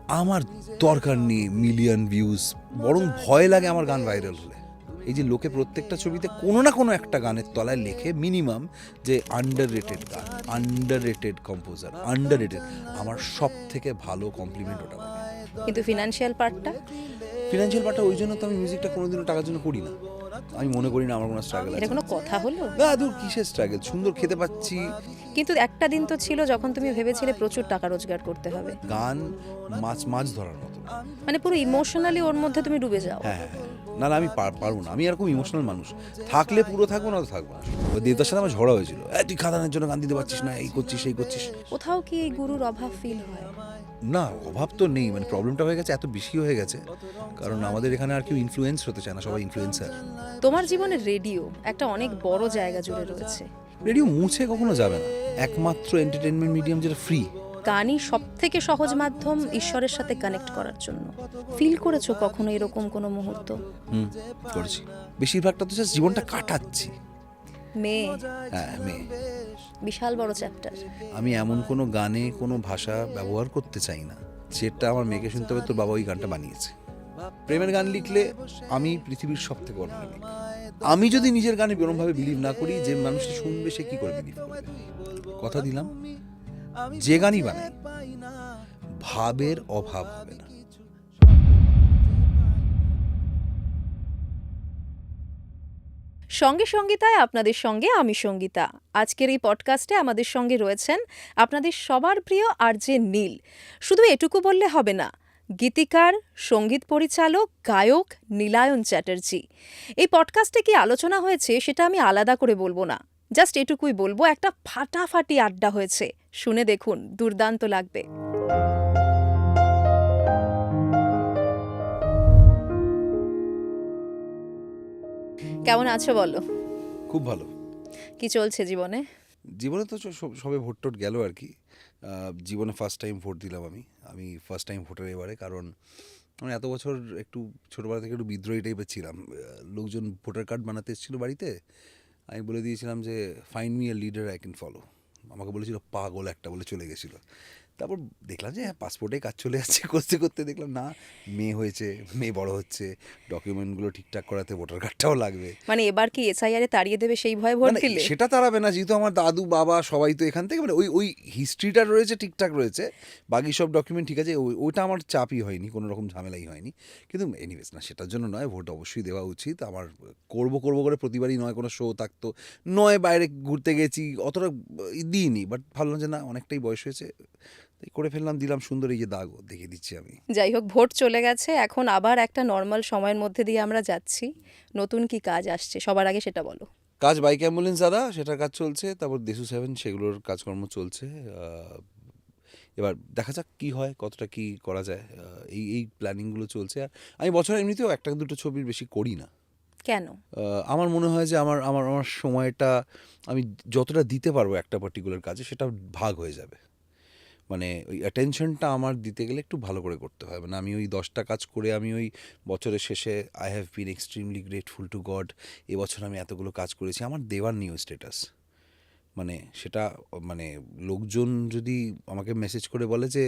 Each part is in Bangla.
আমার দরকার নেই মিলিয়ন ভিউজ, বরং ভয় লাগে আমার গান ভাইরাল হলে। এই যে লোকে প্রত্যেকটা ছবিতে কোনো না কোনো একটা গানের তলায় লেখে মিনিমাম যে আন্ডার রেটেড গান, under rated composer, under rated. আমার সব থেকে ভালো কমপ্লিমেন্ট ওটা লাগে। কিন্তু ফিনান্সিয়াল পার্টটা? ফিনান্সিয়াল পার্টটা ওই জন্য তো আমি মিউজিকটা কোনোদিনও টাকার জন্য করি না। আমি মনে করি না আমার কোনো স্ট্রাগল এটা আছে। কোনো কথা হলো? না দূর, কিসের স্ট্রাগল, সুন্দর খেতে পাচ্ছি। কিন্তু একটা দিন তো ছিল যখন তুমি ভেবেছিলে প্রচুর টাকা রোজগার করতে হবে। গান মাছ ধরার মতো। মানে পুরো ইমোশনালি ওর মধ্যে তুমি ডুবে যাও। হ্যাঁ হ্যাঁ হ্যাঁ, না না আমি পারবো না, আমি এরকম ইমোশনাল মানুষ। থাকলে পুরো থাকবো, না তো থাকবো না। ওই দেবদার সাথে আমার ঝগড়া হয়েছিল, তুই খাদানের জন্য গান দিতে পারছিস না, এই করছিস সেই করছিস। কোথাও কি এই গুরুর অভাব ফিল হয়? না অভাব তো নেই, মানে প্রবলেমটা হয়ে গেছে এত বেশি হয়ে গেছে, কারণ আমাদের এখানে আর কেউ ইনফ্লুয়েন্স হতে চায় না, সবাই ইনফ্লুয়েন্সার। তোমার জীবনে রেডিও একটা অনেক বড় জায়গা জুড়ে রয়েছে। রেডিও মুছে কখনো যাবে না, একমাত্র এন্টারটেনমেন্ট মিডিয়াম যেটা ফ্রি। গানই সব থেকে সহজ মাধ্যম ঈশ্বরের সাথে কানেক্ট করার জন্য। ফিল করেছো কখনো এরকম কোনো মুহূর্ত? করেছি, বেশিরভাগটা তো জাস্ট জীবনটা কাটাচ্ছি। মেয়ে হ্যাঁ মেয়ে, বিশাল বড় চ্যাপ্টার। আমি এমন কোনো গানে কোনো ভাষা ব্যবহার করতে চাই না যেটা আমার মেয়েকে শুনতে হবে তোর বাবা ওই গানটা বানিয়েছে। প্রেমের গান লিখলে আমি পৃথিবীর সব থেকে বড় প্রেমিক। আমি যদি নিজের গানে বেরোমভাবে বিলিভ না করি, যে মানুষটা শুনবে সে কি করে বিলিভ করবে? কথা দিলাম, যে গানই বানাই ভাবের অভাব হবে না। সঙ্গে সঙ্গীতায় আপনাদের সঙ্গে আমি সঙ্গীতা। আজকের এই পডকাস্টে আমাদের সঙ্গে রয়েছেন আপনাদের সবার প্রিয় আরজে নীল। শুধু এটুকু বললে হবে না, গীতিকার, সঙ্গীত পরিচালক, গায়ক নীলায়ন চ্যাটার্জি। এই পডকাস্টে কি আলোচনা হয়েছে সেটা আমি আলাদা করে বলবো না, জাস্ট এটুকুই বলবো, একটা ফাটাফাটি আড্ডা হয়েছে। শুনে দেখুন, দুর্দান্ত লাগবে। কেমন আছো বলো? খুব ভালো। কি চলছে জীবনে? জীবনে তো সবে ভোট টোট গেল আর কি। জীবনে ফার্স্ট টাইম ভোট দিলাম আমি। আমি ফার্স্ট টাইম ভোটার এবারে, কারণ আমি এত বছর একটু ছোটোবেলা থেকে একটু বিদ্রোহী টাইপের ছিলাম। লোকজন ভোটার কার্ড বানাতে এসেছিলো বাড়িতে, আমি বলে দিয়েছিলাম যে find me a leader I can follow. আমাকে বলেছিল পাগল একটা, বলে চলে গেছিলো। তারপর দেখলাম যে হ্যাঁ পাসপোর্টে কাজ চলে যাচ্ছে, করতে করতে দেখলাম না, মেয়ে হয়েছে, মেয়ে বড় হচ্ছে, ডকুমেন্টগুলো ঠিকঠাক করাতে ভোটার কার্ডটাও লাগবে। মানে এবার কি এসআইআর এ তাড়িয়ে দেবে সেই ভয়ে না ভোট না, দিলে? সেটা তাড়াবে না, যেহেতু আমার দাদু বাবা সবাই তো এখান থেকে, মানে ওই ওই হিস্ট্রিটা রয়েছে, ঠিকঠাক রয়েছে, বাকি সব ডকুমেন্ট ঠিক আছে, ওইটা আমার চাপই হয়নি, কোনো রকম ঝামেলাই হয়নি। কিন্তু এনিওয়েজ না, সেটার জন্য নয়, ভোট অবশ্যই দেওয়া উচিত আমার। করবো করে প্রতিবারই নয়, কোনো শো থাকতো নয়, বাইরে ঘুরতে গেছি, অতটা দিইনি, বাট ভাবলাম যে না অনেকটাই বয়স হয়েছে, তাই করে ফেললাম, দিলাম। সুন্দর এই যে দাগও দেখিয়ে দিচ্ছি আমি। যাই হোক, ভোট চলে গেছে, এখন আবার একটা নর্মাল সময়ের মধ্যে দিয়ে আমরা যাচ্ছি। নতুন কি কাজ আসছে সবার আগে সেটা বলো। কাজ বাইক অ্যাম্বুলেন্স দাদা, সেটার কাজ চলছে, তারপর দেশু 7 সেগুলোর কাজকর্ম চলছে। এবার দেখা যাক কী হয়, কতটা কী করা যায়, এই এই প্ল্যানিংগুলো চলছে। আর আমি বছরে এমনিতেও একটা দুটো ছবির বেশি করি না। কেন? আমার মনে হয় যে আমার আমার আমার সময়টা আমি যতটা দিতে পারবো একটা পার্টিকুলার কাজে, সেটা ভাগ হয়ে যাবে। মানে ওই অ্যাটেনশনটা আমার দিতে গেলে একটু ভালো করে করতে হয়। মানে আমি ওই 10টা কাজ করে আমি ওই বছরের শেষে I have been extremely grateful to god, এবছর আমি এতগুলো কাজ করেছি, আমার দেওয়ার নিউ স্ট্যাটাস। মানে সেটা, মানে লোকজন যদি আমাকে মেসেজ করে বলে যে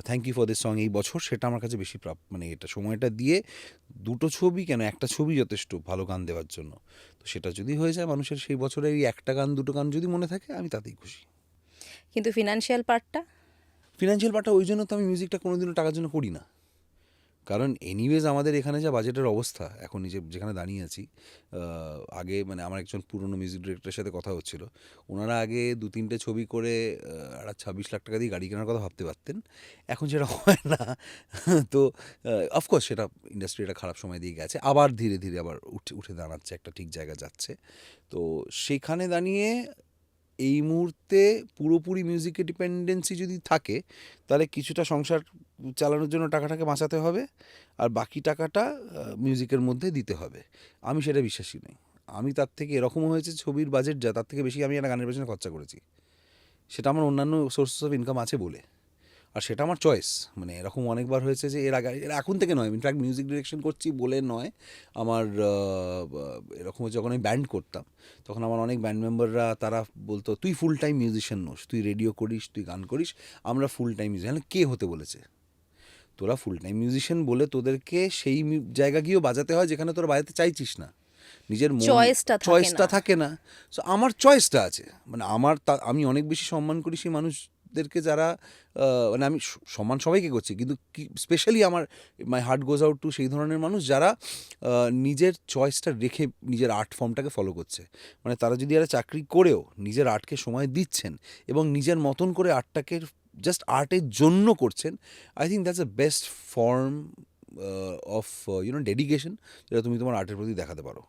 thank you for this song এই বছর, সেটা আমার কাছে বেশি মানে এটা সময়টা দিয়ে দুটো ছবি কেন, একটা ছবি যথেষ্ট ভালো গান দেওয়ার জন্য। তো সেটা যদি হয়ে যায় মানুষের সেই বছরে এই একটা গান দুটো গান যদি মনে থাকে, আমি তাতেই খুশি। কিন্তু ফিনান্সিয়াল পার্টটা? ফিনান্সিয়াল পার্টটা ওই জন্য তো আমি মিউজিকটা কোনোদিনও টাকার জন্য করি না, কারণ এনিওয়েজ আমাদের এখানে যা বাজেটের অবস্থা এখন, যেখানে দাঁড়িয়ে আছি, আগে মানে আমার একজন পুরনো মিউজিক ডিরেক্টরের সাথে কথা হচ্ছিল, ওনারা আগে 2-3টে ছবি করে একটা 26 লাখ টাকা দিয়ে গাড়ি কেনার কথা ভাবতে পারতেন, এখন সেটা হয় না। তো অফকোর্স সেটা ইন্ডাস্ট্রি একটা খারাপ সময় দিয়ে গেছে, আবার ধীরে ধীরে আবার উঠে দাঁড়াচ্ছে, একটা ঠিক জায়গা যাচ্ছে। তো সেখানে দাঁড়িয়ে এই মুহূর্তে পুরোপুরি মিউজিকে ডিপেন্ডেন্সি যদি থাকে, তাহলে কিছুটা সংসার চালানোর জন্য টাকাটাকে বাঁচাতে হবে, আর বাকি টাকাটা মিউজিকের মধ্যে দিতে হবে। আমি সেটা বিশ্বাসী নই। আমি তার থেকে, এরকম হয়েছে ছবির বাজেট যা, তার থেকে বেশি আমি একটা গানের পেছনে খরচা করেছি, সেটা আমার অন্যান্য সোর্সেস অফ ইনকাম আছে বলে। আর সেটা আমার চয়েস। মানে এরকম অনেকবার হয়েছে যে এখন থেকে নয়, ইনফ্যাক্ট মিউজিক ডিরেকশন করছি বলে নয়, আমার এরকম হচ্ছে, যখন আমি ব্যান্ড করতাম তখন আমার অনেক ব্যান্ড মেম্বাররা তারা বলতো তুই ফুল টাইম মিউজিশিয়ান নোস, তুই রেডিও করিস, তুই গান করিস, আমরা ফুল টাইম মিউজিশিয়ান। কে হতে বলেছে? তোরা ফুল টাইম মিউজিশিয়ান বলে তোদেরকে সেই জায়গা গিয়েও বাজাতে হয় যেখানে তোরা বাজাতে চাইছিস না, নিজের চয়েসটা থাকে না। সো আমার চয়েসটা আছে, মানে আমি অনেক বেশি সম্মান করি সেই মানুষদেরকে যারা মানে আমি সম্মান সবাইকে করছি, কিন্তু স্পেশালি আমার my heart goes out to সেই ধরনের মানুষ যারা নিজের চয়েসটা রেখে নিজের আর্ট ফর্মটাকে ফলো করছে। মানে তারা যদি একটা চাকরি করেও নিজের আর্টকে সময় দিচ্ছেন এবং নিজের মতন করে আর্টটাকে জাস্ট আর্টের জন্য করছেন, I think that's the best form of dedication যেটা তুমি তোমার আর্টের প্রতি দেখাতে পারো।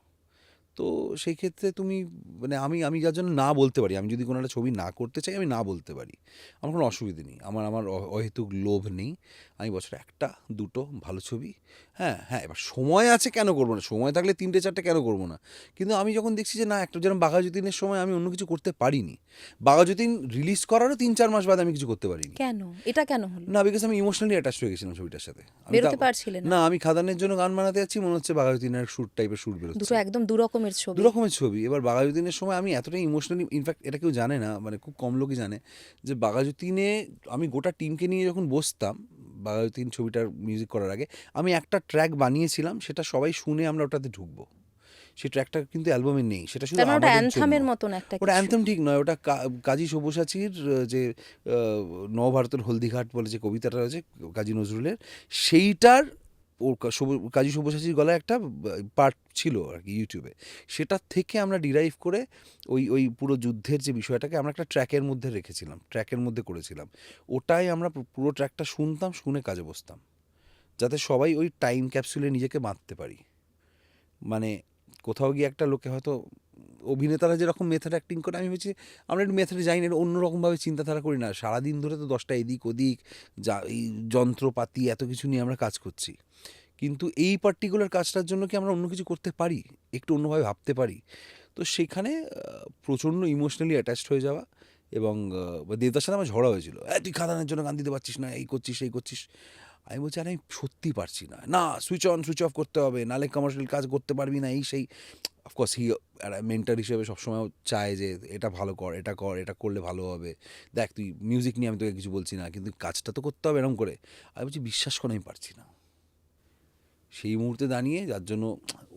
তো সেই ক্ষেত্রে তুমি মানে আমি যার জন্য না বলতে পারি, আমি যদি কোনো একটা ছবি না করতে চাই আমি না বলতে পারি, আমার কোনো অসুবিধে নেই। আমার অহেতুক লোভ নেই। আমি বছরে 1-2 ভালো ছবি, হ্যাঁ হ্যাঁ, এবার সময় আছে কেন করবো না, সময় থাকলে 3-4 কেন করবো না। কিন্তু আমি যখন দেখছি যে না, একটা যেরকম বাঘাযতীনের সময় আমি অন্য কিছু করতে পারিনি, বাঘাযতীন রিলিজ করারও 3-4 মাস বাদে আমি কিছু করতে পারিনি। কেন এটা কেন হলো? না, বিকজ আমি ইমোশনালি অ্যাটাচ হয়ে গেছিলাম ছবিটার সাথে। বেরোতে পারছিলেন না, আমি খাদানের জন্য গান বানাতে যাচ্ছি, মনে হচ্ছে বাঘাযতীনের শুট টাইপের শুট বেরোচ্ছে, দুটো একদম দু রকমের ছবি। 2 রকমের ছবি। এবার বাঘাযতীনের সময় আমি এতটাই ইমোশনালি, ইনফ্যাক্ট এটা কেউ জানে না, মানে খুব কম লোকই জানে যে বাঘাযতীনে আমি গোটা টিমকে নিয়ে যখন বসতাম বাঘাযতীন ছবিটার মিউজিক করার আগে, আমি একটা ট্র্যাক বানিয়েছিলাম, সেটা সবাই শুনে আমরা ওটাতে ঢুকবো। সেই ট্র্যাকটা কিন্তু অ্যালবামে নেই, সেটা শুধু ওটা আমাদের অ্যানথামের জন্য। মতন একটা ওটা কিছু। অ্যানথেম ঠিক নয়, ওটা কাজী সব্যসাচীর যে নবভারতের হলদিঘাট বলে যে কবিতাটা রয়েছে কাজী নজরুলের, সেইটার কাজী সব্যসাচীর গলায় একটা পার্ট ছিল আর কি ইউটিউবে, সেটার থেকে আমরা ডিরাইভ করে ওই পুরো যুদ্ধের যে বিষয়টাকে আমরা একটা ট্র্যাকের মধ্যে রেখেছিলাম, ট্র্যাকের মধ্যে করেছিলাম। ওটাই আমরা পুরো ট্র্যাকটা শুনতাম, শুনে কাজে বসতাম, যাতে সবাই ওই টাইম ক্যাপসুলে নিজেকে বাঁধতে পারি। মানে কোথাও গিয়ে একটা লোকে হয়তো অভিনেতারা যেরকম মেথড অ্যাক্টিং করে, আমি বলছি আমরা একটু মেথডে যাই না, এটা অন্যরকমভাবে চিন্তাধারা করি না, সারাদিন ধরে তো 10টা এদিক ওদিক এই যন্ত্রপাতি এত কিছু নিয়ে আমরা কাজ করছি, কিন্তু এই পার্টিকুলার কাজটার জন্য কি আমরা অন্য কিছু করতে পারি, একটু অন্যভাবে ভাবতে পারি? তো সেখানে প্রচণ্ড ইমোশনালি অ্যাটাচড হয়ে যাওয়া। এবং দেবদার সাথে আমার ঝগড়া হয়েছিল, তুই খাদানের জন্য গান দিতে পারছিস না, এই করছিস এই করছিস। আমি বলছি আরে আমি সত্যি পারছি না, না সুইচ অন সুইচ অফ করতে হবে, নাহলে কমার্শিয়াল কাজ করতে পারবি না, এই সেই। অফকোর্স মেন্টার হিসেবে সবসময় চায় যে এটা ভালো কর, এটা কর, এটা করলে ভালো হবে, দেখ তুই মিউজিক নিয়ে আমি তোকে কিছু বলছি না, কিন্তু কাজটা তো করতে হবে এরকম করে। আমি বলছি বিশ্বাস করে আমি পারছি না। সেই মুহূর্তে দাঁড়িয়ে, যার জন্য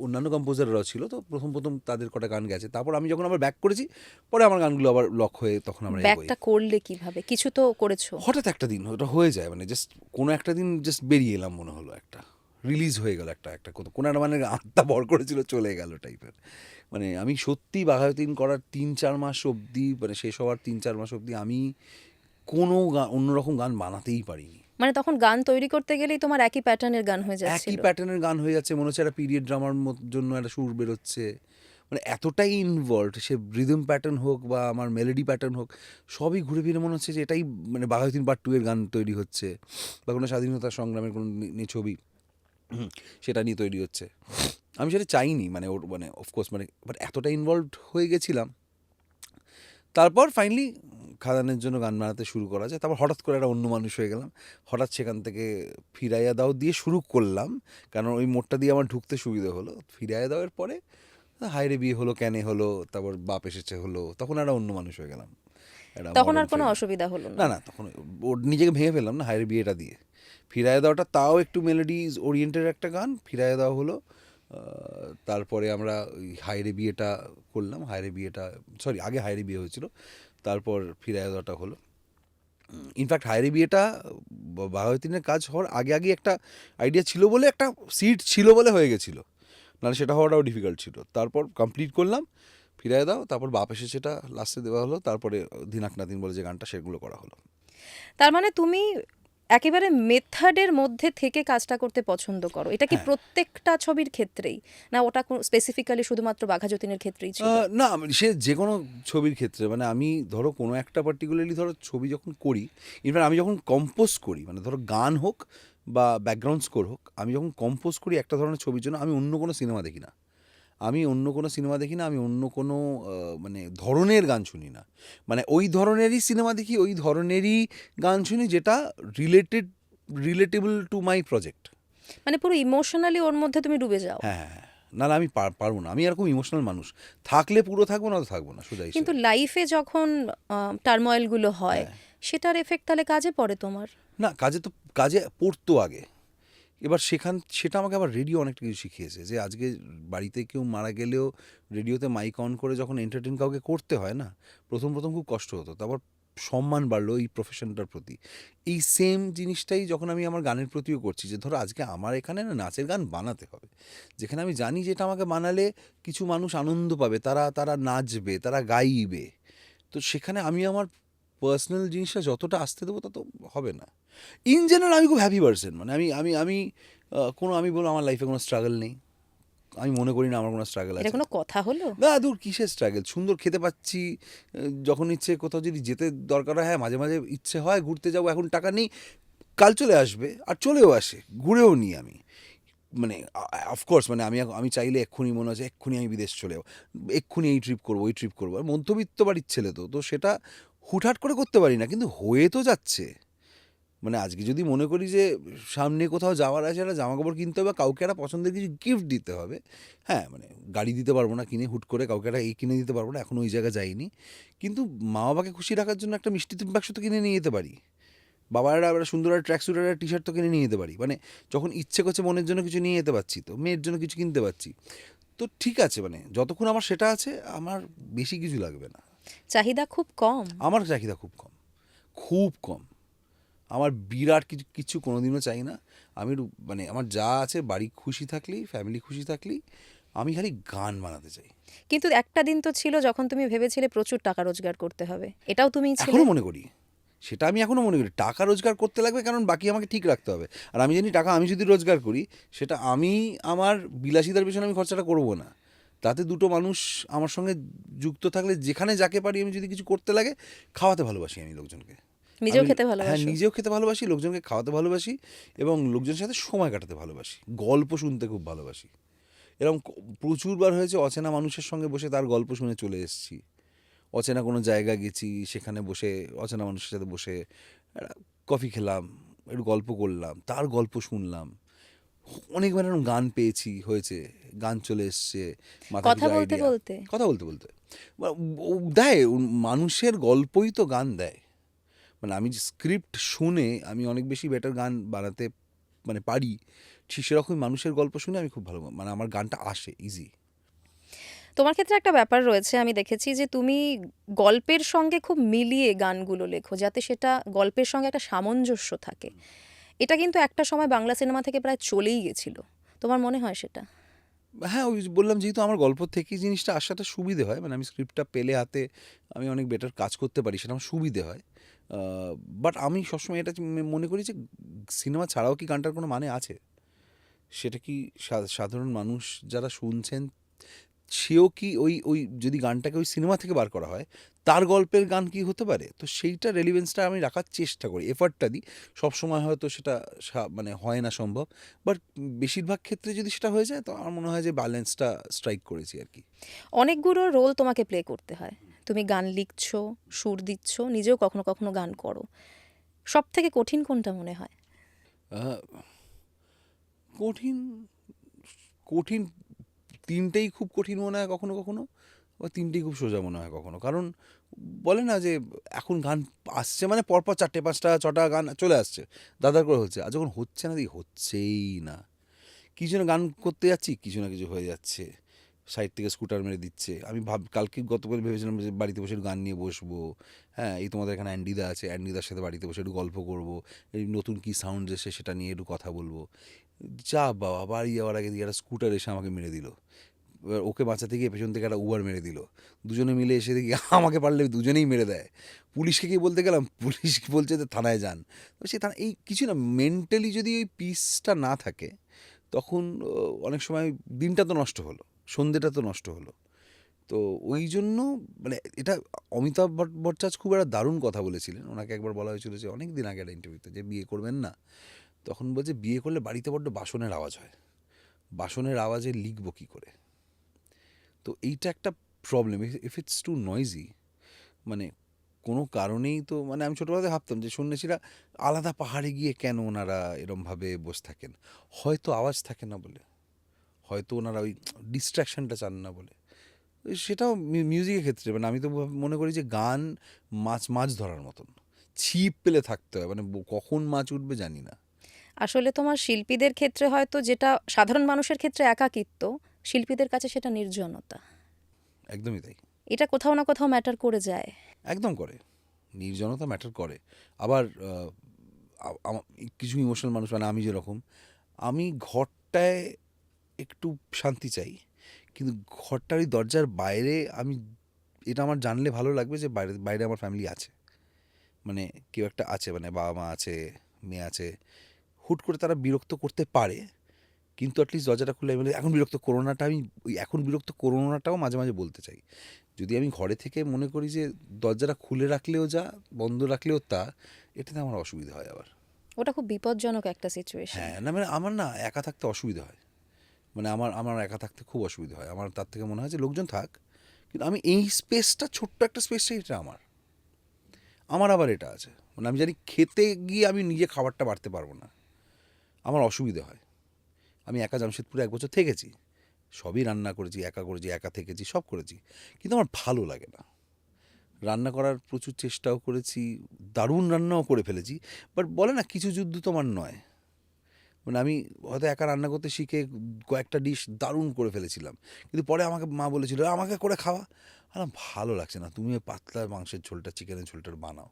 অন্যান্য কম্পোজাররাও ছিল, তো প্রথম তাদের কটা গান গেছে, তারপর আমি যখন আবার ব্যাক করেছি, পরে আমার গানগুলো আবার লক হয়ে তখন আমরা ব্যাকটা করলে কিভাবে? কিছু তো করেছো। হঠাৎ একটা দিন ওটা হয়ে যায়, মানে জাস্ট কোনো একটা দিন জাস্ট বেরিয়ে এলাম, মনে হলো একটা রিলিজ হয়ে গেল, একটা কোনো একটা মানে আত্মা ভর করেছিল, চলে গেল টাইপের। মানে আমি সত্যি বাঘাযতীন করার 3-4 মাস অবধি, মানে শেষ হওয়ার 3-4 মাস অবধি আমি কোনো গান অন্যরকম গান বানাতেই পারিনি। মানে তখন গান তৈরি করতে গেলেই তোমার একই প্যাটার্নের গান হয়ে একই যাচ্ছিল। প্যাটার্নের গান হয়ে যাচ্ছে, মনে হচ্ছে একটা পিরিয়ড ড্রামার জন্য একটা সুর বেরোচ্ছে, মানে এতটাই ইনভলভড, সে রিদম প্যাটার্ন হোক বা আমার মেলোডি প্যাটার্ন হোক, সবই ঘুরে ফিরে মনে হচ্ছে যে এটাই মানে বাঘাযতীন পার্ট 2 এর গান তৈরি হচ্ছে, বা কোনো স্বাধীনতা সংগ্রামের কোনো ছবি সেটা নিয়ে তৈরি হচ্ছে। আমি সেটা চাইনি, মানে ওর মানে অফকোর্স মানে বাট এতটা ইনভলভড হয়ে গেছিলাম। তারপর ফাইনালি খাদানের জন্য গান বানাতে শুরু করা যায়, তারপর হঠাৎ করে একটা অন্য মানুষ হয়ে গেলাম, হঠাৎ সেখান থেকে ফিরাইয়া দাও দিয়ে শুরু করলাম, কারণ ওই মোড়টা দিয়ে আমার ঢুকতে সুবিধে হলো। ফিরাইয়া দাওয়ের পরে হায়রে বিয়ে হলো, ক্যানে হলো, তারপর বাপ এসেছে হলো, তখন একটা অন্য মানুষ হয়ে গেলাম। তখন আর কোনো অসুবিধা হলো না? না না, তখন ওর নিজেকে ভেঙে ফেললাম না হায়রে বিয়েটা দিয়ে। ফিরাইয়া দাওটা তাও একটু মেলোডি ওরিয়েন্টেড একটা গান, ফিরাইয়া দাও হলো। তারপরে আমরা ওই হায়রে বিয়েটা করলাম, হায়রে বিয়েটা সরি আগে হায়রে বিয়ে হয়েছিল, তারপর ফিরাইয়া দাওটা হলো। ইনফ্যাক্ট হায়রে বিয়েটা বাঘাযতীনের কাজ হওয়ার আগে একটা আইডিয়া ছিল বলে, একটা সিট ছিল বলে হয়ে গেছিলো, নাহলে সেটা হওয়াটাও ডিফিকাল্ট ছিল। তারপর কমপ্লিট করলাম ফিরাইয়া দাও, তারপর বাপ এসে সেটা লাস্টে দেওয়া হলো, তারপরে দিনাক নাতিন বলে যে গানটা, সেগুলো করা হলো। তার মানে তুমি একেবারে মেথডের মধ্যে থেকে কাজটা করতে পছন্দ করো। এটা কি প্রত্যেকটা ছবির ক্ষেত্রেই, না ওটা স্পেসিফিক্যালি শুধুমাত্র বাঘাযতীনের ক্ষেত্রেই ছিল? না, সে যে কোনো ছবির ক্ষেত্রে, মানে আমি ধরো কোনো একটা পার্টিকুলারলি ধরো ছবি যখন করি, ইনফ্যাক্ট আমি যখন কম্পোজ করি, মানে ধরো গান হোক বা ব্যাকগ্রাউন্ড স্কোর হোক, আমি যখন কম্পোজ করি একটা ধরনের ছবির জন্য, আমি অন্য কোনো সিনেমা দেখি না, আমি অন্য কোনো মানে ধরনের গান শুনি না, মানে ওই ধরনেরই সিনেমা দেখি, ওই ধরনেরই গান শুনি যেটা রিলেটেবল টু মাই প্রজেক্ট। মানে পুরো ইমোশনালি ওর মধ্যে তুমি ডুবে যাও। হ্যাঁ, নাহলে আমি পারবো না, আমি এরকম ইমোশনাল মানুষ, থাকলে পুরো থাকবো, না তো থাকবো না, সোজা কিন্তু লাইফে যখন টার্ময়েলগুলো হয়, সেটার এফেক্ট তাহলে কাজে পড়ে তোমার? না, কাজে পড়তো আগে। এবার সেটা আমাকে আবার রেডিও অনেকটা কিছু শিখিয়েছে, যে আজকে বাড়িতে কেউ মারা গেলেও রেডিওতে মাইক অন করে যখন এন্টারটেন কাউকে করতে হয় না, প্রথম খুব কষ্ট হতো। তারপর সম্মান বাড়লো এই প্রফেশনটার প্রতি। এই সেম জিনিসটাই যখন আমি আমার গানের প্রতিও করছি, যে ধরো আজকে আমার এখানে না নাচের গান বানাতে হবে, যেখানে আমি জানি যে এটা আমাকে বানালে কিছু মানুষ আনন্দ পাবে, তারা তারা নাচবে, তারা গাইবে। তো সেখানে আমি আমার পার্সোনাল জিনিসটা যতটা আসতে দেবো তত হবে না। ইন জেনারেল আমি খুব হ্যাপি পারসন, মানে আমি কোনো, আমি বলবো আমার লাইফে কোনো স্ট্রাগল নেই। আমি মনে করি না আমার কোনো স্ট্রাগল এটা আছে। কোনো কথা হলো? না দূর, কিসের স্ট্রাগল, সুন্দর খেতে পাচ্ছি, যখন ইচ্ছে কোথাও যদি যেতে দরকার হয়, হ্যাঁ মাঝে মাঝে ইচ্ছে হয় ঘুরতে যাবো, এখন টাকা নেই, কাল চলে আসবে, আর চলেও আসে, ঘুরেও নিই আমি। মানে অফকোর্স মানে আমি চাইলে এক্ষুনি মনে হচ্ছে এক্ষুনি আমি বিদেশ চলে যাবো, এক্ষুনি এই ট্রিপ করবো ওই ট্রিপ করবো, আর মধ্যবিত্ত বাড়ির ছেলে তো সেটা হুটহাট করে করতে পারি না, কিন্তু হয়ে তো যাচ্ছে। মানে আজকে যদি মনে করি যে সামনে কোথাও যাওয়ার আছে, একটা জামা কাপড় কিনতে হবে, কাউকে একটা পছন্দের কিছু গিফট দিতে হবে, হ্যাঁ মানে গাড়ি দিতে পারবো না কিনে, হুট করে কাউকে একটা এই কিনে দিতে পারবো না, এখনও ওই জায়গায় যাইনি, কিন্তু মা বাবাকে খুশি রাখার জন্য একটা মিষ্টি বাক্স তো কিনে নিয়ে যেতে পারি, বাবারা একটা সুন্দর একটা ট্র্যাকস্যুট একটা টি শার্ট তো কিনে নিয়ে যেতে পারি, মানে যখন ইচ্ছে করছে মনের জন্য কিছু নিয়ে যেতে পারছি, তো মেয়ের জন্য কিছু কিনতে পারছি, তো ঠিক আছে, মানে যতক্ষণ আমার সেটা আছে আমার বেশি কিছু লাগবে না। চাহিদা খুব কম? আমার চাহিদা খুব কম, খুব কম। আমার বিরাট কিছু কিছু কোনোদিনও চাই না। আমি মানে আমার যা আছে, বাড়ি খুশি থাকলেই, ফ্যামিলি খুশি থাকলেই, আমি খালি গান বানাতে চাই। কিন্তু একটা দিন তো ছিল যখন তুমি ভেবেছিলে প্রচুর টাকা রোজগার করতে হবে, এটাও তুমিই ছিলে। এখনও মনে করি, সেটা আমি এখনও মনে করি টাকা রোজগার করতে লাগবে, কারণ বাকি আমাকে ঠিক রাখতে হবে। আর আমি জানি টাকা আমি যদি রোজগার করি, সেটা আমি আমার বিলাসিতার পেছনে আমি খরচাটা করবো না। তাতে দুটো মানুষ আমার সঙ্গে যুক্ত থাকলে, যেখানে যাকে পারি আমি যদি কিছু করতে লাগে, খাওয়াতে ভালোবাসি আমি লোকজনকে। নিজেও আমি, খেতে হ্যাঁ ভালোবাসো? নিজেও খেতে ভালোবাসি, লোকজনকে খাওয়াতে ভালোবাসি, এবং লোকজনের সাথে সময় কাটাতে ভালোবাসি, গল্প শুনতে খুব ভালোবাসি। এরকম প্রচুরবার হয়েছে অচেনা মানুষের সঙ্গে বসে তার গল্প শুনে চলে এসেছি। অচেনা কোনো জায়গা গেছি, সেখানে বসে অচেনা মানুষের সাথে বসে একটা কফি খেলাম, একটু গল্প করলাম, তার গল্প শুনলাম। অনেকবার এরকম গান পেয়েছি, হয়েছে গান চলে এসছে, মাথায় কথা কিছু বলতে আইডিয়া, বলতে? কথা বলতে বলতে দেয়, মানুষের গল্পই তো গান দেয়। মানে আমি স্ক্রিপ্ট শুনে আমি অনেক বেশি বেটার গান বানাতে মানে পারি, ঠিক সেরকমই মানুষের গল্প শুনে আমি খুব ভালো, মানে আমার গানটা আসে ইজি। তোমার ক্ষেত্রে একটা ব্যাপার রয়েছে, আমি দেখেছি যে তুমি গল্পের সঙ্গে খুব মিলিয়ে গানগুলো লেখো, যাতে সেটা গল্পের সঙ্গে একটা সামঞ্জস্য থাকে। এটা কিন্তু একটা সময় বাংলা সিনেমা থেকে প্রায় চলেই গেছিল। তোমার মনে হয় সেটা? হ্যাঁ, ওই বললাম, যেহেতু আমার গল্প থেকেই জিনিসটা আসাটা সুবিধে হয়, মানে আমি স্ক্রিপ্টটা পেলে হাতে আমি অনেক বেটার কাজ করতে পারি, সেটা আমার সুবিধে হয়। বাট আমি সবসময় এটা মনে করি যে সিনেমা ছাড়াও কি গানটার কোনো মানে আছে? সেটা কি সাধারণ মানুষ যারা শুনছেন, সেও কি ওই ওই যদি গানটাকে ওই সিনেমা থেকে বার করা হয়, তার গল্পের গান কি হতে পারে? তো সেইটা রেলিভেন্সটা আমি রাখার চেষ্টা করি, এফার্টটা দিই। সবসময় হয়তো সেটা মানে হয় না সম্ভব, বাট বেশিরভাগ ক্ষেত্রে যদি সেটা হয়ে যায়, তো আমার মনে হয় যে ব্যালেন্সটা স্ট্রাইক করেছি আর কি। অনেকগুলো রোল তোমাকে প্লে করতে হয়। তুমি গান লিখছো, সুর দিচ্ছ, নিজেও কখনো কখনো গান করো। সব থেকে কঠিন কোনটা মনে হয়? আহ, কঠিন, কঠিন তিনটেই খুব কঠিন মনে হয় কখনো কখনো, বা তিনটেই খুব সোজা মনে হয় কখনো। কারণ বলে না যে এখন গান আসছে মানে পরপর 4টে 5টা 6টা গান চলে আসছে, দাদার করে হচ্ছে, আর যখন হচ্ছে না, দেখি হচ্ছেই না। কিছু না, গান করতে যাচ্ছি, কিছু না কিছু হয়ে যাচ্ছে, সাইড থেকে স্কুটার মেরে দিচ্ছে। আমি কালকে গতকাল ভেবেছিলাম যে বাড়িতে বসে একটু গান নিয়ে বসবো, হ্যাঁ এই তোমাদের এখানে অ্যান্ডিদা আছে, অ্যান্ডিদার সাথে বাড়িতে বসে একটু গল্প করবো, এই নতুন কী সাউন্ড এসে সেটা নিয়ে একটু কথা বলবো। যা বাবা, বাড়ি যাওয়ার আগে দিয়ে একটা স্কুটার এসে আমাকে মেরে দিল। এবার ওকে বাঁচাতে গিয়ে পেছন থেকে একটা উবার মেরে দিল। দুজনে মিলে এসে দেখি আমাকে পারলে দুজনেই মেরে দেয়। পুলিশকে গিয়ে বলতে গেলাম, পুলিশ বলছে যে থানায় যান। তো সে থানা, এই কিছু না, মেন্টালি যদি ওই পিসটা না থাকে, তখন অনেক সময় দিনটা তো নষ্ট হলো, সন্ধেটা তো নষ্ট হলো। তো ওই জন্য মানে এটা অমিতাভ ভট্টাচার্য খুব একটা দারুণ কথা বলেছিলেন। ওনাকে একবার বলা হয়েছিল যে অনেক দিন আগে একটা ইন্টারভিউতে, যে বিয়ে করবেন না, তখন বলছে বিয়ে করলে বাড়িতে বড্ড বাসনের আওয়াজ হয়, বাসনের আওয়াজে লিখবো কী করে? তো এইটা একটা problem, if it's too noisy, মানে কোনো কারণেই তো, মানে আমি ছোটোবেলাতে ভাবতাম যে সন্ন্যাসীরা আলাদা পাহাড়ে গিয়ে কেন ওনারা এরমভাবে বসে থাকেন, হয়তো আওয়াজ থাকে না বলে, হয়তো ওনারা ওই ডিস্ট্র্যাকশনটা চান না বলে। সেটাও মিউজিকের ক্ষেত্রে, মানে আমি তো মনে করি যে গান মাছ ধরার মতন, ছিপ পেলে থাকতে হয়, মানে কখন মাছ উঠবে জানি না। আসলে তোমার শিল্পীদের ক্ষেত্রে হয়তো যেটা সাধারণ মানুষের ক্ষেত্রে একাকিত্ব, শিল্পীদের কাছে সেটা নির্জনতা। একদমই তাই। এটা কোথাও না কোথাও ম্যাটার করে যায়। একদম করে, নির্জনতা ম্যাটার করে। আবার কিছু ইমোশনাল মানুষ, মানে আমি যেরকম, আমি ঘরটায় একটু শান্তি চাই, কিন্তু ঘরটার ওই দরজার বাইরে আমি, এটা আমার জানলে ভালো লাগবে যে বাইরে বাইরে আমার ফ্যামিলি আছে, মানে কেউ একটা আছে, মানে বাবা মা আছে, মেয়ে আছে। হুট করে তারা বিরক্ত করতে পারে, কিন্তু অ্যাটলিস্ট দরজাটা খুলে মানে এখন বিরক্ত করোনাটা, আমি ওই এখন বিরক্ত করোনাটাও মাঝে মাঝে বলতে চাই। যদি আমি ঘরে থেকে মনে করি যে দরজাটা খুলে রাখলেও যা, বন্ধ রাখলেও তা, এটাতে আমার অসুবিধা হয় আবার। ওটা খুব বিপজ্জনক একটা সিচুয়েশন। হ্যাঁ, না মানে আমার না একা থাকতে অসুবিধা হয়, মানে আমার আমার একা থাকতে খুব অসুবিধা হয়। আমার তার থেকে মনে হয় যে লোকজন থাক, কিন্তু আমি এই স্পেসটা, ছোট্ট একটা স্পেস চাই, এটা আমার। আমার আবার এটা আছে, মানে আমি জানি খেতে গিয়ে আমি নিজে খাবারটা বাড়তে পারবো না, আমার অসুবিধা হয়। আমি একা জামশেদপুরে 1 বছর থেকেছি, সবই রান্না করেছি, একা করেছি, একা থেকেছি, সব করেছি, কিন্তু আমার ভালো লাগে না। রান্না করার প্রচুর চেষ্টাও করেছি, দারুণ রান্নাও করে ফেলেছি, বাট বলে না কিছু যুদ্ধ তোমার নয়। মানে আমি হয়তো একা রান্না করতে শিখে কয়েকটা ডিশ দারুণ করে ফেলেছিলাম, কিন্তু পরে আমাকে মা বলেছিল আমাকে করে খাওয়া। আর ভালো লাগছে না, তুমি ওই পাতলা মাংসের ঝোলটা, চিকেনের ঝোলটা বানাও,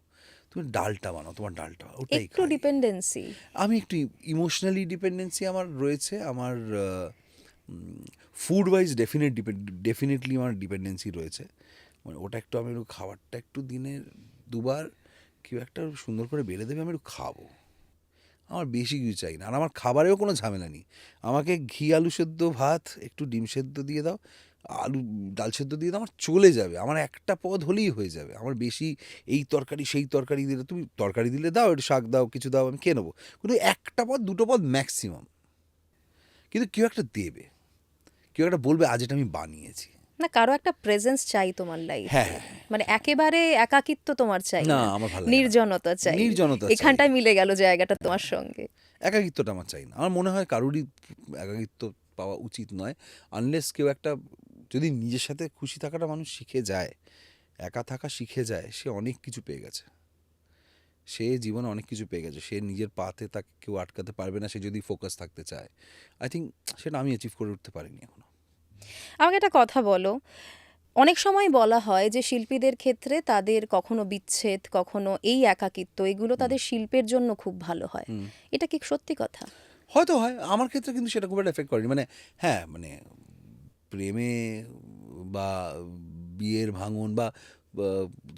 তুমি ডালটা বানাও, তোমার ডালটা ওটাই একটু খাই। ডিপেন্ডেন্সি। আমি একটু ইমোশনালি ডিপেন্ডেন্সি আমার রয়েছে, আমার ফুড ওয়াইজ ডেফিনেটলি আমার ডিপেন্ডেন্সি রয়েছে। মানে ওটা একটু, আমি একটু খাবারটা একটু দিনে 2 বার কেউ একটা সুন্দর করে বেড়ে দেবে, আমি একটু খাবো, আমার বেশি কিছু চাই না। আর আমার খাবারেও কোনো ঝামেলা নেই, আমাকে ঘি আলু সেদ্ধ ভাত, একটু ডিম সেদ্ধ দিয়ে দাও, আলু ডাল সেদ্ধ দিয়ে দাও, আমার চলে যাবে, আমার একটা পদ হলেই হয়ে যাবে। আমার বেশি এই তরকারি সেই তরকারি দিলে, তুমি তরকারি দিলে দাও, একটু শাক দাও, কিছু দাও, আমি খেয়ে নেবো, কিন্তু একটা পদ দুটো পদ ম্যাক্সিমাম। কিন্তু কেউ একটা দেবে, কেউ একটা বলবে আজ এটা আমি বানিয়েছি। না, কারো একটা প্রেজেন্স চাই তোমার হ্যাঁ লাইফে। হ্যাঁ হ্যাঁ। মানে একেবারে একাকিত্ব তোমার চাই না, না, আমার ভালো লাগে না, নির্জনতা চাই। নির্জনতা চাই। এখানটায় মিলে গেল জায়গাটা তোমার হ্যাঁ, সঙ্গে। একাকিত্বটা আমার চাই না। আমার মনে হয় কারোরই একাকিত্ব পাওয়া উচিত নয়, আনলেস কেউ একটা, যদি নিজের সাথে খুশি থাকাটা মানুষ শিখে যায়, একা থাকা শিখে যায়, সে অনেক কিছু পেয়ে গেছে, সে জীবনে অনেক কিছু পেয়ে গেছে, সে নিজের পাতে তাকে কেউ আটকাতে পারবে না, সে যদি ফোকাস থাকতে চায়। আই থিঙ্ক সেটা আমি অ্যাচিভ করে উঠতে পারিনি এখনো। আমাকে একটা কথা বলো, অনেক সময় বলা হয় যে শিল্পীদের ক্ষেত্রে তাদের কখনো বিচ্ছেদ, কখনো এই একাকিত্ব, এগুলো তাদের শিল্পের জন্য খুব ভালো হয়। এটা কি সত্যি কথা? হয়তো হয়, আমার ক্ষেত্রে কিন্তু সেটা খুব একটা এফেক্ট করেনি। মানে হ্যাঁ, মানে প্রেমে বা বিয়ের ভাঙন বা বা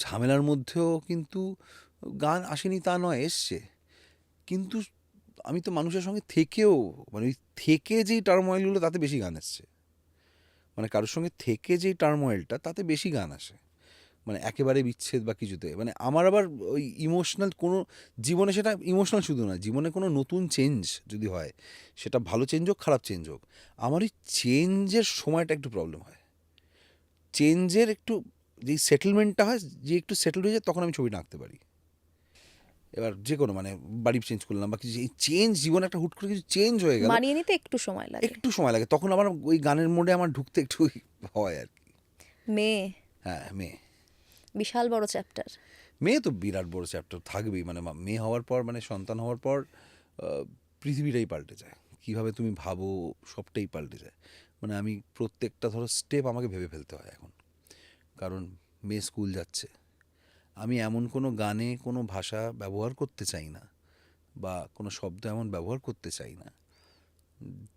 ঝামেলার মধ্যেও কিন্তু গান আসেনি তা নয়, এসছে। কিন্তু আমি তো মানুষের সঙ্গে থেকেও, মানে ওই থেকে যেই টার্ময়েলগুলো, তাতে বেশি গান এসছে। মানে কারোর সঙ্গে থেকে যেই টার্ময়েলটা, তাতে বেশি গান আসে, মানে একেবারে বিচ্ছেদ বা কিছুতে। মানে আমার আবার ওই ইমোশনাল কোনো, জীবনে সেটা ইমোশনাল শুধু না, জীবনে কোনো নতুন চেঞ্জ যদি হয়, সেটা ভালো চেঞ্জ হোক খারাপ চেঞ্জ হোক, আমার ওই চেঞ্জের সময়টা একটু প্রবলেম হয়। চেঞ্জের একটু, যেই সেটেলমেন্টটা হয়, যে একটু সেটেল হয়ে যায়, তখন আমি ছবিটা আঁকতে পারি। এবার যে কোনো, মানে বাড়ি চেঞ্জ করলাম বা কিছু, এই চেঞ্জ, জীবনে একটা হুট করে কিছু চেঞ্জ হয়ে গেল, মানিয়ে নিতে একটু সময় লাগে। একটু সময় লাগে, তখন আমার ওই গানের মোডে আমার ঢুকতে একটু হয় আর কি। মেয়ে হ্যাঁ, মেয়ে। বিশাল বড় চ্যাপ্টার। মেয়ে তো বিরাট বড় চ্যাপ্টার থাকবেই, মানে মেয়ে হওয়ার পর, মানে সন্তান হওয়ার পর পৃথিবীটাই পাল্টে যায়, কীভাবে তুমি ভাবো সবটাই পাল্টে যায়। মানে আমি প্রত্যেকটা ধরো স্টেপ আমাকে ভেবে ফেলতে হয় এখন, কারণ মেয়ে স্কুল যাচ্ছে, আমি এমন কোনো গানে কোনো ভাষা ব্যবহার করতে চাই না, বা কোনো শব্দ এমন ব্যবহার করতে চাই না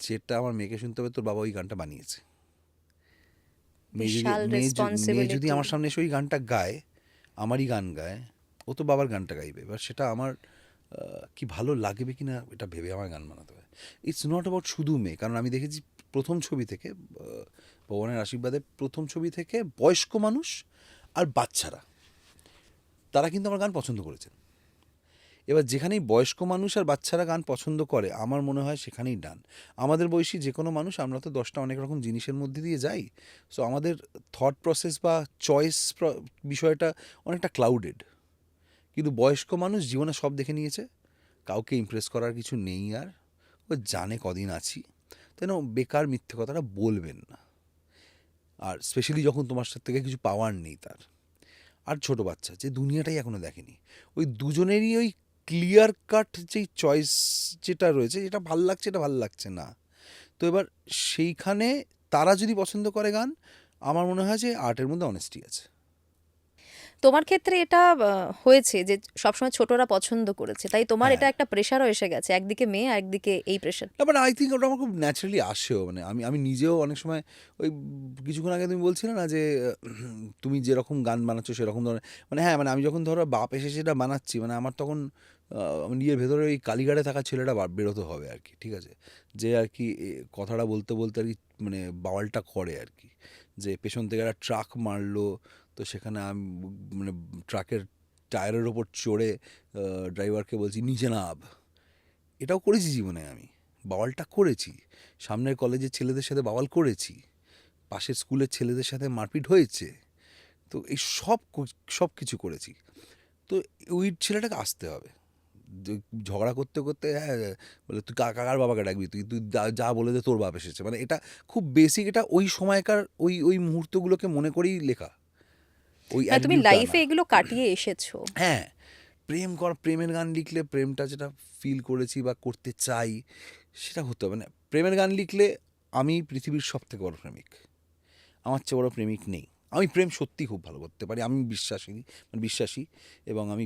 যেটা আমার মেয়েকে শুনতে হবে তোর বাবা ওই গানটা বানিয়েছে। বিশাল মেয়ে যদি রেসপন্সিবিলিটি। আমার সামনে এসে ওই গানটা গায়, আমারই গান গায়, ও তো বাবার গানটা গাইবে, এবার সেটা আমার কি ভালো লাগবে কি না এটা ভেবে আমার গান বানাতে হয়। ইটস নট অ্যাবাউট শুধু মেয়ে, কারণ আমি দেখেছি প্রথম ছবি থেকে, ভগবানের আশীর্বাদে প্রথম ছবি থেকে বয়স্ক মানুষ আর বাচ্চারা, তারা কিন্তু আমার গান পছন্দ করেছেন। এবার যেখানেই বয়স্ক মানুষ আর বাচ্চারা গান পছন্দ করে, আমার মনে হয় সেখানেই ডান। আমাদের বয়সী যে কোনো মানুষ, আমরা তো 10টা অনেক রকম জিনিসের মধ্যে দিয়ে যাই, সো আমাদের থট প্রসেস বা চয়েস বিষয়টা অনেকটা ক্লাউডেড। কিন্তু বয়স্ক মানুষ জীবনে সব দেখে নিয়েছে, কাউকে ইমপ্রেস করার কিছু নেই, আর ও জানে কদিন আছি, তাই না, বেকার মিথ্যে কথাটা বলবেন না। আর স্পেশালি যখন তোমার সাথে থেকে কিছু পাওয়ার নেই তার। আর ছোট বাচ্চা যে দুনিয়াটাই এখনো দেখেনি, ওই দুজনেরই ওই ক্লিয়ার কাট যেই চয়েস যেটা রয়েছে, যেটা ভাল লাগছে এটা ভাল লাগছে না। তো এবার সেইখানে তারা যদি পছন্দ করে গান, আমার মনে হয় যে আর্টের মধ্যে অনেস্টি আছে। তোমার ক্ষেত্রে এটা হয়েছে যে সবসময় ছোটরা পছন্দ করেছে, তাই তোমার হ্যাঁ, এটা একটা প্রেশারও এসে গেছে, একদিকে মেয়ে আর একদিকে এই প্রেশার। না বাট আই থিঙ্ক ওটা আমার খুব ন্যাচারালি আসেও, মানে আমি আমি নিজেও অনেক সময় ওই কিছুক্ষণ আগে তুমি বলছিলে না যে তুমি যেরকম গান বানাচ্ছো সেরকম ধরনের, মানে হ্যাঁ, মানে আমি যখন ধরো বাপ এসে সেটা বানাচ্ছি, মানে আমার তখন আমার নিজের ভেতরে ওই কালীঘাটে থাকা ছেলেটা বেরোতে হবে আর কি, ঠিক আছে, যে আর কি কথাটা বলতে বলতে আর কি মানে বাওয়ালটা করে আর কি, যে পেছন থেকে একটা ট্রাক মারলো, তো সেখানে আমি মানে ট্রাকের টায়ারের ওপর চড়ে ড্রাইভারকে বলছি নিচে নাম। এটাও করেছি জীবনে আমি, বাওয়ালটা করেছি, সামনের কলেজের ছেলেদের সাথে বাওয়াল করেছি, পাশের স্কুলের ছেলেদের সাথে মারপিট হয়েছে, তো এই সব কিছু করেছি। তো ওই ছেলেটাকে আসতে হবে, ঝগড়া করতে করতে হ্যাঁ বলে তুই কাকার বাবাকে ডাকবি, তুই তুই যা বলে দে তোর বাপ এসেছে, মানে এটা খুব বেসিক, এটা ওই সময়কার ওই ওই মুহূর্তগুলোকে মনে করেই লেখা, ওই মানে তুমি অ্যাটিটিউডটা লাইফে না। এগুলো কাটিয়ে এসেছো। হ্যাঁ, প্রেমের গান লিখলে প্রেমটা যেটা ফিল করেছি বা করতে চাই সেটা হতে হবে না। প্রেমের গান লিখলে আমি পৃথিবীর সব থেকে বড় প্রেমিক, আমার চেয়ে বড় প্রেমিক নেই। আমি প্রেম সত্যি খুব ভালো করতে পারি, আমি বিশ্বাসী, এবং আমি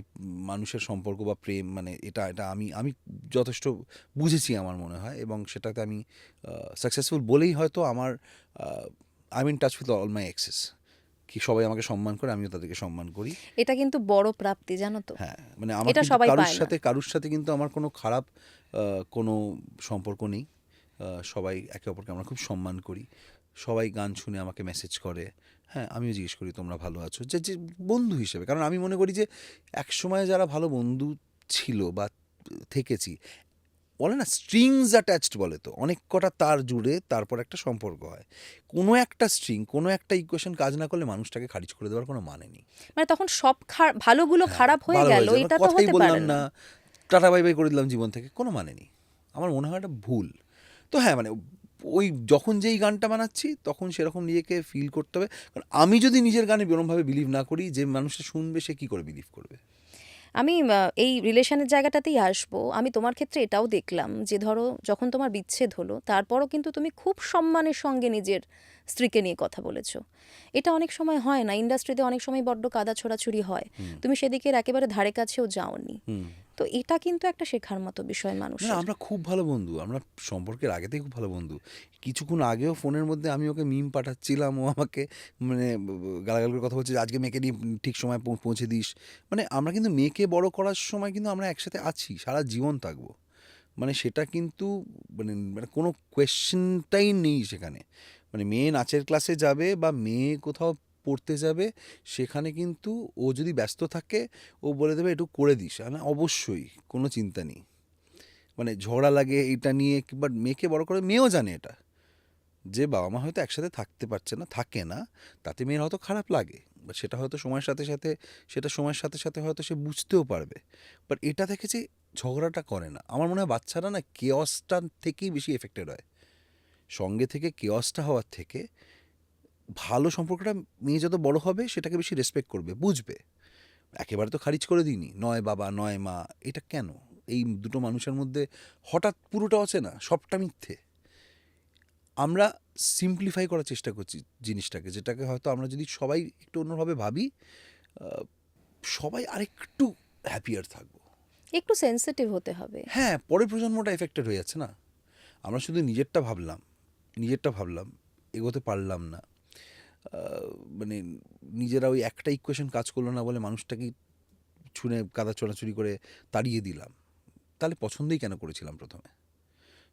মানুষের সম্পর্ক বা প্রেম মানে এটা এটা আমি আমি যথেষ্ট বুঝেছি আমার মনে হয়, এবং সেটাতে আমি সাকসেসফুল বলেই হয়তো আমার I in touch with all my exes, কি সবাই আমাকে সম্মান করে, আমিও তাদেরকে সম্মান করি। এটা কিন্তু বড় প্রাপ্তি, জানো তো। হ্যাঁ, মানে আমার এটা কিন্তু সবাই পায় না। কারুর সাথে কিন্তু আমার কোনো খারাপ কোনো সম্পর্ক নেই। সবাই একে অপরকে আমরা খুব সম্মান করি। সবাই গান শুনে আমাকে মেসেজ করে। হ্যাঁ, আমিও জিজ্ঞেস করি তোমরা ভালো আছো? যে বন্ধু হিসেবে। কারণ আমি মনে করি যে একসময় যারা ভালো বন্ধু ছিল বা থেকেছি, বলে না স্ট্রিংস অ্যাটাচড বলে, তো অনেক কটা তার জুড়ে তারপর একটা সম্পর্ক হয়। কোনো একটা স্ট্রিং, কোনো একটা ইকুয়েশন কাজ না করলে মানুষটাকে খারিজ করে দেওয়ার কোনো মানে নেই। মানে তখন সব ভালোগুলো হ্যাঁ, খারাপ হয়ে ভালো গেল, হয়ে যায়। এবার এটা তো কথাই হতে বললাম পারে না। না, টাটা বাই বাই করে দিলাম জীবন থেকে, কোনো মানে নেই। আমার মনে হয় এটা ভুল। তো হ্যাঁ, মানে ওই যখন যেই গানটা বানাচ্ছি তখন সেরকম নিজেকে ফিল করতে হবে। কারণ আমি যদি নিজের গানে বেরমভাবে বিলিভ না করি, যে মানুষটা শুনবে সে কী করে বিলিভ করবে? আমি এই রিলেশনের জায়গাটাতেই আসবো। আমি তোমার ক্ষেত্রে এটাও দেখলাম যে ধরো যখন তোমার বিচ্ছেদ হলো তারপরও কিন্তু তুমি খুব সম্মানের সঙ্গে নিজের স্ত্রীকে নিয়ে কথা বলেছো। এটা অনেক সময় হয় না, ইন্ডাস্ট্রিতে অনেক সময় বড্ড কাদা ছোড়াছুড়ি হয়, তুমি সেদিকের একেবারে ধারে কাছেও যাওনি। হুম। তো এটা কিন্তু একটা শেখার মতো বিষয় না, না, মানুষের। আমরা খুব ভালো বন্ধু। আমরা সম্পর্কের আগে থেকেই খুব ভালো বন্ধু। কিছুক্ষণ আগেও ফোনের মধ্যে আমি ওকে মিম পাঠাচ্ছিলাম, ও আমাকে মানে গালাগাল করে কথা বলছে যে, "আজকে মেয়েকে নিয়ে ঠিক সময়ে পৌঁছে দিস।" মানে আমরা কিন্তু মেয়েকে বড় করার সময় কিন্তু আমরা একসাথে আছি, সারা জীবন থাকবো। মানে সেটা কিন্তু মানে মানে কোনো কোয়েশ্চেনটাই নেই সেখানে। মানে মেয়ে নাচের ক্লাসে যাবে বা মেয়ে কোথাও পড়তে যাবে, সেখানে কিন্তু ও যদি ব্যস্ত থাকে, ও বলে দেবে, "একটু করে দিস।" না, অবশ্যই, কোনো চিন্তা নেই। মানে ঝগড়া লাগে এটা নিয়ে, বাট মেয়েকে বড় করে মেয়েও জানে এটা, যে বাবা মা হয়তো একসাথে থাকতে পারছে না, থাকে না, তাতে মেয়ের হয়তো খারাপ লাগে, বাট সেটা হয়তো সময়ের সাথে সাথে হয়তো সে বুঝতেও পারবে। বাট এটা থেকে যে ঝগড়াটা করে না, আমার মনে হয় বাচ্চারা না কেয়সটা থেকেই বেশি এফেক্টেড হয়, সঙ্গে থেকে কেয়সটা হওয়ার থেকে ভালো সম্পর্কটা মেয়ে যত বড় হবে সেটাকে বেশি রেসপেক্ট করবে, বুঝবে। একেবারে তো খারিজ করে দিইনি, নয় বাবা নয় মা, এটা কেন? এই দুটো মানুষের মধ্যে হঠাৎ পুরোটা অচেনা, সবটা মিথ্যে। আমরা সিম্পলিফাই করার চেষ্টা করছি জিনিসটাকে, যেটাকে হয়তো আমরা যদি সবাই একটু অন্যভাবে ভাবি, সবাই আরেকটু হ্যাপিয়ার থাকবো। একটু সেনসিটিভ হতে হবে। হ্যাঁ, পরের প্রজন্মটা এফেক্টেড হয়ে যাচ্ছে না। আমরা শুধু নিজেরটা ভাবলাম, এগোতে পারলাম না। মানে নিজেরা ওই একটা ইকুয়েশন কাজ করলো না বলে মানুষটাকে ছুঁড়ে কাদা ছোড়াছুড়ি করে তাড়িয়ে দিলাম। তাহলে পছন্দই কেন করেছিলাম প্রথমে?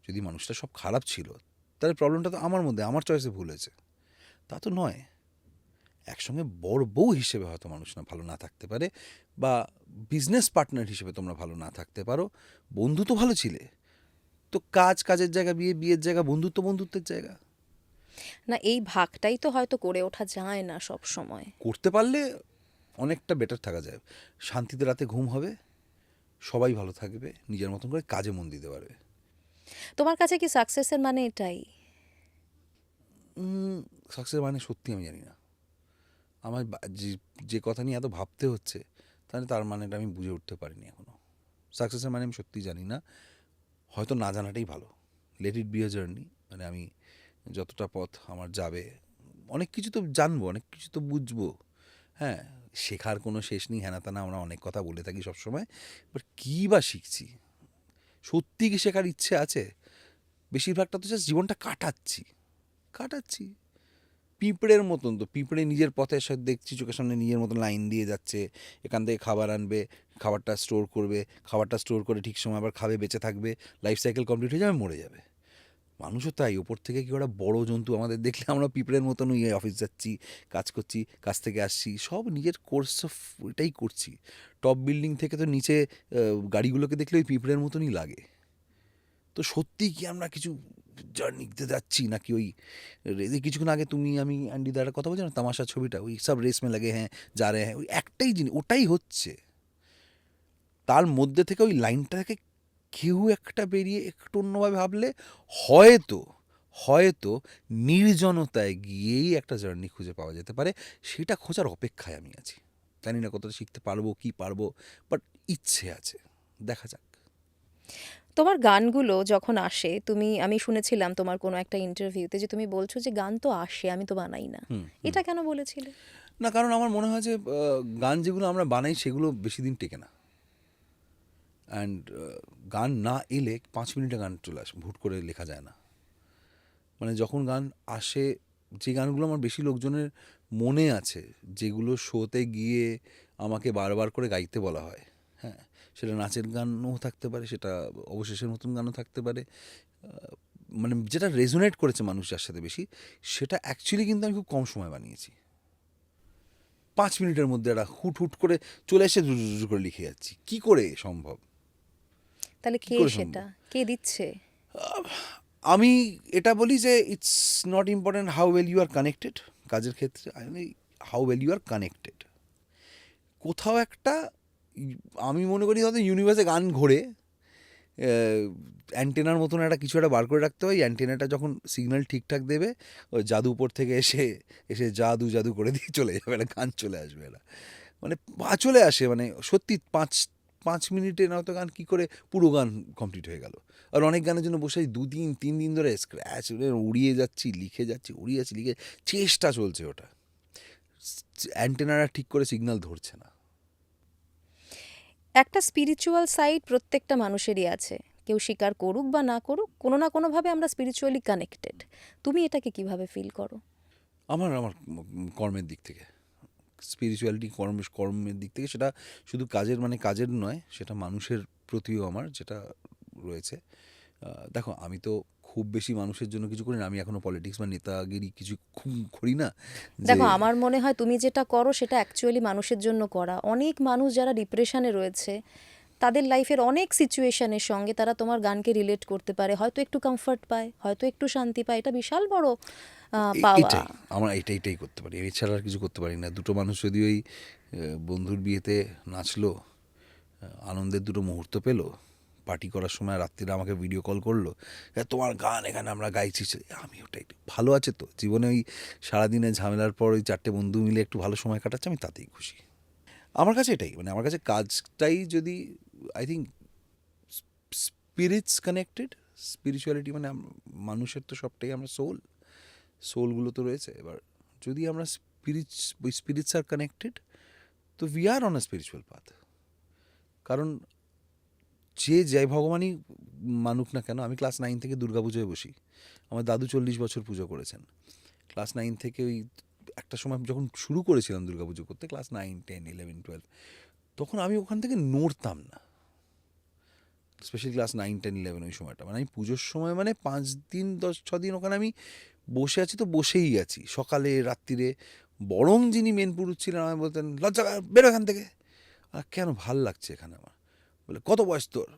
যদি মানুষটা সব খারাপ ছিল, তাহলে প্রবলেমটা তো আমার মধ্যে, আমার চয়েসে ভুল হয়েছে। তা তো নয়। একসঙ্গে বড় বউ হিসেবে হয়তো মানুষ না ভালো না থাকতে পারে, বা বিজনেস পার্টনার হিসেবে তোমরা ভালো না থাকতে পারো, বন্ধু তো ভালো ছিলে। তো কাজের জায়গা, বিয়ের জায়গা, বন্ধুত্বের জায়গা। না, এই ভাগটাই তো হয়তো করে ওঠা যায় না সব সময়। করতে পারলে অনেকটা বেটার থাকা যায়। শান্তিতে রাতে ঘুম হবে, সবাই ভালো থাকবে, নিজের মতন করে কাজে মন দিতে পারবে। তোমার কাছে কি সাকসেসের মানে এটাই? সাকসেস মানে সত্যি আমি জানি না। আমার যে যে কথা নিয়ে এত ভাবতে হচ্ছে, তাহলে তার মানেটা আমি বুঝে উঠতে পারিনি এখনও। সাকসেসের মানে আমি সত্যিই জানি না, হয়তো না জানাটাই ভালো। Let it be a journey, মানে আমি যতটা পথ আমার যাবে, অনেক কিছু তো জানবো, অনেক কিছু তো বুঝবো। হ্যাঁ, শেখার কোনো শেষ নেই, হ্যানা ত্যানা আমরা অনেক কথা বলে থাকি সবসময়, বাট কী বা শিখছি? সত্যি কি শেখার ইচ্ছে আছে? বেশিরভাগটা তো জাস্ট জীবনটা কাটাচ্ছি পিঁপড়ের মতন। তো পিঁপড়ে নিজের পথের সাথে দেখছি চোখের সামনে নিজের মতন লাইন দিয়ে যাচ্ছে, এখান থেকে খাবার আনবে, খাবারটা স্টোর করবে, খাবারটা স্টোর করে ঠিক সময় আবার খাবে, বেঁচে থাকবে, লাইফ সাইকেল কমপ্লিট হয়ে যাবে, মরে যাবে। মানুষও তাই, ওপর থেকে কি ওরা বড় জন্তু আমাদের দেখলে আমরা পিঁপড়ের মতন ওই অফিস যাচ্ছি, কাজ করছি, কাজ থেকে আসছি, সব নিজের কোর্স অফ এটাই করছি। টপ বিল্ডিং থেকে তো নিচে গাড়িগুলোকে দেখলে ওই পিঁপড়ের মতনই লাগে। তো সত্যিই কি আমরা কিছু জার্নিতে যাচ্ছি, নাকি ওই কিছুক্ষণ আগে তুমি আমি অ্যান্ডি দার কথা বলছি না, তামাশা ছবিটা, ওই সব রেস মে লাগে হ্যাঁ যা রে হ্যাঁ, ওই একটাই জিনিস, ওটাই হচ্ছে। তার মধ্যে থেকে ওই লাইনটাকে কেউ একটা বেরিয়ে একটু অন্যভাবে ভাবলে হয়তো হয়তো নির্জনতায় গিয়েই একটা জার্নি খুঁজে পাওয়া যেতে পারে। সেটা খোঁজার অপেক্ষায় আমি আছি। জানি না কতটা শিখতে পারবো, কি পারবো, বাট ইচ্ছে আছে, দেখা যাক। তোমার গানগুলো যখন আসে, আমি শুনেছিলাম তোমার কোনো একটা ইন্টারভিউতে যে তুমি বলছো যে গান তো আসে, আমি তো বানাই না। এটা কেন বলেছিলে? না, কারণ আমার মনে হয় যে গান যেগুলো আমরা বানাই সেগুলো বেশি দিন টেকে না। অ্যান্ড গান না এলে 5 মিনিটে গান চলে আসে, হুট করে লেখা যায় না। মানে যখন গান আসে, যে গানগুলো আমার বেশি লোকজনের মনে আছে, যেগুলো শোতে গিয়ে আমাকে বারবার করে গাইতে বলা হয়, হ্যাঁ, সেটা নাচের গানও থাকতে পারে, সেটা অবশেষের নতুন গানও থাকতে পারে, মানে যেটা রেজোনেট করেছে মানুষ যার সাথে বেশি, সেটা অ্যাকচুয়ালি কিন্তু আমি খুব কম সময় বানিয়েছি। 5 মিনিটের মধ্যে একটা হুট করে চলে এসে করে লিখে যাচ্ছি। কি করে সম্ভব? তাহলে কি কে করে সেটা? সম্ভব? কে দিচ্ছে? আমি এটা বলি যে it's not important how well you are connected. কাজের ক্ষেত্রে আমি how well you are connected. কোথাও একটা আমি মনে করি হয়তো ইউনিভার্সে গান ঘোরে, অ্যান্টেনার মতন একটা কিছু একটা বার করে রাখতে হয়। অ্যান্টেনাটা যখন সিগন্যাল ঠিকঠাক দেবে, ওই জাদু উপর থেকে এসে এসে জাদু জাদু করে দিয়ে চলে যাবে, একটা গান চলে আসবে, এটা মানে চলে আসে। মানে সত্যি 5 5 মিনিটে নয়তো গান কী করে পুরো গান কমপ্লিট হয়ে গেল। আর অনেক গানের জন্য বসে 2 দিন 3 দিন ধরে স্ক্র্যাচ উড়িয়ে যাচ্ছি, লিখে যাচ্ছি, উড়িয়ে যাচ্ছি, লিখে চেষ্টা চলছে, ওটা অ্যান্টেনারা ঠিক করে সিগন্যাল ধরছে না। একটা স্পিরিচুয়াল সাইড প্রত্যেকটা মানুষেরই আছে, কেউ স্বীকার করুক বা না করুক, কোনো না কোনোভাবে আমরা স্পিরিচুয়ালি কানেক্টেড। তুমি এটাকে কিভাবে ফিল করো? আমার আমার কর্মের দিক থেকে স্পিরিচুয়ালিটি, কর্মের দিক থেকে সেটা শুধু কাজের, মানে কাজের নয়, সেটা মানুষের প্রতিও আমার যেটা রয়েছে। দেখো, আমি তো খুব বেশি মানুষের জন্য কিছু করি না, আমি এখনও পলিটিক্স বা নেতাগিরি কিছু করি না যে। দেখো, আমার মনে হয় তুমি যেটা করো সেটা অ্যাকচুয়ালি মানুষের জন্য করা। অনেক মানুষ যারা ডিপ্রেশনে রয়েছে, তাদের লাইফের অনেক সিচুয়েশনের সঙ্গে তারা তোমার গানকে রিলেট করতে পারে, হয়তো একটু কমফর্ট পায়, হয়তো একটু শান্তি পায়। এটা বিশাল বড় পাওয়া। এটাই আমরা এটাই করতে পারি, এছাড়া আর কিছু করতে পারি না। দুটো মানুষ যদি ওই বন্ধুর বিয়েতে নাচলো, আনন্দের দুটো মুহূর্ত পেলো, পার্টি করার সময় রাত্রিরে আমাকে ভিডিও কল করলো, তোমার গান এখানে আমরা গাইছি, আমি ওটাই ভালো আছে তো জীবনে। ওই সারাদিনে ঝামেলার পর ওই 4টে বন্ধু মিলে একটু ভালো সময় কাটাচ্ছে, আমি তাতেই খুশি। আমার কাছে এটাই, মানে আমার কাছে কাজটাই যদি, I think spirits connected, spirituality মানে মানুষের তো সবটাই আমরা সোলগুলো তো রয়েছে। এবার যদি আমরা স্পিরিটস আর কানেক্টেড, তো we are on a spiritual path. কারণ যে জয় ভগবানই মানুক না কেন, আমি ক্লাস 9 থেকে দুর্গাপুজোয় বসি। আমার দাদু 40 বছর পুজো করেছেন। ক্লাস 9 থেকে ওই একটা সময় যখন শুরু করেছিলাম দুর্গাপুজো করতে, ক্লাস 9 10 11 12, তখন আমি ওখান থেকে নড়তাম না। স্পেশালি ক্লাস 9 10 11 ওই সময়টা, মানে আমি পুজোর সময় মানে 5 দিন 6 দিন ওখানে আমি বসে আছি, তো বসেই আছি, সকালে রাত্রিরে। বরং যিনি মেন পুরুষ ছিলেন আমায় বলতেন, লজ্জা বেরো এখান থেকে। আর কেন, ভাল লাগছে এখানে আমার। বলে, কত বয়স তোর?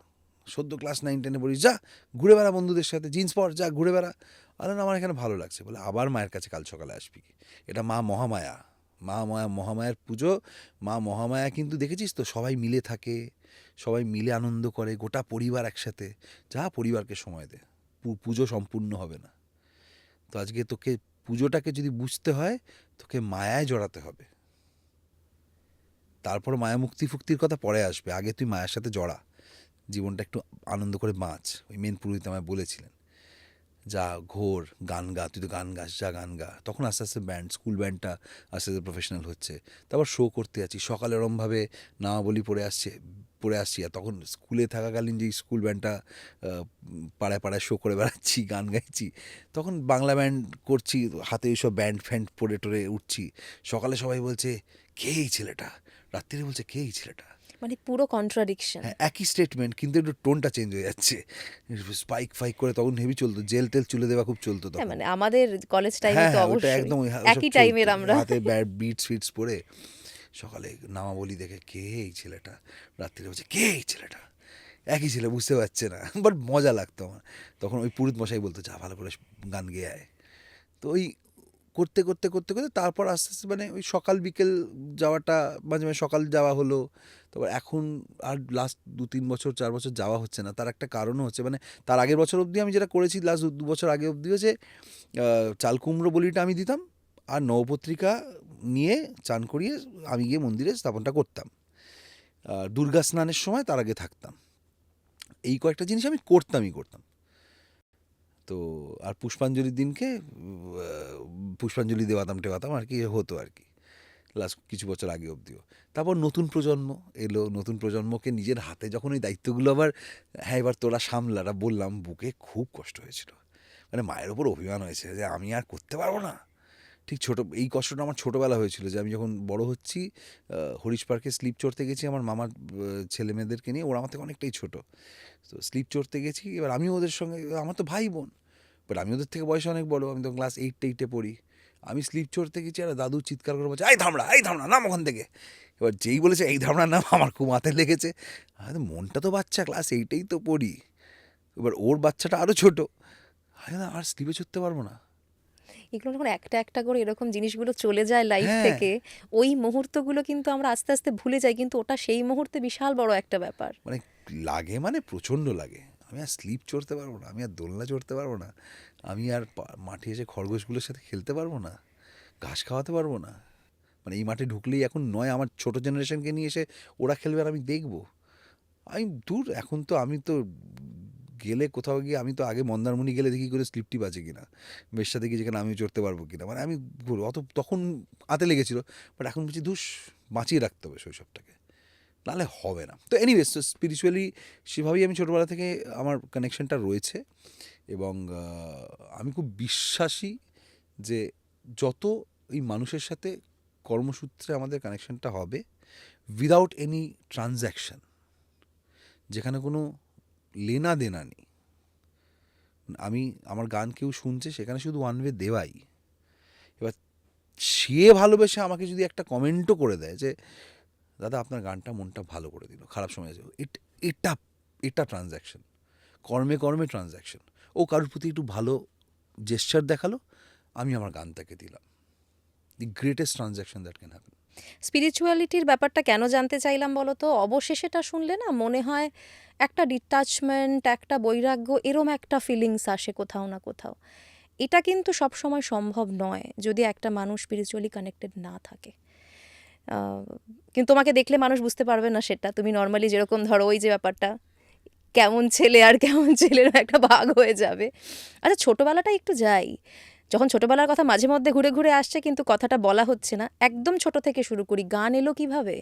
সদ্য ক্লাস 9 10 পড়িস, যা ঘুরে বেড়া বন্ধুদের সাথে, জিন্স পর, যা ঘুরে বেড়া। আর না, আমার এখানে ভালো লাগছে। বলে, আবার মায়ের কাছে কাল সকালে আসবি। এটা মা মহামায়া, মহামায়ার পুজো। মা মহামায়া কিন্তু দেখেছিস তো, সবাই মিলে থাকে, সবাই মিলে আনন্দ করে, গোটা পরিবার একসাথে। যা পরিবারকে সময় দে, পুজো সম্পূর্ণ হবে না। তো আজকে তোকে পুজোটাকে যদি বুঝতে হয়, তোকে মায়ায় জড়াতে হবে। তারপর মায়া মুক্তি ফুক্তির কথা পরে আসবে, আগে তুই মায়ের সাথে জড়া, জীবনটা একটু আনন্দ করে বাঁচ। ওই মেন পুরোহিত আমায় বলেছিলেন, যা ঘোর, গান গা, তুই তো গান গাস, যা গান গা। তখন আস্তে আস্তে ব্যান্ড, স্কুল ব্যান্ডটা আস্তে আস্তে প্রফেশনাল হচ্ছে। তারপর শো করতে আছি, সকালে ওরমভাবে নামাবলী পড়ে আসছি। আর তখন স্কুলে থাকাকালীন যেই স্কুল ব্যান্ডটা পাড়ায় পাড়ায় শো করে বেড়াচ্ছি, গান গাইছি, তখন বাংলা ব্যান্ড করছি, হাতে ওইসব ব্যান্ড ফ্যান্ড পরে টরে উঠছি। সকালে সবাই বলছে কে এই ছেলেটা, রাত্রিরে বলছে কে এই ছেলেটা। মানে পুরো কন্ট্রাডিকশন। হ্যাঁ, একই স্টেটমেন্ট, কিন্তু একটু টোনটা চেঞ্জ হয়ে যাচ্ছে। স্পাইক ফাইক করে তখন হেভি চলতো, জেল টেল চুলে দেওয়া খুব চলতো হ্যাঁ, তখন। মানে আমাদের কলেজ টাইমে হ্যাঁ তো হ্যাঁ, ওটা অবশ্যই একদম একই টাইমের আমরা। হাতে বিটস ফিটস পরে সকালে নামাবলী দেখে কে এই ছেলেটা, রাত্রিরে বলছে কে এই ছেলেটা, একই ছেলে, বুঝতে পারছে না, বাট মজা লাগতো আমার। তখন ওই পুরুত মশাই বলতো যা ভালো করে গান গেয়ে আয়। তো ওই করতে করতে করতে করতে তারপর আস্তে আস্তে মানে ওই সকাল বিকেল যাওয়াটা, মাঝে মাঝে সকাল যাওয়া হলো। তারপর এখন আর লাস্ট 2-3 বছর 4 বছর যাওয়া হচ্ছে না। তার একটা কারণও হচ্ছে, মানে তার আগের বছর অবধি আমি যেটা করেছি, লাস্ট 2 বছর আগে অবধি হচ্ছে চাল কুমড়ো বলিটা আমি দিতাম, আর নবপত্রিকা নিয়ে চান করিয়ে আমি গিয়ে মন্দিরে স্থাপনটা করতাম। দুর্গা স্নানের সময় তার আগে থাকতাম। এই কয়েকটা জিনিস আমি করতাম। তো আর পুষ্পাঞ্জলির দিনকে পুষ্পাঞ্জলি দেওয়াতাম আর কি, হতো আর কি লাস্ট কিছু বছর আগে অবধিও। তারপর নতুন প্রজন্ম এলো, নতুন প্রজন্মকে নিজের হাতে যখন ওই দায়িত্বগুলো আবার, হ্যাঁ এবার তোরা সামলাটা বললাম, বুকে খুব কষ্ট হয়েছিল। মানে মায়ের ওপর অভিমান হয়েছে যে আমি আর করতে পারবো না। ঠিক এই কষ্টটা আমার ছোটোবেলা হয়েছিল, যে আমি যখন বড় হচ্ছি, হরিশ পার্কে স্লিপ চড়তে গেছি আমার মামার ছেলে মেয়েদেরকে নিয়ে, ওরা আমার থেকে অনেকটাই ছোটো। তো স্লিপ চড়তে গেছি, এবার আমি ওদের সঙ্গে, আমার তো ভাই বোন, বাট আমি ওদের থেকে বয়সে অনেক বড়, আমি তো ক্লাস 8-8-এ পড়ি। আমি স্লিপ চড়তে গেছি, আর দাদু চিৎকার করে বলছে এই ধামড়া নাম ওখান থেকে। এবার যেই বলেছে এই ধামড়ার নাম, আমার খুব হাতে লেগেছে। হয়তো মনটা তো বাচ্চা, ক্লাস 8-এই তো পড়ি, এবার ওর বাচ্চাটা আরও ছোটো, আর স্লিপে চড়তে পারবো না। এগুলো যখন একটা একটা করে এরকম জিনিসগুলো চলে যায় লাইফ হ্যাঁ, থেকে, ওই মুহূর্তগুলো কিন্তু আমরা আস্তে আস্তে ভুলে যাই, কিন্তু ওটা সেই মুহূর্তে বিশাল বড় একটা ব্যাপার। মানে লাগে, মানে প্রচণ্ড লাগে। আমি আর স্লিপ চড়তে পারবো না, আমি আর দোলনা চড়তে পারবো না, আমি আর মাঠে এসে খরগোশগুলোর সাথে খেলতে পারবো না, ঘাস খাওয়াতে পারবো না। মানে এই মাঠে ঢুকলেই এখন নয় আমার ছোটো জেনারেশনকে নিয়ে এসে ওরা খেলবে আর আমি দেখবো। আমি দূর, এখন তো আমি তো গেলে কোথাও গিয়ে, আমি তো আগে মন্দারমণি গেলে দেখি করে স্লিপটি বাজে কিনা, বেশ্যাতে গিয়ে যেখানে আমিও চড়তে পারবো কিনা, মানে আমি তখন হাতে লেগেছিলো। বাট এখন বলছি বাঁচিয়ে রাখতে হবে শৈশবটাকে, নাহলে হবে না। তো এনিওয়েজ, তো স্পিরিচুয়ালি সেভাবেই আমি ছোটোবেলা থেকে আমার কানেকশনটা রয়েছে। এবং আমি খুব বিশ্বাসী যে যত এই মানুষের সাথে কর্মসূত্রে আমাদের কানেকশনটা হবে, উইদাউট এনি ট্রানজ্যাকশন, যেখানে কোনো লেনা দেনা নেই, আমার গান কেউ শুনছে, সেখানে শুধু ওয়ান ওয়ে দেওয়াই। এবার সে ভালোবেসে আমাকে যদি একটা কমেন্টও করে দেয় যে দাদা আপনার গানটা মনটা ভালো করে দিল, খারাপ সময় আছে, এটা এটা ট্রানজ্যাকশন, কর্মে কর্মে ট্রানজ্যাকশন। ও কারোর প্রতি একটু ভালো জেস্চার দেখালো, আমি আমার গান তাকে দিলাম। The greatest transaction that can happen. স্পিরিচুয়ালিটির ব্যাপারটা কেন জানতে চাইলাম বলো তো, অবশেষেটা শুনলে না মনে হয় একটা ডিটাচমেন্ট, একটা বৈরাগ্য, এরম একটা ফিলিংস আসে কোথাও না কোথাও। এটা কিন্তু সব সময় সম্ভব নয় যদি একটা মানুষ স্পিরিচুয়ালি কানেক্টেড না থাকে। কিন্তু তোমাকে দেখলে মানুষ বুঝতে পারবে না সেটা। তুমি নর্মালি যেরকম ধরো ওই যে ব্যাপারটা, কেমন ছেলে আর কেমন ছেলেরও একটা ভাগ হয়ে যাবে। আচ্ছা, ছোটোবেলাটা একটু যাই। যখন ছোটোবেলার কথা মাঝে মধ্যে ঘুরে ঘুরে আসছে কিন্তু কথাটা বলা হচ্ছে না, একদম ছোট থেকে শুরু করি, গান এলো কিভাবে?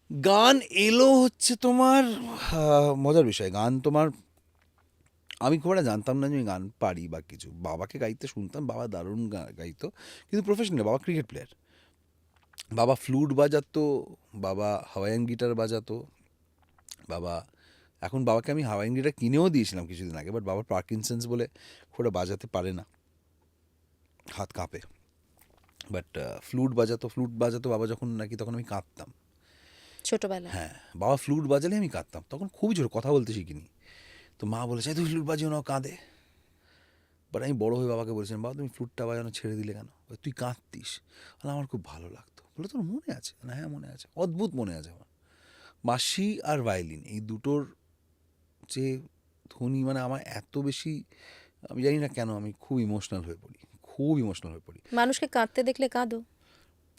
গান এলো হচ্ছে তোমার মজার বিষয়। গান তোমার, আমি খুব একটা জানতাম না যে আমি গান পারি বা কিছু। বাবাকে গাইতে শুনতাম, বাবা দারুণ গাইতো, কিন্তু প্রফেশনাল। বাবা ক্রিকেট প্লেয়ার, বাবা ফ্লুট বাজাতো, বাবা হাওয়াইয়ান গিটার বাজাতো। বাবা, এখন বাবাকে আমি হাওয়াইয়ান গিটার কিনেও দিয়েছিলাম কিছুদিন আগে, বাট বাবার পার্কিনসন্স বলে খুব একটা বাজাতে পারে না, হাত কাঁপে। বাট ফ্লুট বাজাতো বাবা যখন নাকি, তখন আমি কাঁদতাম। ছোটবেলায়? হ্যাঁ, বাবা ফ্লুট বাজালে আমি কাঁদতাম, তখন খুবই ছোটো, কথা বলতে শিখিনি। তো মা বলেছে তুই ফ্লুট বাজিও না, কাঁদে। বাট আমি বড়ো হয়ে বাবাকে বলেছিলাম, বাবা তুমি ফ্লুটটা বাজানো ছেড়ে দিলে কেন, তুই কাঁদতিস। আর আমার খুব ভালো লাগতো। বলে তোর মনে আছে? না, হ্যাঁ মনে আছে, অদ্ভুত মনে আছে আমার। বাঁশি আর ভায়োলিন, এই দুটোর যে ধ্বনি, মানে আমার এত বেশি, আমি জানি না কেন আমি খুব ইমোশনাল হয়ে পড়ি। মানুষকে কাঁদতে দেখলে কাঁদো?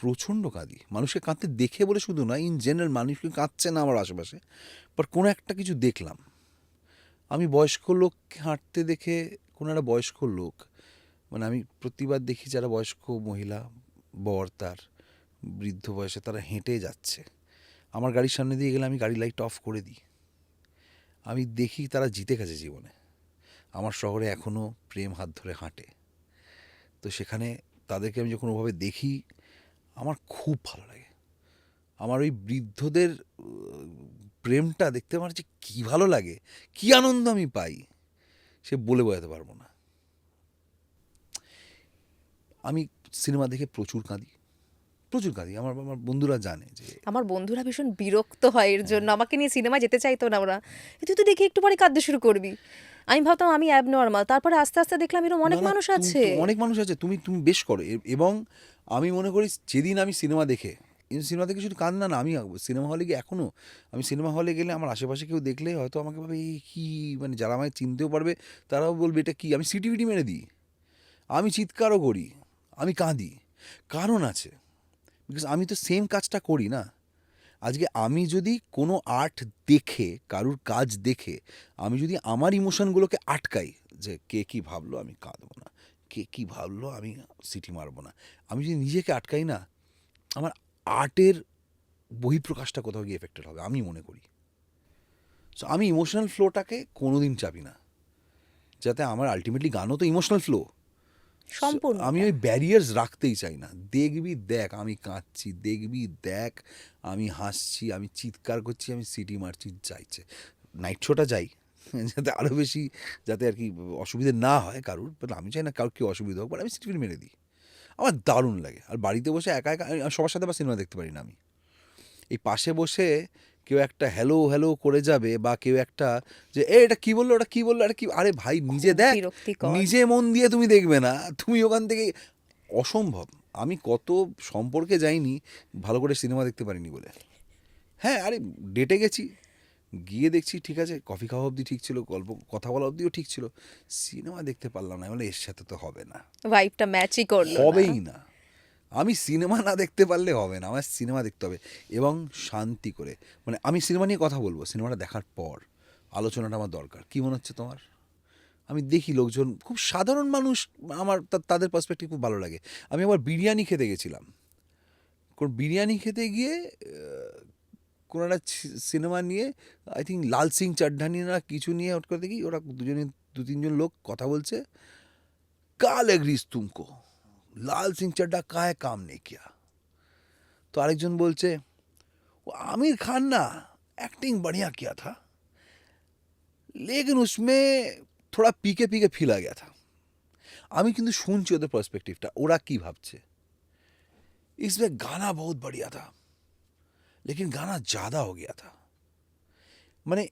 প্রচণ্ড কাঁদি, মানুষকে কাঁদতে দেখে বলে শুধু নয়, ইন জেনারেল মানুষকে কাঁদছে না আমার আশেপাশে, বাট কোনো একটা কিছু দেখলাম, আমি বয়স্ক লোককে হাঁটতে দেখে, কোনো একটা বয়স্ক লোক, মানে আমি প্রতিবার দেখি যারা বয়স্ক মহিলা, বর তার, বৃদ্ধ বয়সে তারা হেঁটে যাচ্ছে, আমার গাড়ির সামনে দিয়ে গেলে আমি গাড়ি লাইট অফ করে দিই, আমি দেখি তারা জিতে গেছে জীবনে। আমার শহরে এখনও প্রেম হাত ধরে হাঁটে, তো সেখানে তাদেরকে আমি যখন ওভাবে দেখি আমার খুব ভালো লাগে। আমার ওই বৃদ্ধদের প্রেমটা দেখতে আমার যে কী ভালো লাগে, কী আনন্দ আমি পাই, সে বলে বোঝাতে পারবো না। আমি সিনেমা দেখে প্রচুর কাঁদি, প্রচুর কাঁদি। আমার আমার বন্ধুরা জানে যে আমার বন্ধুরা ভীষণ বিরক্ত হয় এর জন্য, আমাকে নিয়ে সিনেমা যেতে চাইতো না ওরা। তুই তো দেখি একটু পরে কাঁদতে শুরু করবি। আমি ভাবতাম আমি অ্যাবনর্মাল, তারপরে আস্তে আস্তে দেখলাম এরকম অনেক না, না, মানুষ আছে। অনেক মানুষ আছে, তুমি তুমি বেশ করো। এবং আমি মনে করি যেদিন আমি সিনেমা দেখে, সিনেমা দেখে শুধু কান্না না, আমি সিনেমা হলে গিয়ে এখনও, আমি সিনেমা হলে গেলে আমার আশেপাশে কেউ দেখলে হয়তো আমাকে ভাবে এই কী, মানে যারা আমায় চিনতেও পারবে তারাও বলবে এটা কী, আমি সিটি ফিটি মেরে দিই, আমি চিৎকারও করি, আমি কাঁদি। কারণ আছে, বিকজ আমি তো সেম কাজটা করি না। আজকে আমি যদি কোনো আর্ট দেখে, কারুর কাজ দেখে, আমি যদি আমার ইমোশনগুলোকে আটকাই, যে কে কী ভাবলো আমি কাঁদবো না, কে কী ভাবলো আমি সিটি মারবো না, আমি যদি নিজেকে আটকাই না, আমার আর্টের বহিঃপ্রকাশটা কোথাও গিয়ে এফেক্টেড হবে আমি মনে করি। সো আমি ইমোশনাল ফ্লোটাকে কোনো দিন চাপি না, যাতে আমার আলটিমেটলি গানও তো ইমোশনাল ফ্লো, সম্পূর্ণ। আমি ওই ব্যারিয়ার্স রাখতেই চাই না। দেখবি দেখ আমি কাঁদছি, দেখবি দেখ আমি হাসছি, আমি চিৎকার করছি, আমি সিটি মারছি, যাইছে নাইট শোটা যাই যাতে আরও বেশি, যাতে আর কি অসুবিধে না হয় কারুর, বাট আমি চাই না কারোর কি অসুবিধা হোক, বাট আমি সিটি মেরে দিই, আমার দারুণ লাগে। আর বাড়িতে বসে একা একা আমি সবার সাথে বা সিনেমা দেখতে পারি না আমি। এই পাশে বসে কেউ একটা হ্যালো হ্যালো করে যাবে, বা কেউ একটা যে এটা কী বললো, ওটা কী বললো, এটা কী, আরে ভাই নিজে খুব দেখ, বিরক্তিকর। নিজে মন দিয়ে তুমি দেখবে না, তুমি ওখান থেকে অসম্ভব। আমি কত সম্পর্কে যাইনি ভালো করে সিনেমা দেখতে পারিনি বলে। হ্যাঁ, আরে ডেটে গেছি, গিয়ে দেখছি ঠিক আছে, কফি খাওয়া অবধি ঠিক ছিল, গল্প কথা বলা অবধিও ঠিক ছিল, সিনেমা দেখতে পারলাম না, বলে এর সাথে তো হবে না, ভাইবটা ম্যাচই করলো না। হবেই না। আমি সিনেমা না দেখতে পারলে হবে না, আমার সিনেমা দেখতে হবে, এবং শান্তি করে। মানে আমি সিনেমা নিয়ে কথা বলবো, সিনেমাটা দেখার পর আলোচনাটা আমার দরকার। কী মনে হচ্ছে তোমার? আমি দেখি লোকজন খুব সাধারণ মানুষ, আমার তাদের পার্সপেক্টিভ খুব ভালো লাগে। আমি আবার বিরিয়ানি খেতে গেছিলাম, কোন বিরিয়ানি খেতে গিয়ে কোনো একটা সিনেমা নিয়ে, আই থিঙ্ক লাল সিং চাড্ডানি না কিছু নিয়ে, হট করে দেখি ওরা দু তিনজন লোক কথা বলছে, কাল এগ্রিস তুমকো, লাল সিং चड्ढा काहे काम नहीं किया। तो আরেকজন বলছে वो आमिर खान ना एक्टिंग बढ़िया किया था, लेकिन उसमें थोड़ा पीके पीके फील आ गया था। আমি কিন্তু শুনছি ওদের পার্সপেক্টিভটা, ওরা কি ভাবছে। इसमें गाना बहुत बढ़िया था, लेकिन गाना ज़्यादा हो गया था। মানে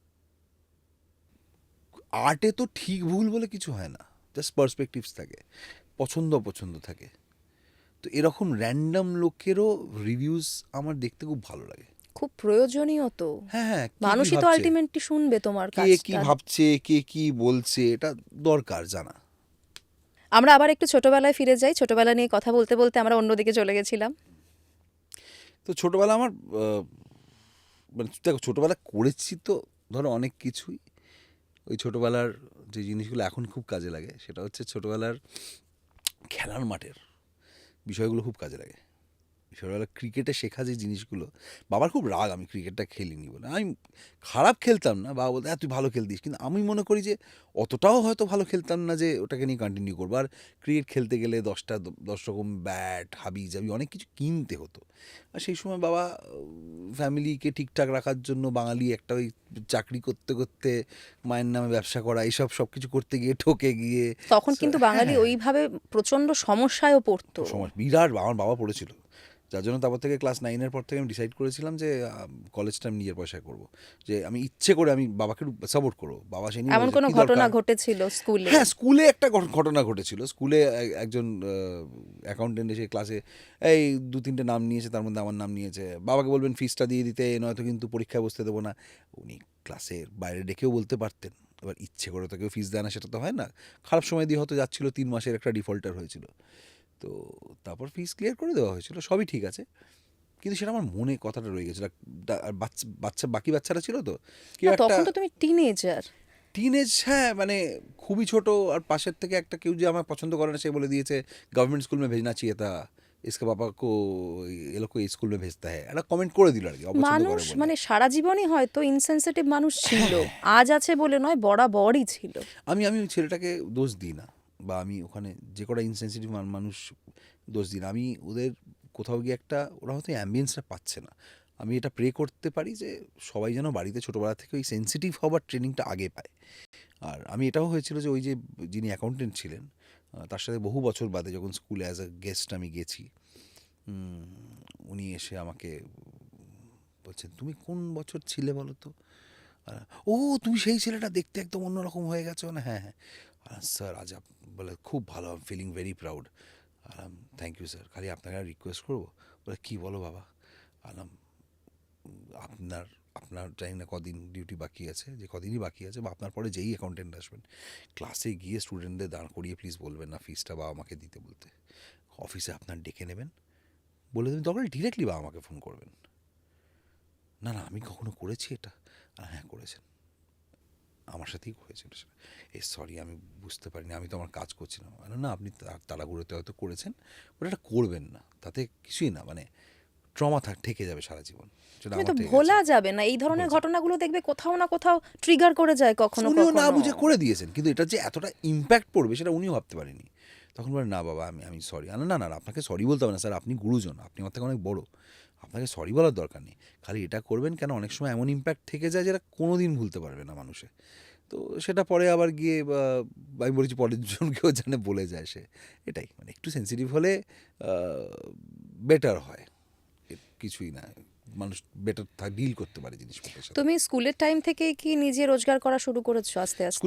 আর্টে তো ঠিক ভুল বলে কিছু হয় না, জাস্ট পার্সপেক্টিভস থাকে, পছন্দ অপছন্দ থাকে। তো এরকম র্যান্ডম লোকেরও রিভিউজ আমার দেখতে খুব ভালো লাগে। খুব প্রয়োজনীয় তো। হ্যাঁ, হ্যাঁ, কে কি মানুষই তো ভাবছে, আলটিমেটলি শুনবে তোমার কে কি কাজটা। ভাবছে, কে কি বলছে, এটা দরকার জানা। আমরা আবার একটু ছোটবেলায় ফিরে যাই। ছোটবেলা নিয়ে কথা বলতে বলতে আমরা অন্যদিকে চলে গেছিলাম। তো ছোটোবেলা আমার মানে দেখো ছোটোবেলা করেছি তো ধরো অনেক কিছুই, ওই ছোটোবেলার যে জিনিসগুলো এখন খুব কাজে লাগে সেটা হচ্ছে ছোটোবেলার খেলার মাঠের বিষয়গুলো খুব কাজে লাগে। ছোটোবেলা ক্রিকেটে শেখা যে জিনিসগুলো, বাবার খুব রাগ আমি ক্রিকেটটা খেলিনি বলে। আমি খারাপ খেলতাম না, বাবা বলতো হ্যাঁ তুই ভালো খেলতিস, কিন্তু আমি মনে করি যে অতটাও হয়তো ভালো খেলতাম না যে ওটাকে নিয়ে কন্টিনিউ করবো। আর ক্রিকেট খেলতে গেলে 10 রকম ব্যাট হাবি জাবি অনেক কিছু কিনতে হতো। আর সেই সময় বাবা ফ্যামিলিকে ঠিকঠাক রাখার জন্য, বাঙালি একটা ওই চাকরি করতে করতে মায়ের নামে ব্যবসা করা, এইসব সব কিছু করতে গিয়ে ঠকে গিয়ে, তখন কিন্তু বাঙালি ওইভাবে প্রচন্ড সমস্যায়ও পড়তো। বিরাট আমার বাবা পড়েছিল, যার জন্য তারপর থেকে ক্লাস 9-এর পর থেকে আমি ডিসাইড করেছিলাম যে কলেজটা আমি নিজের পয়সায় করবো, যে আমি ইচ্ছে করে আমি বাবাকে সাপোর্ট করবো। বাবা সেই নিয়ে এমন কোনো ঘটনা ঘটেছিল স্কুলে? হ্যাঁ, স্কুলে একটা ঘটনা ঘটেছিল। স্কুলে একজন অ্যাকাউন্টেন্ট এসে ক্লাসে এই 2-3টে নাম নিয়েছে, তার মধ্যে আমার নাম নিয়েছে। বাবাকে বলবেন ফিসটা দিয়ে দিতে, নয়তো কিন্তু পরীক্ষায় বসতে দেবো না। উনি ক্লাসের বাইরে ডেকেও বলতে পারতেন, এবার ইচ্ছে করে তো কেউ ফিস দেয় না, সেটা তো হয় না। খারাপ সময় দিয়ে হয়তো যাচ্ছিল, 3 মাসের একটা ডিফল্টার হয়েছিল। তো তারপর ফিস ক্লিয়ার করে দেওয়া হয়েছিল, সবই ঠিক আছে, কিন্তু সেটা আমার মনে কথাটা রয়ে গেছিলো। আর বাচ্চা বাকি বাচ্চারা ছিল তো কেউ না, একটা তখন তো তুমি টিনেজার। টিনেজ, হ্যাঁ মানে খুবই ছোট, আর পাশের থেকে একটা কেউ যে আমার পছন্দ করে না সে বলে দিয়েছে গভর্নমেंट स्कूल में भेजना चाहिए था, इसके पापा को ये लोग को स्कूल में भेजता है, একটা কমেন্ট করে দিল আর কি, অপছন্দ করে মানুষ বলে। মানে সারা জীবনই হয়তো ইনসেনসিটিভ মানুষ ছিল, আজ আছে বলে নয়, বরাবরই ছিল। আমি ওই ছেলেটাকে দোষ দিই না, বা আমি ওখানে যে কটা ইনসেনসিটিভ মানুষ দোষ দিই না, আমি ওদের কোথাও গিয়ে একটা, ওরা হয়তো অ্যাম্বিয়েন্সটা পাচ্ছে না। আমি এটা প্রে করতে পারি যে সবাই যেন বাড়িতে ছোটোবেলা থেকে ওই সেন্সিটিভ হওয়ার ট্রেনিংটা আগে পায়। আর আমি এটাও হয়েছিল যে ওই যে যিনি অ্যাকাউন্টেন্ট ছিলেন তার সাথে বহু বছর বাদে যখন স্কুলে অ্যাজ আ গেস্ট আমি গেছি, উনি এসে আমাকে বলছেন, তুমি কোন বছর ছিলে বলো তো? ও তুমি সেই ছেলেটা, দেখতে একদম অন্যরকম হয়ে গেছো না? হ্যাঁ হ্যাঁ স্যার, আজ বলে খুব ভালো, feeling very proud. Thank you sir, খালি আপনাকে রিকোয়েস্ট করবো। বলে কী বলো বাবা? আলাম আপনার আপনার জানি না কদিন ডিউটি বাকি আছে, যে কদিনই বাকি আছে, বা আপনার পরে যেই অ্যাকাউন্টেন্ট আসবেন ক্লাসে গিয়ে স্টুডেন্টদের দাঁড় করিয়ে প্লিজ বলবেন না ফিসটা বাবা আমাকে দিতে বলতে, অফিসে আপনার ডেকে নেবেন, বলে দেবেন দরকার ডিরেক্টলি বাবা আমাকে ফোন করবেন। না না আমি কখনো করেছি এটা? হ্যাঁ করেছেন, আমার সাথেই হয়েছিল সেটা। সরি আমি বুঝতে পারিনি, আমি তো আমার কাজ করছিলাম। না আপনি তাড়াহুড়োতে হয়তো করেছেন, ওটা এটা করবেন না, তাতে কিছুই না, মানে ট্রমা থেকে যাবে সারা জীবন, সেটা তুমি আমার তো থেকে ভোলা গেছে। যাবে না, এই ধরনের ভোলা যাবে। ঘটনাগুলো দেখবে কোথাও না কোথাও ট্রিগার করে যায় কখনো উনিও না কখনো। বুঝে করে দিয়েছেন, কিন্তু এটা যে এতটা ইম্প্যাক্ট পড়বে সেটা উনিও ভাবতে পারেনি। তখন বলে না বাবা আমি সরি। না না না আপনাকে সরি বলতে হবে না স্যার, আপনি গুরুজন, আপনি আমার থেকে অনেক বড়, আপনাকে সরি বলার দরকার নেই, খালি এটা করবেন কেন অনেক সময় এমন ইম্প্যাক্ট থেকে যায় যেটা কোনো দিন ভুলতে পারবে না মানুষে। তো সেটা পরে আবার গিয়ে আমি বলেছি পরের জনকেও জানে বলে যায় সে, এটাই মানে একটু সেন্সিটিভ হলে বেটার হয়, কিছুই না, মানুষ বেটার ডিল করতে পারে জিনিসপত্রের সাথে। তুমি স্কুলের টাইম থেকে কি নিজে রোজগার করা শুরু করেছো আস্তে আস্তে?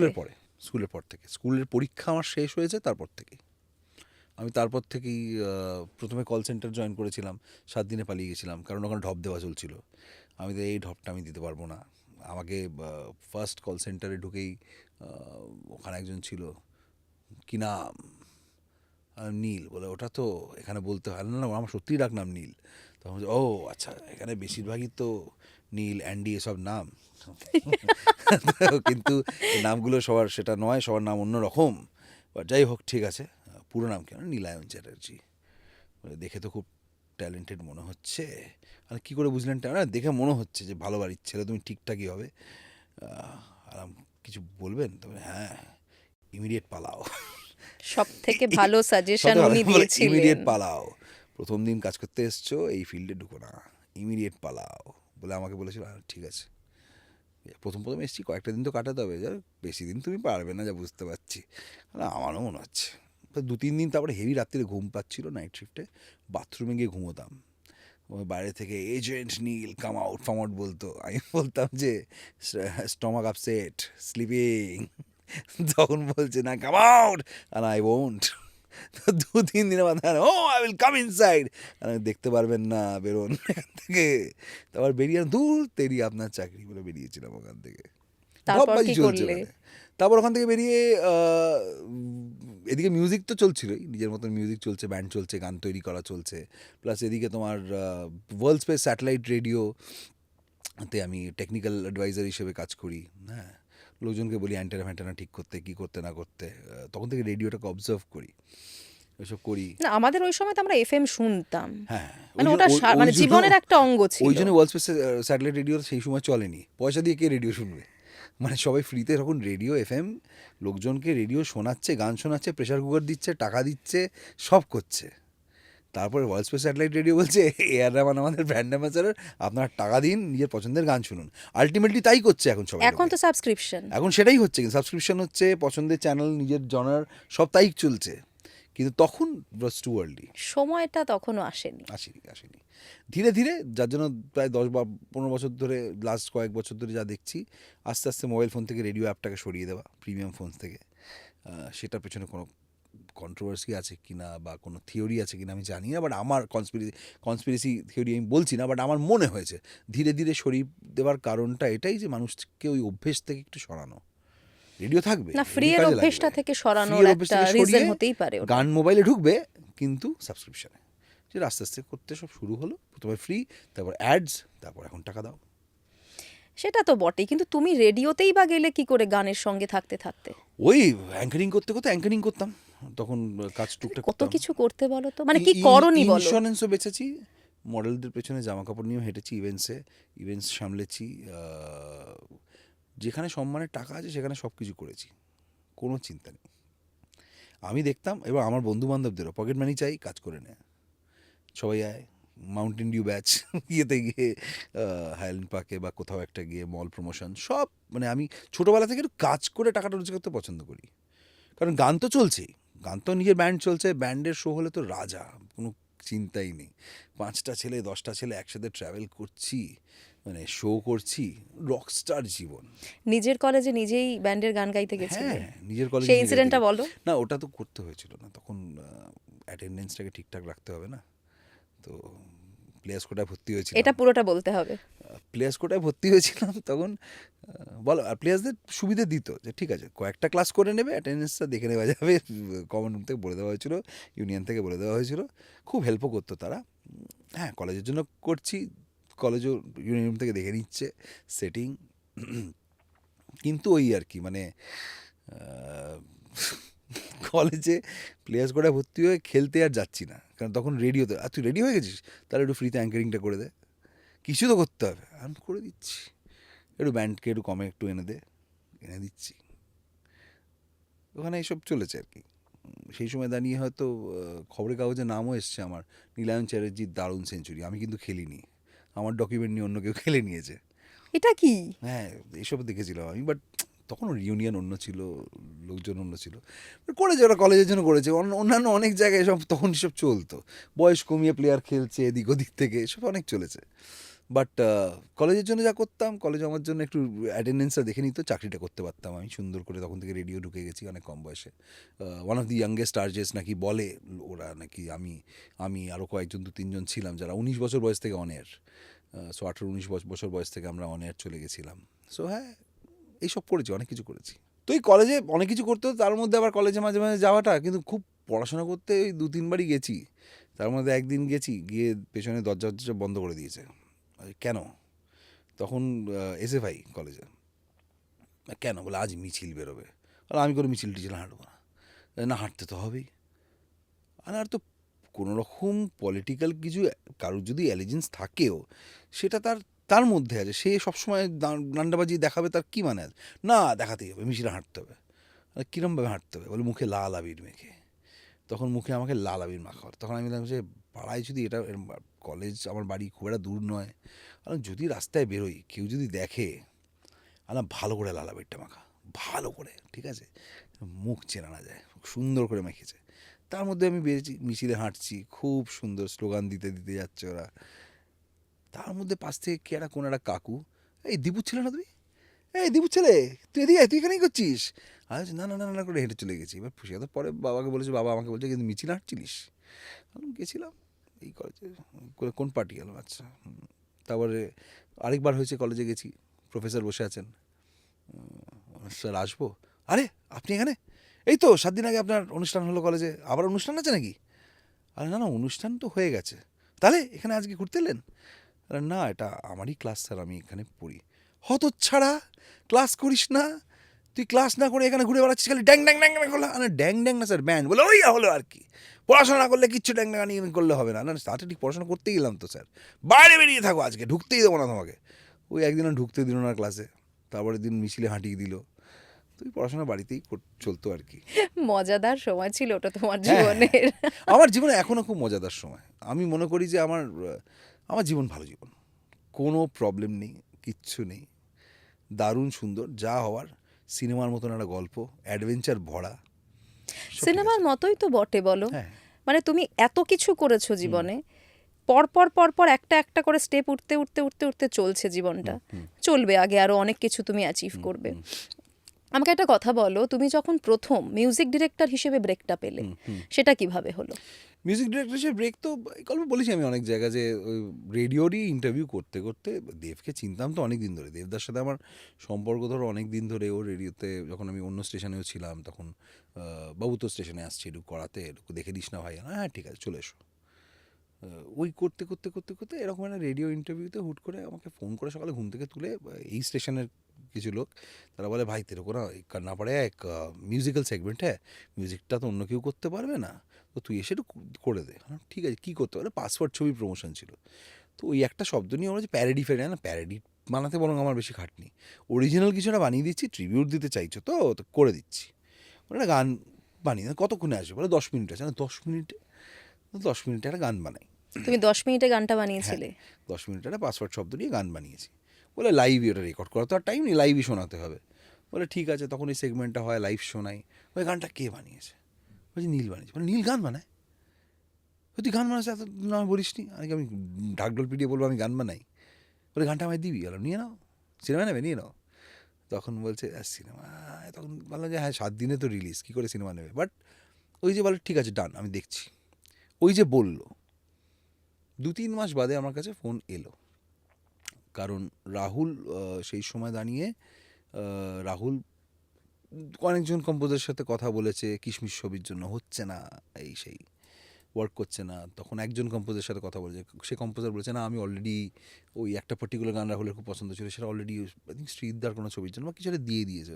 স্কুলের পর থেকে, স্কুলের পরীক্ষা আমার শেষ হয়েছে তারপর থেকেই আমি, তারপর থেকেই প্রথমে কল সেন্টার জয়েন করেছিলাম, 7 দিনে পালিয়ে গেছিলাম, কারণ ওখানে ঢপ দেওয়া চলছিল। আমি তো এই ঢপটা আমি দিতে পারবো না। আমাকে ফার্স্ট কল সেন্টারে ঢুকেই ওখানে একজন ছিল, কি নাম? নীল। বলে ওটা তো এখানে বলতে হয় না। না আমার সত্যিই ডাক নাম নীল। তখন বলছে, ও আচ্ছা, এখানে বেশিরভাগই তো নীল, অ্যান্ডি এসব নাম। কিন্তু এই নামগুলো সবার সেটা নয়, সবার নাম অন্য রকম। যাই হোক ঠিক আছে, পুরো নাম কেন? নীলায়ন চ্যাটার্জি। বলে দেখে তো খুব ট্যালেন্টেড মনে হচ্ছে। আর কী করে বুঝলেন? দেখে মনে হচ্ছে যে ভালো বাড়ির ছেলে, তুমি ঠিকঠাকই হবে। আর কিছু বলবেন? তবে হ্যাঁ, ইমিডিয়েট পালাও। সব থেকে ভালো সাজেশন সত্যি উনি কথা বলে, দিয়েছিলেন। ইমিডিয়েট পালাও, প্রথম দিন কাজ করতে এসছো, এই ফিল্ডে ঢুকো না, ইমিডিয়েট পালাও বলে আমাকে বলেছিল। ঠিক আছে, প্রথম এসেছি, কয়েকটা দিন তো কাটাতে হবে, যা বেশি দিন তুমি পারবে না, যা বুঝতে পারছি। আমারও মনে হচ্ছে। 2-3 দিন তারপরে হেভি রাত্রিরে ঘুম পাচ্ছিল নাইট শিফটে, বাথরুমে গিয়ে ঘুমোতাম। ওই বাইরে থেকে এজেন্ট নীল কাম আউট ফাম আউট বলতো, আমি বলতাম যে স্টমাক আপসেট, স্লিপিং। তখন বলছে না কাম আউট, আর আই ওন্ট। তো 2-3 দিনের মাথায় ও আই উইল কাম ইনসাইড, দেখতে পারবেন না, বেরোন এখান থেকে। তারপর বেরিয়ে দূর তেরি আপনার চাকরি বলে বেরিয়েছিলাম ওখান থেকে। তারপর ঢপবাজি কি চলছে করলে? মানে। তারপর ওখান থেকে বেরিয়ে এদিকে মিউজিক তো চলছিলই, নিজের মতন মিউজিক চলছে, ব্যান্ড চলছে, গান তৈরি করা চলছে, প্লাস এদিকে তোমার ওয়ার্ল্ড স্পেস স্যাটেলাইট রেডিওতে আমি টেকনিক্যাল অ্যাডভাইজার হিসেবে কাজ করি। হ্যাঁ, লোকজনকে বলি অ্যান্টেনা ফ্যান্টেনা ঠিক করতে, কী করতে না করতে। তখন থেকে রেডিওটাকে অবজার্ভ করি, এসব করি। না, আমাদের ওই সময় তো আমরা এফএম শুনতাম, হ্যাঁ, মানে ওটা মানে জীবনের একটা অঙ্গ ছিল। ওই জন্য ওয়ার্ল্ড স্পেস স্যাটেলাইট রেডিও সেই সময় চলেনি, পয়সা দিয়ে কে রেডিও শুনবে? মানে সবাই ফ্রিতে তখন রেডিও এফএম লোকজনকে রেডিও শোনাচ্ছে, গান শোনাচ্ছে, প্রেশার কুকার দিচ্ছে, টাকা দিচ্ছে, সব করছে। তারপরে ওয়ার্ল্ড স্পেস স্যাটেলাইট রেডিও বলছে এআর রহমান আমাদের ব্র্যান্ড অ্যাম্বাসাডর, আপনারা টাকা দিন, নিজের পছন্দের গান শুনুন। আলটিমেটলি তাই করছে এখন সবাই। এখন তো সাবস্ক্রিপশন, এখন সেটাই হচ্ছে, কিন্তু সাবস্ক্রিপশন হচ্ছে, পছন্দের চ্যানেল, নিজের জনার সব তাই চলছে। কিন্তু তখন ওয়াজ টু আর্লি, সময়টা তখনও আসেনি। আসেনি। ধীরে ধীরে, যার জন্য প্রায় 10-15 বছর ধরে, লাস্ট কয়েক বছর ধরে যা দেখছি, আস্তে আস্তে মোবাইল ফোন থেকে রেডিও অ্যাপটাকে সরিয়ে দেওয়া, প্রিমিয়াম ফোন থেকে। সেটার পেছনে কোনো কন্ট্রোভার্সি আছে কি না, বা কোনো থিওরি আছে কিনা আমি জানি না, বাট আমার কনস্পিরেসি থিওরি আমি বলছি না, বাট আমার মনে হয়েছে ধীরে ধীরে সরিয়ে দেওয়ার কারণটা এটাই যে মানুষকে ওই অভ্যেস থেকে একটু সরানো। রেডিও থাকবে না, ফ্রি এর অভ্যেসটা থেকে সরানোর একটা রিজন হতেই পারে। গান মোবাইলে ঢুকবে, কিন্তু সাবস্ক্রিপশানে, যেটা আস্তে আস্তে করতে সব শুরু হলো। প্রথমে ফ্রি, তারপর অ্যাডস, তারপর এখন টাকা দাও। সেটা তো বটেই, কিন্তু তুমি রেডিওতেই বা গেলে কি করে গানের সঙ্গে থাকতে থাকতে? ওই অ্যাঙ্কারিং করতে করতে অ্যাঙ্কারিং করতাম, তখন কাজ টুকটাক কত করতাম। কিছু করতে বলো তো, মানে কি করনি বলো? ইন্স্যুরেন্সও বেচেছি, মডেলদের পেছনে জামা কাপড় নিয়েও হেঁটেছি, ইভেন্টস সামলেছি, যেখানে সম্মানের টাকা আছে সেখানে সব কিছু করেছি, কোনো চিন্তা নেই। আমি দেখতাম, এবার আমার বন্ধু বান্ধবদেরও পকেট মানি চাই, কাজ করে নেয় সবাই। আয় মাউন্টেন ডিউ ব্যাচ ইয়েতে গিয়ে, হাইল্যান্ড পার্কে বা কোথাও একটা গিয়ে মল প্রমোশন সব, মানে আমি ছোটোবেলা থেকে একটু কাজ করে টাকাটা রোজগার করতে পছন্দ করি। কারণ গান তো চলছেই, গান তো নিজের ব্যান্ড চলছে, ব্যান্ডের শো হলে তো রাজা, কোনো চিন্তাই নেই। 5টা ছেলে 10টা ছেলে একসাথে ট্রাভেল করছি, মানে শো করছি, রকস্টার জীবন। নিজের কলেজে নিজেই ব্যান্ডের গান গাইতে গেছিলে? হ্যাঁ, নিজের কলেজে সেই নিজে ইনসিডেন্টটা গাইতে বলো। না, ওটা তো করতে হয়েছিল না, তখন অ্যাটেন্ডেন্সটাকে ঠিকঠাক রাখতে হবে না, তো প্লেয়ার্স কোটায় ভর্তি হয়েছিল। এটা পুরোটা বলতে হবে। প্লেয়ার্স কোটায় ভর্তি হয়েছিলাম তখন, বলো, আর প্লেয়ার্সদের সুবিধে দিত যে ঠিক আছে কয়েকটা ক্লাস করে নেবে, অ্যাটেন্ডেন্সটা দেখে নেওয়া যাবে, কমন রুম থেকে বলে দেওয়া হয়েছিল, ইউনিয়ন থেকে বলে দেওয়া হয়েছিল, খুব হেল্পও করতো তারা। হ্যাঁ, কলেজের জন্য করছি, কলেজও ইউনিয়ন রুম থেকে দেখে নিচ্ছে সেটিং, কিন্তু ওই আর কি, মানে কলেজে প্লেয়ার্স কোটায় ভর্তি হয়ে খেলতে আর যাচ্ছি না, কারণ তখন রেডিওতে, আর তুই রেডি হয়ে গেছিস, তাহলে একটু ফ্রিতে অ্যাঙ্কারিংটা করে দে, কিছু তো করতে হবে, আমি করে দিচ্ছি, একটু ব্যান্ডকে একটু কমে একটু এনে দিচ্ছি, ওখানে এইসব চলেছে আর কি। সেই সময় দাঁড়িয়ে হয়তো খবরের কাগজে নামও এসছে আমার, নীলায়ন চ্যাটার্জির দারুণ সেঞ্চুরি, আমি কিন্তু খেলিনি, আমার ডকুমেন্ট নিয়ে অন্য কেউ খেলে নিয়েছে। এটা কি? হ্যাঁ, এইসব দেখেছিলাম আমি, বাট তখন রিউনিয়ন অন্য ছিল, লোকজন অন্য ছিল, করেছে ওরা কলেজের জন্য করেছে, অন্যান্য অনেক জায়গায় সব তখন এসব চলতো, বয়স কমিয়ে প্লেয়ার খেলছে এদিক ওদিক থেকে, এসব অনেক চলেছে। বাট কলেজের জন্য যা করতাম, কলেজ আমার জন্য একটু অ্যাটেন্ডেন্সটা দেখে নিত, চাকরিটা করতে পারতাম আমি সুন্দর করে, তখন থেকে রেডিও ঢুকে গেছি অনেক কম বয়সে। One of the youngest urges নাকি বলে ওরা, নাকি আমি আরও কয়েকজন 2-3জন ছিলাম যারা 19 বছর বয়স থেকে অন এয়ার, সো 18-19 বছর বয়স থেকে আমরা অন এয়ার চলে গেছিলাম। সো হ্যাঁ, এইসব করেছি, অনেক কিছু করেছি। তো এই কলেজে অনেক কিছু করতে হতো, তার মধ্যে আবার কলেজে মাঝে মাঝে যাওয়াটা, কিন্তু খুব পড়াশোনা করতে ওই 2-3বারই গেছি, তার মধ্যে একদিন গেছি, গিয়ে পেছনে দরজা বন্ধ করে দিয়েছে। কেন? তখন SFI কলেজে, কেন বলে আজ মিছিল বেরোবে, আর আমি করে মিছিল টিছিল হাঁটবো না, না হাঁটতে তো হবেই। আর তো কোনো রকম পলিটিক্যাল কিছু, কারোর যদি অ্যালিজেন্স থাকেও সেটা তার মধ্যে আছে, সে সবসময় ডান্ডাবাজি দেখাবে, তার কী মানে আছে? না, দেখাতেই হবে, মিছিলে হাঁটতে হবে। আর কীরমভাবে হাঁটতে হবে বলে, মুখে লাল আবির মেখে, তখন মুখে আমাকে লাল আবির মাখার, তখন আমি বললাম যে পাড়ায় যদি এটা, কলেজ আমার বাড়ি খুব একটা দূর নয়, আর যদি রাস্তায় বেরোই কেউ যদি দেখে, আর ভালো করে লাল আবিরটা মাখা, ভালো করে, ঠিক আছে, মুখ চেনা না যায়, সুন্দর করে মেখেছে। তার মধ্যে আমি বেরিয়েছি, মিছিলে হাঁটছি, খুব সুন্দর স্লোগান দিতে দিতে যাচ্ছে ওরা, তার মধ্যে পাশ থেকে কে একটা কোন একটা কাকু, এই দীপুর ছেলে না তুমি, এই দীপুর ছেলে, তুই এদিকে তুই এখানেই করছিস? আর না না না না করে হেঁটে চলে গেছি। এবার সে তো পরে বাবাকে বলেছে, বাবা আমাকে বলছে কিন্তু মিছিল হাঁটছিলিস? আমি গেছিলাম এই কলেজে, কোন পার্টি গেল, আচ্ছা। তারপরে আরেকবার হয়েছে, কলেজে গেছি, প্রফেসর বসে আছেন, স্যার আসবো, আরে আপনি এখানে, এই তো 7 দিন আগে আপনার অনুষ্ঠান হলো কলেজে, আবার অনুষ্ঠান আছে নাকি? আরে না না, অনুষ্ঠান তো হয়ে গেছে, তাহলে এখানে আজকে ঘুরতে এলেন? আরে না, এটা আমারই ক্লাস স্যার, আমি এখানে পড়ি। হতচ্ছাড়া, ক্লাস করিস না, তুই ক্লাস না করে এখানে ঘুরে বেড়াচ্ছিস খালি ড্যাং ড্যাং ড্যাং ড্যাং করলে, আরে ড্যাং ড্যাং না স্যার, ব্যান্ড বলে, ওই হলো আর কি, পড়াশোনা না করলে কিচ্ছু ড্যাং ড্যাং করলে হবে না। না তাতে ঠিক পড়াশোনা করতে গেলাম তো স্যার, বাইরে বেরিয়ে থাকো আজকে, ঢুকতেই দেবো না তোমাকে। ওই একদিন ঢুকতে দিল না ক্লাসে, তারপরে দিন মিছিলে হাঁটিয়ে দিল। তুই পড়াশোনা বাড়িতেই চলতো আর কি। মজাদার সময় ছিল ওটা তোমার হ্যাঁ, জীবনের। আমার জীবনে এখনও খুব মজাদার সময়, আমি মনে করি যে আমার জীবন ভালো জীবন, কোনো প্রবলেম নেই, কিচ্ছু নেই, দারুণ সুন্দর, যা হওয়ার সিনেমার মতন একটা গল্প, অ্যাডভেঞ্চার ভরা, সব ঠিক সিনেমার আছে। মতোই তো বটে বলো। হ্যাঁ, মানে তুমি এত কিছু করেছো জীবনে, পরপর পরপর একটা একটা করে স্টেপ উঠতে উঠতে উঠতে উঠতে চলছে জীবনটা, চলবে, আগে আরো অনেক কিছু তুমি অ্যাচিভ করবে। আমাকে একটা কথা বলো, তুমি যখন প্রথম মিউজিক ডিরেক্টর হিসেবে ব্রেকটা পেলে, সেটা কিভাবে হলো? মিউজিক ডিরেক্টর হিসেবে ব্রেক তো এই গল্প বলেছি আমি অনেক জায়গায়, যে ওই রেডিওরই ইন্টারভিউ করতে করতে দেবকে চিনতাম তো অনেক দিন ধরে। দেবদার সাথে আমার সম্পর্ক ধরো অনেক দিন ধরে। ও রেডিওতে যখন আমি অন্য স্টেশনেও ছিলাম তখন বাবু তো স্টেশনে আসছি একটু করাতে, একটু দেখে দিস না ভাই। হ্যাঁ ঠিক আছে চলে এসো। ওই করতে করতে করতে করতে এরকম একটা রেডিও ইন্টারভিউতে হুট করে আমাকে ফোন করে সকালে ঘুম থেকে তুলে এই স্টেশনের কিছু লোক, তারা বলে ভাই তেরে না করনা পড়ে এক মিউজিক্যাল সেগমেন্ট হ্যাঁ, মিউজিকটা তো অন্য কেউ করতে পারবে না, তো তুই এসে একটু করে দে। ঠিক আছে কী করতে পারে, পাসওয়ার্ড ছবি প্রমোশন ছিল। তো ওই একটা শব্দ নিয়ে আমরা যে প্যারেডি ফেরে না, প্যারেডি বানাতে বরং আমার বেশি খাটনি, অরিজিনাল কিছু একটা বানিয়ে দিচ্ছি, ট্রিবিউট দিতে চাইছো তো করে দিচ্ছি। ওরা একটা গান বানিয়ে কতক্ষণে আসবে, বলে 10 মিনিট আছে না, 10 মিনিটে 10 মিনিটে একটা গান বানাই। তুমি 10 মিনিটে গানটা হ্যাঁ বানিয়েছিলে? 10 মিনিট একটা পাসওয়ার্ড শব্দ নিয়ে গান বানিয়েছি। বলে লাইভই, ওটা রেকর্ড করা তো আর টাইম নেই, লাইভই শোনাতে হবে। বলে ঠিক আছে, তখন এই সেগমেন্টটা হয়, লাইভ শোনাই। ওই গানটা কে বানিয়েছে? বলছি নীল বানিয়েছে। বলে নীল গান বানায়? তুই গান বানাস এত না বলিস নি, আমি ঢাকঢোল পিটিয়ে বলবো আমি গান বানাই? বলে গানটা আমায় দিবি? বলো নিয়ে নাও, সিনেমা নেবে নিয়ে নাও। তখন বলছে সিনেমা, তখন বললাম যে হ্যাঁ 7 দিনে তো রিলিজ, কী করে সিনেমা নেবে। বাট ওই যে বলে ঠিক আছে ডান আমি দেখছি, ওই যে বললো 2-3 মাস বাদে আমার কাছে ফোন এলো। কারণ রাহুল সেই সময় দাঁড়িয়ে রাহুল অনেকজন কম্পোজারের সাথে কথা বলেছে কিশমিশ ছবির জন্য, হচ্ছে না, এই সেই ওয়ার্ক করছে না। তখন একজন কম্পোজারের সাথে কথা বলেছে, সে কম্পোজার বলেছে না আমি অলরেডি ওই একটা পার্টিকুলার গান রাহুলের খুব পছন্দ ছিল, সেটা অলরেডি আই থিঙ্ক শ্রীদার কোনো ছবির জন্য বা কিছু একটা দিয়ে দিয়েছে।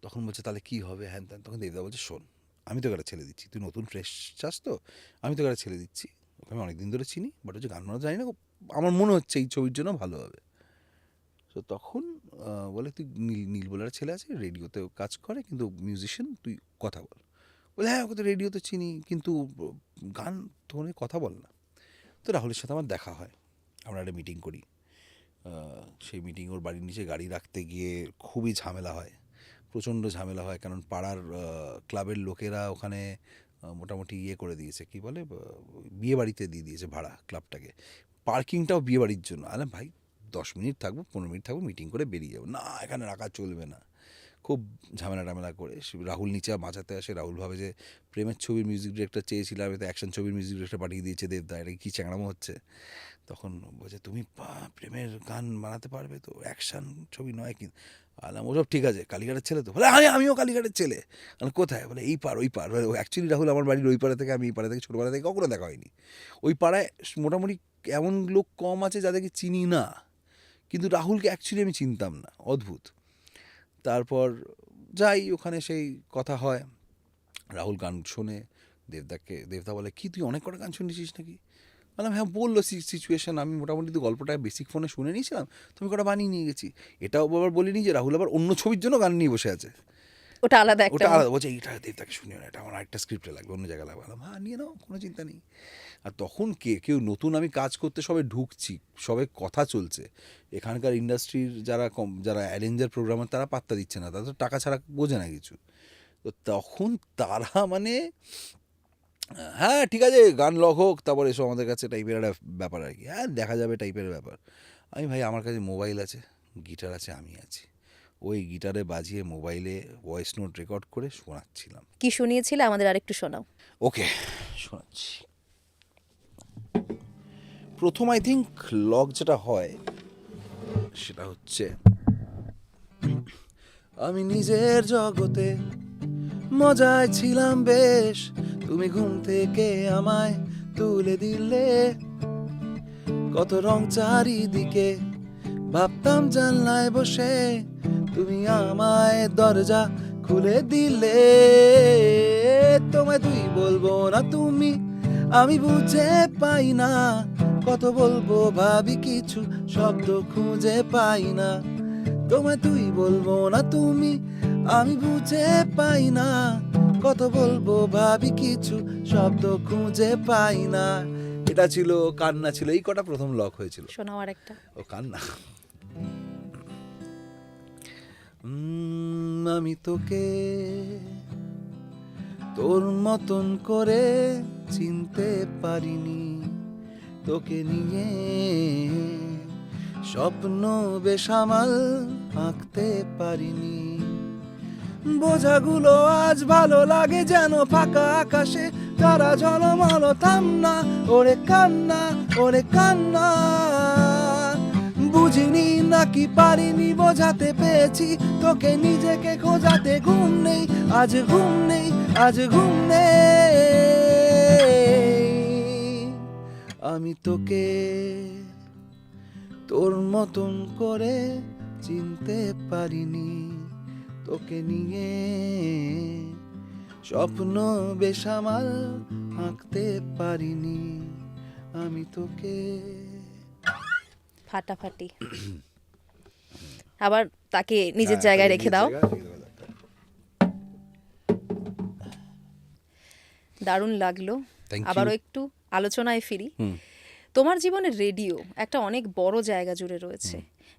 তখন বলছে তাহলে কী হবে হ্যান ত্যান। তখন দেবদা বলছে শোন, আমি তোকে একটা ছেলে দিচ্ছি, তুই নতুন ফ্রেশ চাস তো, আমি তোকে একটা ছেলে দিচ্ছি, ওকে আমি অনেকদিন ধরে চিনি, বাট হচ্ছে গান বানাতে জানি না, আমার মনে হচ্ছে এই ছবির জন্য ভালো হবে। তো তখন বলে তুই নীল বলে একটা ছেলে আছে, রেডিওতেও কাজ করে কিন্তু মিউজিশিয়ান, তুই কথা বল। বলে হ্যাঁ ওকে তো রেডিওতে চিনি, কিন্তু গান তখন কথা বল না। তো রাহুলের সাথে আমার দেখা হয়, আমরা একটা মিটিং করি। সেই মিটিং ওর বাড়ির নিচে গাড়ি রাখতে গিয়ে খুবই ঝামেলা হয়, প্রচণ্ড ঝামেলা হয়। কারণ পাড়ার ক্লাবের লোকেরা ওখানে মোটামুটি ইয়ে করে দিয়েছে, কি বলে বিয়ে বাড়িতে দিয়ে দিয়েছে ভাড়া ক্লাবটাকে, পার্কিংটাও বিয়ে বাড়ির জন্য। আরে ভাই 10 মিনিট থাকবো, 15 মিনিট থাকবো, মিটিং করে বেরিয়ে যাবো, না এখানে রাখা চলবে না। খুব ঝামেলা টামেলা করে রাহুল নিচে বাঁচাতে আসে। রাহুল ভাবে যে প্রেমের ছবির মিউজিক ডিরেক্টর চেয়েছিলাম, আমি তো অ্যাকশন ছবির মিউজিক ডিরেক্টর পাঠিয়ে দিয়েছে দেবদা, এটা কী চ্যাংড়ামো হচ্ছে। তখন বলছে তুমি প্রেমের গান বানাতে পারবে তো, অ্যাকশন ছবি নয় কিন্তু। আলাম ওসব ঠিক আছে, কালীঘাটের ছেলে তো? বলে আমিও কালীঘাটের ছেলে। কোথায়? বলে এই পার ওই পার। অ্যাকচুয়ালি রাহুল আমার বাড়ির ওই পাড়া থেকে, আমি এই পাড়া থেকে, ছোটোবেলা থেকে কখনো দেখা হয়নি। ওই পাড়ায় মোটামুটি এমন লোক কম আছে যাদেরকে চিনি না, কিন্তু রাহুলকে অ্যাকচুয়ালি আমি চিনতাম না, অদ্ভুত। তারপর যাই ওখানে, সেই কথা হয়, রাহুল গান শোনে, দেবদা বলে কি তুই অনেক কটা গান শুনেছিস নাকি? বললাম হ্যাঁ, বললো সিচুয়েশান, আমি মোটামুটি তো গল্পটা বেসিক ফোনে শুনে নিয়েছিলাম, তুমি কটা বানিয়ে নিয়ে গেছি। এটাও আবার বলিনি যে রাহুল আবার অন্য ছবির জন্য গান নিয়ে বসে আছে, ওটা আলাদা একটা। ওটা আলাদা। বলছে এইটা দেবদাকে শুনিও না, এটা আমার আরেকটা স্ক্রিপ্টে লাগবে, অন্য জায়গায় লাগবে। বললাম হ্যাঁ নিয়ে নাও, কোনো চিন্তা নেই। আর তখন কেউ নতুন, আমি কাজ করতে সবে ঢুকছি, সবে কথা চলছে, এখানকার ইন্ডাস্ট্রির যারা অ্যারেঞ্জার প্রোগ্রামার তারা পাত্তা দিচ্ছে না, তারা তো টাকা ছাড়া বোঝে না কিছু। তো তখন তারা মানে হ্যাঁ ঠিক আছে গান লক হোক, তারপর এসো আমাদের কাছে টাইপের একটা ব্যাপার আর কি, হ্যাঁ দেখা যাবে টাইপের ব্যাপার। আমি ভাই আমার কাছে মোবাইল আছে, গিটার আছে, আমি আছি, ওই গিটারে বাজিয়ে মোবাইলে ভয়েস নোট রেকর্ড করে শোনাচ্ছিলাম। কি শুনিয়েছিলে আমাদের আরেকটু শোনাও। ওকে শোনাচ্ছি। প্রথম আই থিঙ্ক লক যেটা হয় সেটা হচ্ছে আমি নিজের জগতে মজায় ছিলাম বেশ, তুমি ঘুম থেকে আমায় তুলে দিলে, কত রং চারিদিকে ভাবতাম জানলায় বসে, তুমি আমায় দরজা খুলে দিলে, তোমায় তুই বলবো না তুমি, আমি বুঝে পাই না, কত বলবো ভাবি কিছু শব্দ খুঁজে পাই না, তোমায় তুই বলবো না তুমি, আমি বুঝে পাই না, কত বলবো ভাবি কিছু শব্দ খুঁজে পাই না। এটা ছিল, কান্না ছিল, এই কটা প্রথম লক হয়েছিল। শোনাও আরেকটা। ও কান্না। আমি তোকে তোর মতন করে চিনতে পারিনি, তোকে নিয়ে স্বপ্ন বেসামাল আঁকতে পারিনি, বোঝাগুলো আজ ভালো লাগে যেন ফাঁকা আকাশে তারা ঝলমলো, থাম না ওরে কান্না, ওরে কান্না। বুঝিনি নাকি পারিনি বোঝাতে পেরেছি তোকে নিজেকে খোঁজাতে, ঘুম নেই আজ, ঘুম নেই আজ, ঘুম নেই। আমি তোকে তোর মতন করে চিনতে পারিনি, তোকে নিয়ে স্বপ্ন বেসামাল আঁকতে পারিনি, আমি তোকে। ফাটাফাটি। আবার তাকে নিজের জায়গায় রেখে দাও। দারুণ লাগলো। Thank you. আবারও একটু আলোচনায় ফিরি। তোমার জীবনে রেডিও একটা অনেক বড় জায়গা জুড়ে রয়েছে।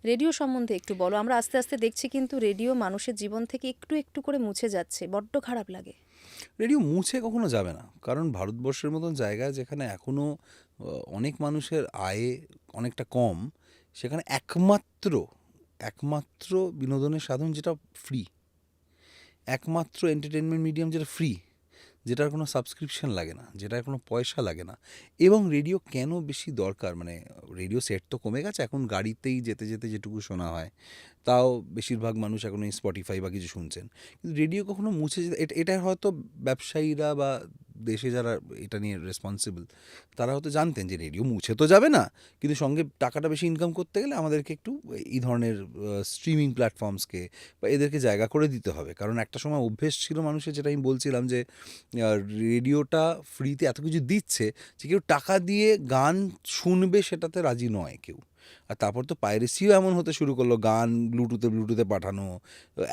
রেডিও সম্বন্ধে একটু বলো। আমরা আস্তে আস্তে দেখছি কিন্তু রেডিও মানুষের জীবন থেকে একটু একটু করে মুছে যাচ্ছে, বড্ড খারাপ লাগে। রেডিও মুছে কখনো যাবে না, কারণ ভারতবর্ষের মতন জায়গায় যেখানে এখনও অনেক মানুষের আয় অনেকটা কম, সেখানে একমাত্র বিনোদনের সাধন যেটা ফ্রি, একমাত্র এন্টারটেনমেন্ট মিডিয়াম যেটা ফ্রি, যেটার কোনো সাবস্ক্রিপশন লাগে না, যেটার কোনো পয়সা লাগে না। এবং রেডিও কেন বেশি দরকার, মানে রেডিও সেট তো কমে গেছে, এখন গাড়িতেই যেতে যেতে যেটুকু শোনা হয়, তাও বেশিরভাগ মানুষ এখন এই স্পটিফাই বা কিছু শুনছেন। কিন্তু রেডিও কখনো মুছে যেতে, এটা হয়তো ব্যবসায়ীরা বা দেশে যারা এটা নিয়ে রেসপন্সিবল তারা হয়তো জানতেন যে রেডিও মুছে তো যাবে না, কিন্তু সঙ্গে টাকাটা বেশি ইনকাম করতে গেলে আমাদেরকে একটু এই ধরনের স্ট্রিমিং প্ল্যাটফর্মসকে বা এদেরকে জায়গা করে দিতে হবে। কারণ একটা সময় অভ্যেস ছিল মানুষের, যেটা আমি বলছিলাম যে রেডিওটা ফ্রিতে এত কিছু দিচ্ছে যে কেউ টাকা দিয়ে গান শুনবে সেটাতে রাজি নয় কেউ। আর তারপর তো পাইরেসিও এমন হতে শুরু করলো, গান ব্লুটুথে পাঠানো,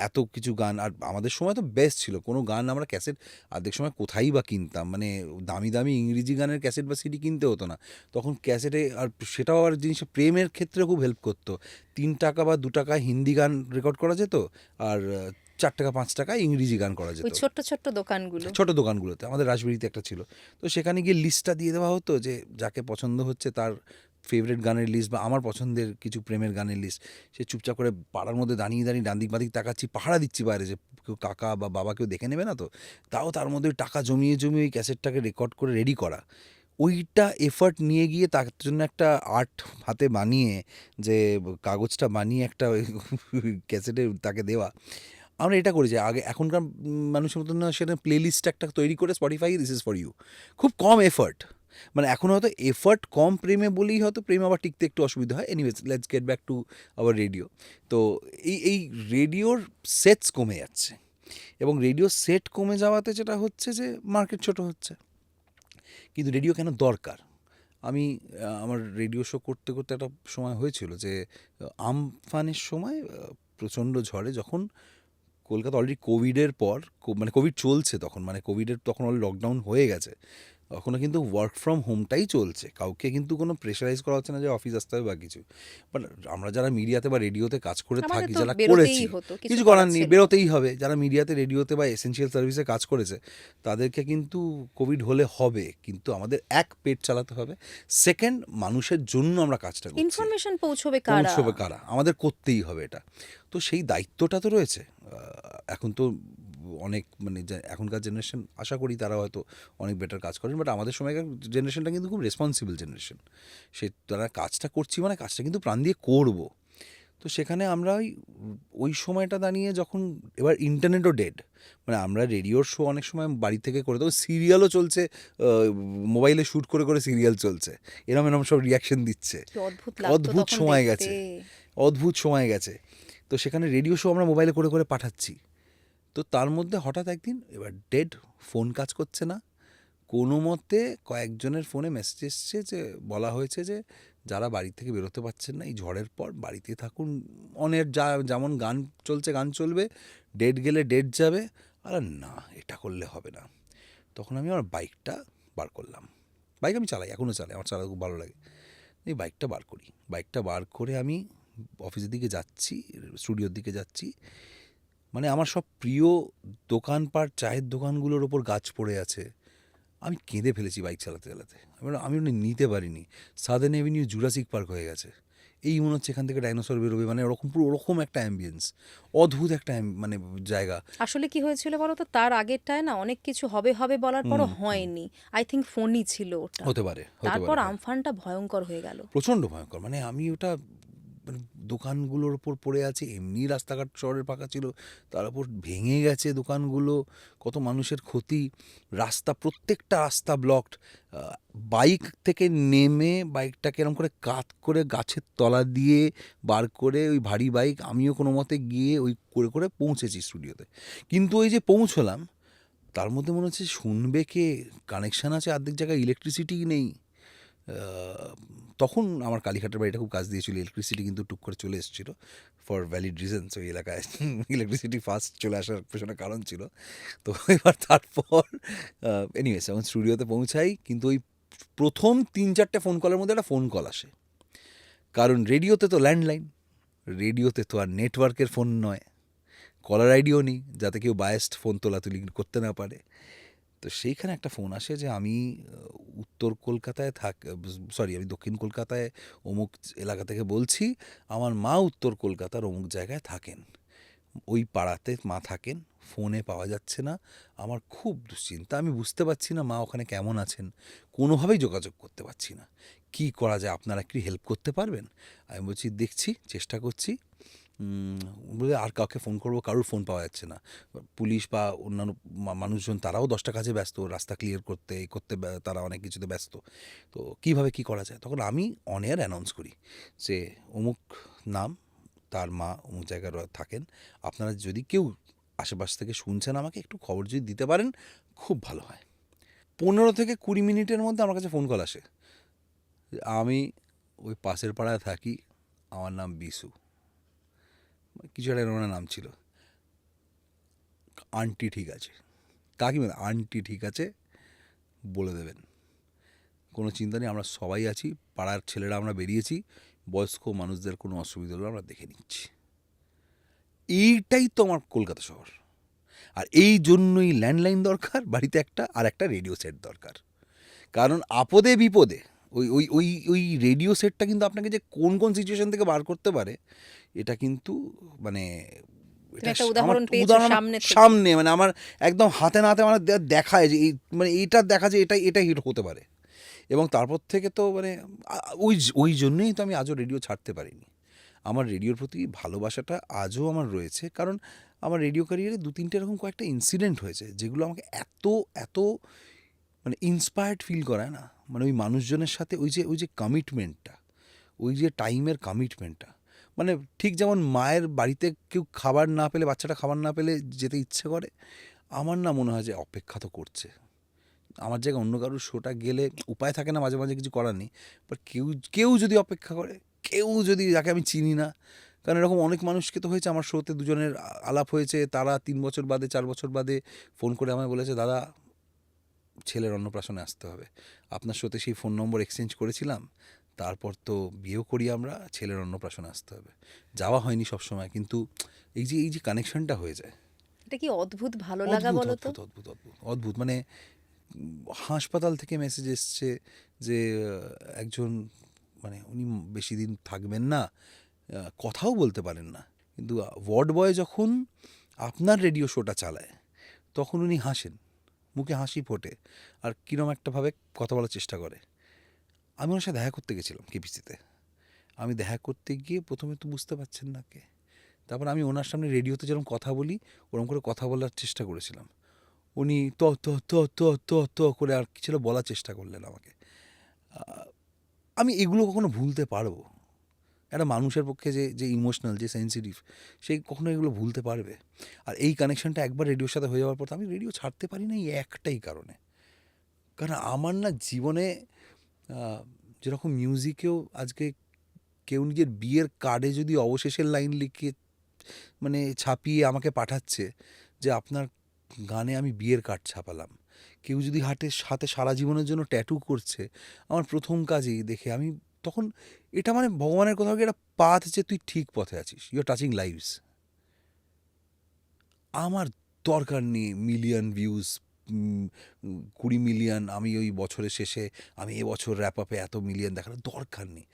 এত কিছু গান। আর আমাদের সময় তো বেস্ট ছিল, কোনো গান আমরা ক্যাসেট অর্ধেক সময় কোথায় বা কিনতাম, মানে দামি দামি ইংরেজি গানের ক্যাসেট বা সিডি কিনতে হতো না তখন ক্যাসেটে। আর সেটাও আর জিনিসটা প্রেমের ক্ষেত্রে খুব হেল্প করতো। 3 টাকা বা 2 টাকায় হিন্দি গান রেকর্ড করা যেত, আর 4 টাকা 5 টাকায় ইংরেজি গান করা যেত ওই ছোট্ট ছোট্ট দোকানগুলো, ছোট দোকানগুলোতে। আমাদের রাজবাড়িতে একটা ছিল, তো সেখানে গিয়ে লিস্টটা দিয়ে দেওয়া হতো যে যাকে পছন্দ হচ্ছে তার ফেভারিট গানের লিস্ট বা আমার পছন্দের কিছু প্রেমের গানের লিস্ট। সে চুপচাপ করে পাড়ার মধ্যে দাঁড়িয়ে দাঁড়িয়ে ডান দিক বাদিক তাকাচ্ছি, পাহারা দিচ্ছি বাইরে যে কেউ কাকা বা বাবা কেউ দেখে নেবে না তো। তাও তার মধ্যে টাকা জমিয়ে জমিয়ে ওই ক্যাসেটটাকে রেকর্ড করে রেডি করা, ওইটা এফার্ট নিয়ে গিয়ে তার জন্য একটা আর্ট হাতে বানিয়ে, যে কাগজটা বানিয়ে একটা ওই ক্যাসেটে তাকে দেওয়া। আমরা এটা করেছি আগে। এখনকার মানুষের মতন না, সেটা প্লেলিস্ট একটা তৈরি করে Spotify this is for you, খুব কম এফার্ট। মানে এখন হয়তো এফার্ট কম প্রেমে বলেই হয়তো প্রেম আবার টিকতে একটু অসুবিধা হয়। Anyways let's get back to our radio. তো এই রেডিওর সেটস কমে যাচ্ছে, এবং রেডিও সেট কমে যাওয়াতে যেটা হচ্ছে যে মার্কেট ছোট হচ্ছে। কিন্তু রেডিও কেন দরকার, আমি আমার রেডিও শো করতে করতে একটা সময় হয়েছিল যে আমফানের সময় প্রচণ্ড ঝড়ে, যখন কলকাতা অলরেডি কোভিডের পর, মানে কোভিড চলছে তখন, মানে কোভিডের তখন অলরেডি লকডাউন হয়ে গেছে, তখনও কিন্তু ওয়ার্ক ফ্রম হোমটাই চলছে, কাউকে কিন্তু কোনো প্রেশারাইজ করা হচ্ছে না যে অফিস আসতে হবে বা কিছু। বাট আমরা যারা মিডিয়াতে বা রেডিওতে কাজ করে আমাদের থাকি, তো যারা বেরোতেই করেছি, হতো, কিছু করার করার নেই, ছিল না। বেরোতেই হবে। যারা মিডিয়াতে রেডিওতে বা এসেনশিয়াল সার্ভিসে কাজ করেছে তাদেরকে কিন্তু কোভিড হলে হবে, কিন্তু আমাদের এক পেট চালাতে হবে, সেকেন্ড মানুষের জন্য আমরা কাজটা করছি, ইনফরমেশন পৌঁছবে কারা আমাদের করতেই হবে এটা। তো সেই দায়িত্বটা তো রয়েছে। এখন তো অনেক, মানে এখনকার জেনারেশন আশা করি তারা হয়তো অনেক বেটার কাজ করেন, বাট আমাদের সময়কার জেনারেশনটা কিন্তু খুব রেসপন্সিবল জেনারেশন। সে তারা কাজটা করছি মানে কাজটা কিন্তু প্রাণ দিয়ে করব। তো সেখানে আমরা ওই সময়টা দাঁড়িয়ে যখন, এবার ইন্টারনেটও ডেড, মানে আমরা রেডিওর শো অনেক সময় বাড়ি থেকে করে দেবো, সিরিয়ালও চলছে, মোবাইলে শ্যুট করে করে সিরিয়াল চলছে, এরম সব রিয়াকশন দিচ্ছে। অদ্ভুত সময় গেছে, অদ্ভুত সময় গেছে। তো সেখানে রেডিও শো আমরা মোবাইলে করে করে পাঠাচ্ছি। তো তার মধ্যে হঠাৎ একদিন এবার ডেড, ফোন কাজ করছে না, কোনো মতে কয়েকজনের ফোনে মেসেজ এসছে যে বলা হয়েছে যে যারা বাড়ি থেকে বেরোতে পারছেন না এই ঝড়ের পর বাড়িতে থাকুন, অনেক যেমন গান চলছে গান চলবে, ডেট গেলে ডেট যাবে। আর না, এটা করলে হবে না। তখন আমি আমার বাইকটা বার করলাম, বাইক আমি চালাই, এখনও চালাই, আমার চালাতে খুব ভালো লাগে। এই বাইকটা বার করি, বাইকটা বার করে আমি অফিসের দিকে যাচ্ছি, স্টুডিওর দিকে যাচ্ছি। মানে আমার সব প্রিয় দোকানপাট, চায়ের দোকানগুলোর ওপর গাছ পড়ে আছে, আমি কেঁদে ফেলেছি বাইক চালাতে চালাতে। আমি নিতে পারিনি, সাদার্ন অ্যাভিনিউ জুরাসিক পার্ক হয়ে গেছে, এই মনে হচ্ছে এখান থেকে ডাইনোসর বেরোবে, মানে ওরকম পুরো ওরকম একটা অ্যাম্বিয়েন্স, অদ্ভুত একটা মানে জায়গা। আসলে কি হয়েছিল বলো তো, তার আগেরটায় না অনেক কিছু হবে হবে বলার পরও হয়নি। আই থিঙ্ক ফোনই ছিল ওটা। হতে পারে, হতে তারপর পারে, হ্যাঁ। আমফানটা ভয়ঙ্কর হয়ে গেল। প্রচণ্ড ভয়ঙ্কর, মানে আমি ওটা মানে দোকানগুলোর ওপর পড়ে আছে, এমনি রাস্তাঘাট শহরের ফাঁকা ছিল, তার উপর ভেঙে গেছে দোকানগুলো, কত মানুষের ক্ষতি, রাস্তা প্রত্যেকটা রাস্তা ব্লকড। বাইক থেকে নেমে বাইকটাকে এরকম করে কাত করে গাছের তলা দিয়ে বার করে ওই ভারী বাইক আমিও কোনো মতে গিয়ে ওই করে করে পৌঁছেছি স্টুডিওতে। কিন্তু ওই যে পৌঁছলাম তার মধ্যে মনে হচ্ছে শুনবে কে, কানেকশান আছে অর্ধেক জায়গায়, ইলেকট্রিসিটি নেই। তখন আমার কালীঘাটের বাড়িটা খুব কাজ দিয়েছিল, ইলেকট্রিসিটি কিন্তু টুক করে চলে এসেছিলো ফর ভ্যালিড রিজনস। ওই এলাকায় ইলেকট্রিসিটি ফার্স্ট চলে আসার পেছনে কারণ ছিল। তো এবার তারপর এনিওয়েজ যখন স্টুডিওতে পৌঁছাই, কিন্তু ওই প্রথম 3-4টে ফোন কলের মধ্যে একটা ফোন কল আসে, কারণ রেডিওতে তো ল্যান্ডলাইন, রেডিওতে তো আর নেটওয়ার্কের ফোন নয়, কলার আইডিও নেই যাতে কেউ বায়াসড ফোন তোলাতুলি করতে না পারে। তো সেইখানে একটা ফোন আসে যে আমি উত্তর কলকাতায় আমি দক্ষিণ কলকাতায় অমুক এলাকা থেকে বলছি, আমার মা উত্তর কলকাতার অমুক জায়গায় থাকেন, ওই পাড়াতে মা থাকেন, ফোনে পাওয়া যাচ্ছে না, আমার খুব দুশ্চিন্তা, আমি বুঝতে পারছি না মা ওখানে কেমন আছেন, কোনোভাবেই যোগাযোগ করতে পারছি না, কি করা যায়, আপনারা কি হেল্প করতে পারবেন? আমি বলছি দেখছি, চেষ্টা করছি। বলে আর কাউকে ফোন করবো, কারোর ফোন পাওয়া যাচ্ছে না, পুলিশ বা অন্যান্য মানুষজন তারাও 10টা কাজে ব্যস্ত, রাস্তা ক্লিয়ার করতে তারা অনেক কিছুতে ব্যস্ত। তো কীভাবে কী করা যায়? তখন আমি অন এয়ার অ্যানাউন্স করি যে অমুক নাম, তার মা অমুক জায়গায় থাকেন, আপনারা যদি কেউ আশেপাশ থেকে শুনছেন আমাকে একটু খবর যদি দিতে পারেন খুব ভালো হয়। 15 থেকে 20 মিনিটের মধ্যে আমার কাছে ফোন কল আসে। আমি ওই পাশের পাড়ায় থাকি, আমার নাম বিশু, কিছু একটা এরকম নাম ছিল। আন্টি ঠিক আছে, কাকিমা আন্টি ঠিক আছে বলে দেবেন, কোনো চিন্তা নেই, আমরা সবাই আছি, পাড়ার ছেলেরা আমরা বেরিয়েছি, বয়স্ক মানুষদের কোনো অসুবিধা হলে আমরা দেখে নিচ্ছি। এইটাই তো আমার কলকাতা শহর, আর এই জন্যই ল্যান্ডলাইন দরকার বাড়িতে একটা, আর একটা রেডিও সেট দরকার, কারণ আপদে বিপদে ওই ওই ওই ওই রেডিও সেটটা কিন্তু আপনাকে যে কোন কোন সিচুয়েশন থেকে বার করতে পারে, এটা কিন্তু মানে তুমি এটা একটা আমার উদাহরণ পেয়েছো উদাহরণ সামনে থেকে। সামনে, মানে আমার একদম হাতে নাতে আমার দেখায় যে এই মানে এইটা দেখা যায় এটাই এটাই হিট হতে পারে। এবং তারপর থেকে তো মানে ওই ওই জন্যই তো আমি আজও রেডিও ছাড়তে পারিনি। আমার রেডিওর প্রতি ভালোবাসাটা আজও আমার রয়েছে, কারণ আমার রেডিও ক্যারিয়ারে 2-3টে এরকম কয়েকটা ইনসিডেন্ট হয়েছে যেগুলো আমাকে এত এত মানে ইন্সপায়ার্ড ফিল করায় না, মানে ওই মানুষজনের সাথে ওই যে কমিটমেন্টটা, ওই যে টাইমের কমিটমেন্টটা, মানে ঠিক যেমন মায়ের বাড়িতে কেউ খাবার না পেলে, বাচ্চাটা খাবার না পেলে যেতে ইচ্ছে করে, আমার না মনে হয় যে অপেক্ষা তো করছে, আমার জায়গায় অন্য কারোর শোটা গেলে উপায় থাকে না, মাঝে মাঝে কিছু করার নেই, বাট কেউ কেউ যদি অপেক্ষা করে, কেউ যদি, যাকে আমি চিনি না, কারণ এরকম অনেক মানুষকে তো হয়েছে, আমার শোতে দুজনের আলাপ হয়েছে, তারা 3 বছর বাদে 4 বছর বাদে ফোন করে আমায় বলেছে, দাদা ছেলের অন্নপ্রাশনে আসতে হবে, আপনার সাথে সেই ফোন নম্বর এক্সচেঞ্জ করেছিলাম, তারপর তো বিয়েও করি আমরা, ছেলের অন্নপ্রাশনে আসতে হবে। যাওয়া হয়নি সব সময়, কিন্তু এই যে কানেকশনটা হয়ে যায়, এটা কি অদ্ভুত ভালো লাগা অদ্ভুত বলো তো। অদ্ভুত অদ্ভুত অদ্ভুত অদ্ভুত, মানে হাসপাতাল থেকে মেসেজ এসছে যে একজন, মানে উনি বেশি দিন থাকবেন না, কথাও বলতে পারেন না, কিন্তু ওয়ার্ড বয় যখন আপনার রেডিও শোটা চালায় তখন উনি হাসেন, মুখে হাসি ফোটে, আর কীরকম একটাভাবে কথা বলার চেষ্টা করে। আমি ওনার সাথে দেখা করতে গেছিলাম কেপিসিতে, আমি দেখা করতে গিয়ে প্রথমে তো বুঝতে পারছেন না কে, তারপর আমি ওনার সামনে রেডিওতে যেরকম কথা বলি ওরকম করে কথা বলার চেষ্টা করেছিলাম, উনি ত ত ত ত ত ত করে আর কিছু বলার চেষ্টা করলেন আমাকে। আমি এগুলো কখনো ভুলতে পারবো? একটা মানুষের পক্ষে যে যে ইমোশনাল, যে সেন্সিটিভ, সে কখনো এগুলো ভুলতে পারবে? আর এই কানেকশনটা একবার রেডিওর সাথে হয়ে যাওয়ার পর আমি রেডিও ছাড়তে পারি না, এই একটাই কারণে, কারণ আমার না জীবনে যেরকম মিউজিকেও আজকে কেউ নিজের বিয়ের কার্ডে যদি অবশেষের লাইন লিখে মানে ছাপিয়ে আমাকে পাঠাচ্ছে যে আপনার গানে আমি বিয়ের কার্ড ছাপালাম, কেউ যদি হাতে সারা জীবনের জন্য ট্যাটু করছে, আমার প্রথম কাজেই দেখে আমি তখন, এটা মানে ভগবানের কোথাও একটা পাথ যে তুই ঠিক পথে আছিস, ইউ আর টাচিং লাইভস। আমার দরকার নেই মিলিয়ন ভিউজ, 20 মিলিয়ন, আমি ওই বছরের শেষে আমি এবছর র্যাপ আপে এত মিলিয়ন দেখানোর দরকার নেই।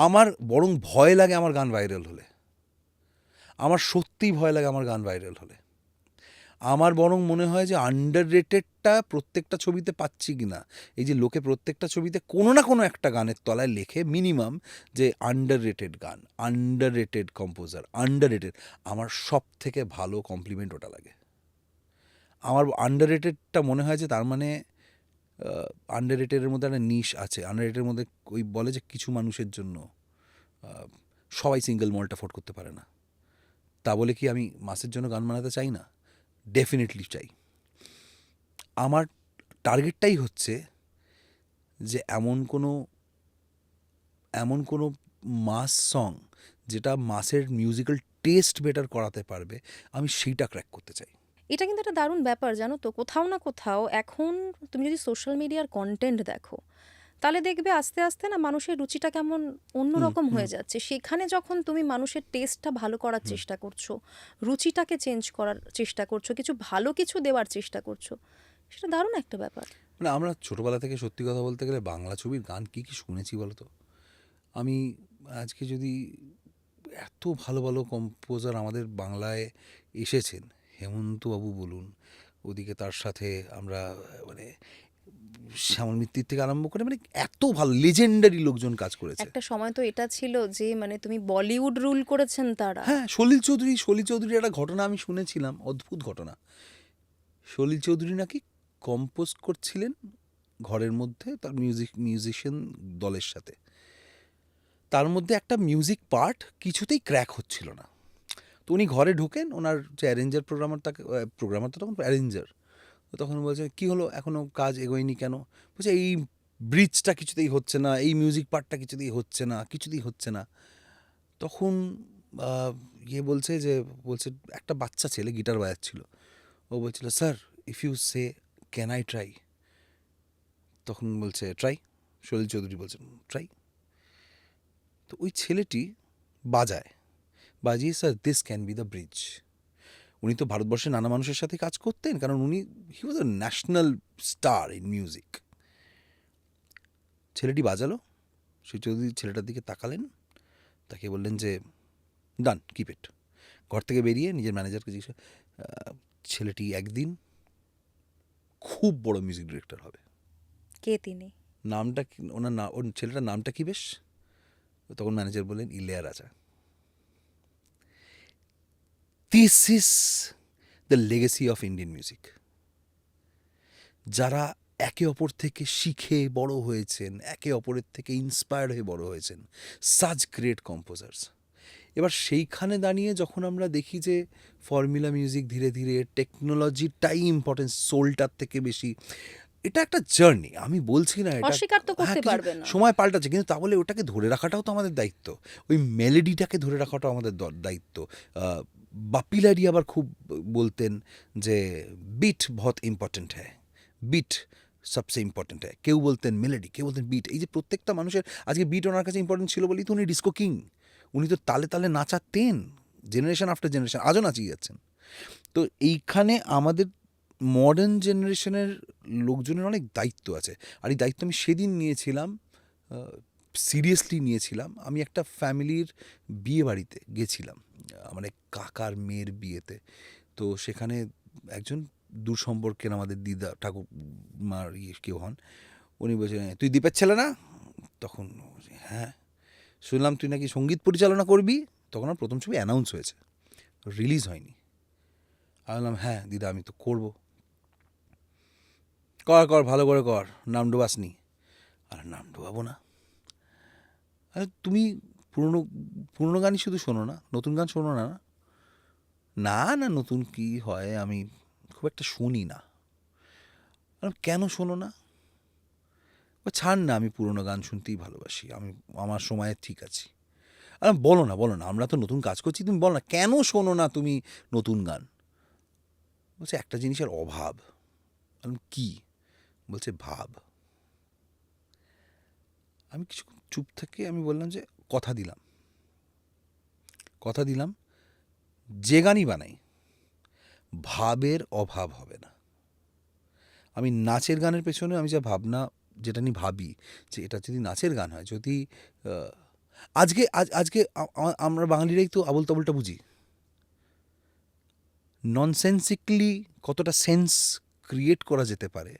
আমার বরং ভয় লাগে আমার গান ভাইরাল হলে, আমার সত্যিই ভয় লাগে আমার গান ভাইরাল হলে। আমার বরং মনে হয় যে আন্ডার রেটেডটা প্রত্যেকটা ছবিতে পাচ্ছি কি না। এই যে লোকে প্রত্যেকটা ছবিতে কোনো না কোনো একটা গানের তলায় লেখে মিনিমাম যে আন্ডার রেটেড গান, under rated composer, under rated. আমার সব থেকে ভালো কমপ্লিমেন্ট ওটা লাগে। আমার আন্ডার রেটেডটা মনে হয় যে তার মানে আন্ডার রেটেডের মধ্যে একটা নিশ আছে। আন্ডার রেটেডের মধ্যে ওই বলে যে কিছু মানুষের জন্য সবাই সিঙ্গেল মলটা ফোট করতে পারে না। তা বলে কি আমি মাসের জন্য গান বানাতে চাই না? ডেফিনেটলি চাই। আমার টার্গেটটাই হচ্ছে যে এমন কোনো মাস সং যেটা মাসের মিউজিক্যাল টেস্ট বেটার করাতে পারবে, আমি সেইটা ক্র্যাক করতে চাই। এটা কিন্তু একটা দারুণ ব্যাপার, জানো তো। কোথাও না কোথাও এখন তুমি যদি সোশ্যাল মিডিয়ার কন্টেন্ট দেখো, তাহলে দেখবে আস্তে আস্তে না মানুষের রুচিটা কেমন অন্যরকম হয়ে যাচ্ছে। সেখানে যখন তুমি মানুষের টেস্টটা ভালো করার চেষ্টা করছো, রুচিটাকে চেঞ্জ করার চেষ্টা করছো, কিছু ভালো কিছু দেওয়ার চেষ্টা করছো, সেটা দারুণ একটা ব্যাপার। মানে আমরা ছোটোবেলা থেকে সত্যি কথা বলতে গেলে বাংলা ছবির গান কী কী শুনেছি বলো তো। আমি আজকে যদি এত ভালো ভালো কম্পোজার আমাদের বাংলায় এসেছেন, হেমন্তবাবু বলুন, ওদিকে তার সাথে আমরা মানে শ্যামল মিত্তির থেকে আরম্ভ করে মানে এত ভালো লেজেন্ডারি লোকজন কাজ করেছে। একটা সময় তো এটা ছিল যে মানে তুমি বলিউড রুল করেছেন তারা। হ্যাঁ, সলিল চৌধুরীর একটা ঘটনা আমি শুনেছিলাম, অদ্ভুত ঘটনা। সলিল চৌধুরী নাকি কম্পোজ করছিলেন ঘরের মধ্যে তার মিউজিশিয়ান দলের সাথে। তার মধ্যে একটা মিউজিক পার্ট কিছুতেই ক্র্যাক হচ্ছিল না। তো উনি ঘরে ঢোকেন, ওনার যে অ্যারেঞ্জার প্রোগ্রামার তো তখন অ্যারেঞ্জার, তখন বলছে কী হলো এখনও কাজ এগোয়নি কেন? বলছে এই ব্রিজটা কিছুতেই হচ্ছে না, এই মিউজিক পার্টটা কিছুতেই হচ্ছে না। তখন বলছে একটা বাচ্চা ছেলে গিটার বাজাচ্ছিল, ও বলছিল sir if you say can I try. তখন বলছে ট্রাই। সলিল চৌধুরী বলছেন ট্রাই। তো ওই ছেলেটি বাজিয়ে sir this can be the bridge. উনি তো ভারতবর্ষের নানা মানুষের সাথে কাজ করতেন, কারণ হি ওয়াজ আ ন্যাশনাল স্টার ইন মিউজিক। ছেলেটি বাজালো, সেই চৌধুরী ছেলেটার দিকে তাকালেন, তাকে বললেন যে ডান, কিপ ইট। ঘর থেকে বেরিয়ে নিজের ম্যানেজারকে জিজ্ঞেস, ছেলেটি একদিন খুব বড় মিউজিক ডিরেক্টর হবে। কে তিনি? নামটা ওর ছেলেটার নামটা কি বেশ? তখন ম্যানেজার বললেন Ilaiyaraaja. This is the legacy of Indian music. যারা একে অপর থেকে শিখে বড় হয়েছেন, একে অপরের থেকে ইন্সপায়ার্ড হয়ে বড় হয়েছেন, সাচ গ্রেট কম্পোজার্স। এবার সেইখানে দাঁড়িয়ে যখন আমরা দেখি যে ফর্মুলা মিউজিক ধীরে ধীরে টেকনোলজিটাই ইম্পর্টেন্স সোলটার থেকে বেশি, এটা একটা জার্নি, আমি বলছি না এটা অস্বীকার তো করতে কিছু পারবে না। সময় পাল্টাচ্ছে, কিন্তু তা বলে ওটাকে ধরে রাখাটাও তো আমাদের দায়িত্ব, ওই মেলোডিটাকে ধরে রাখাটাও আমাদের দায়িত্ব। বাপ্পি লাহিড়ী আবার খুব বলতেন যে বিট বহুত ইম্পর্টেন্ট হ্যায়, বিট সবচেয়ে ইম্পর্টেন্ট হ্যায়। কেউ বলতেন মেলোডি, কেউ বলতেন বিট। এই যে প্রত্যেকটা মানুষের আজকে বিট ওনার কাছে ইম্পর্টেন্ট ছিল বলেই তো উনি ডিস্কো কিং। উনি তো তালে তালে নাচাতেন, জেনারেশন আফটার জেনারেশন, আজও নাচিয়ে যাচ্ছেন। তো এইখানে আমাদের মডার্ন জেনারেশনের লোকজনের অনেক দায়িত্ব আছে, আর এই দায়িত্ব আমি সেদিন নিয়েছিলাম, সিরিয়াসলি নিয়েছিলাম। আমি একটা ফ্যামিলির বিয়ে বাড়িতে গেছিলাম, মানে কাকার মেয়ের বিয়েতে। তো সেখানে একজন দূর সম্পর্কের আমাদের দিদা ঠাকুরমার কেউ হন, উনি বলছেন তুই দীপের ছেলে না? তখন হ্যাঁ। শুনলাম তুই নাকি সঙ্গীত পরিচালনা করবি। তখন আমার প্রথম ছবি অ্যানাউন্স হয়েছে, রিলিজ হয়নি। আমি বললাম হ্যাঁ দিদা আমি তো করবো। কর ভালো করে কর, নাম ডোবাসনি। আর নাম ডোবাবো না? আরে তুমি পুরনো গানই শুধু শোনো না, নতুন গান শোনো না? না না নতুন কি হয় আমি খুব একটা শুনি না। কেন শোনো না? ছাড় না, আমি পুরনো গান শুনতেই ভালোবাসি, আমি আমার সময়ে ঠিক আছি। বলো না আমরা তো নতুন কাজ করছি, তুমি বলো না কেন শোনো না তুমি নতুন গান? বলছে একটা জিনিসের অভাব। কি? বলছে ভাব। আমি কিছু চুপ থেকে আমি বললাম যে কথা দিলাম যে গানই বানাই ভাবের অভাব হবে না। আমি নাচের গানের পেছনে আমি যা ভাবনা যেটা নিয়ে ভাবি যে এটা যদি নাচের গান হয়, যদি আজকে আমরা বাঙালিরাই তো আবোল তাবোলটা বুঝি, ননসেন্সিকলি কতটা সেন্স ক্রিয়েট করা যেতে পারে।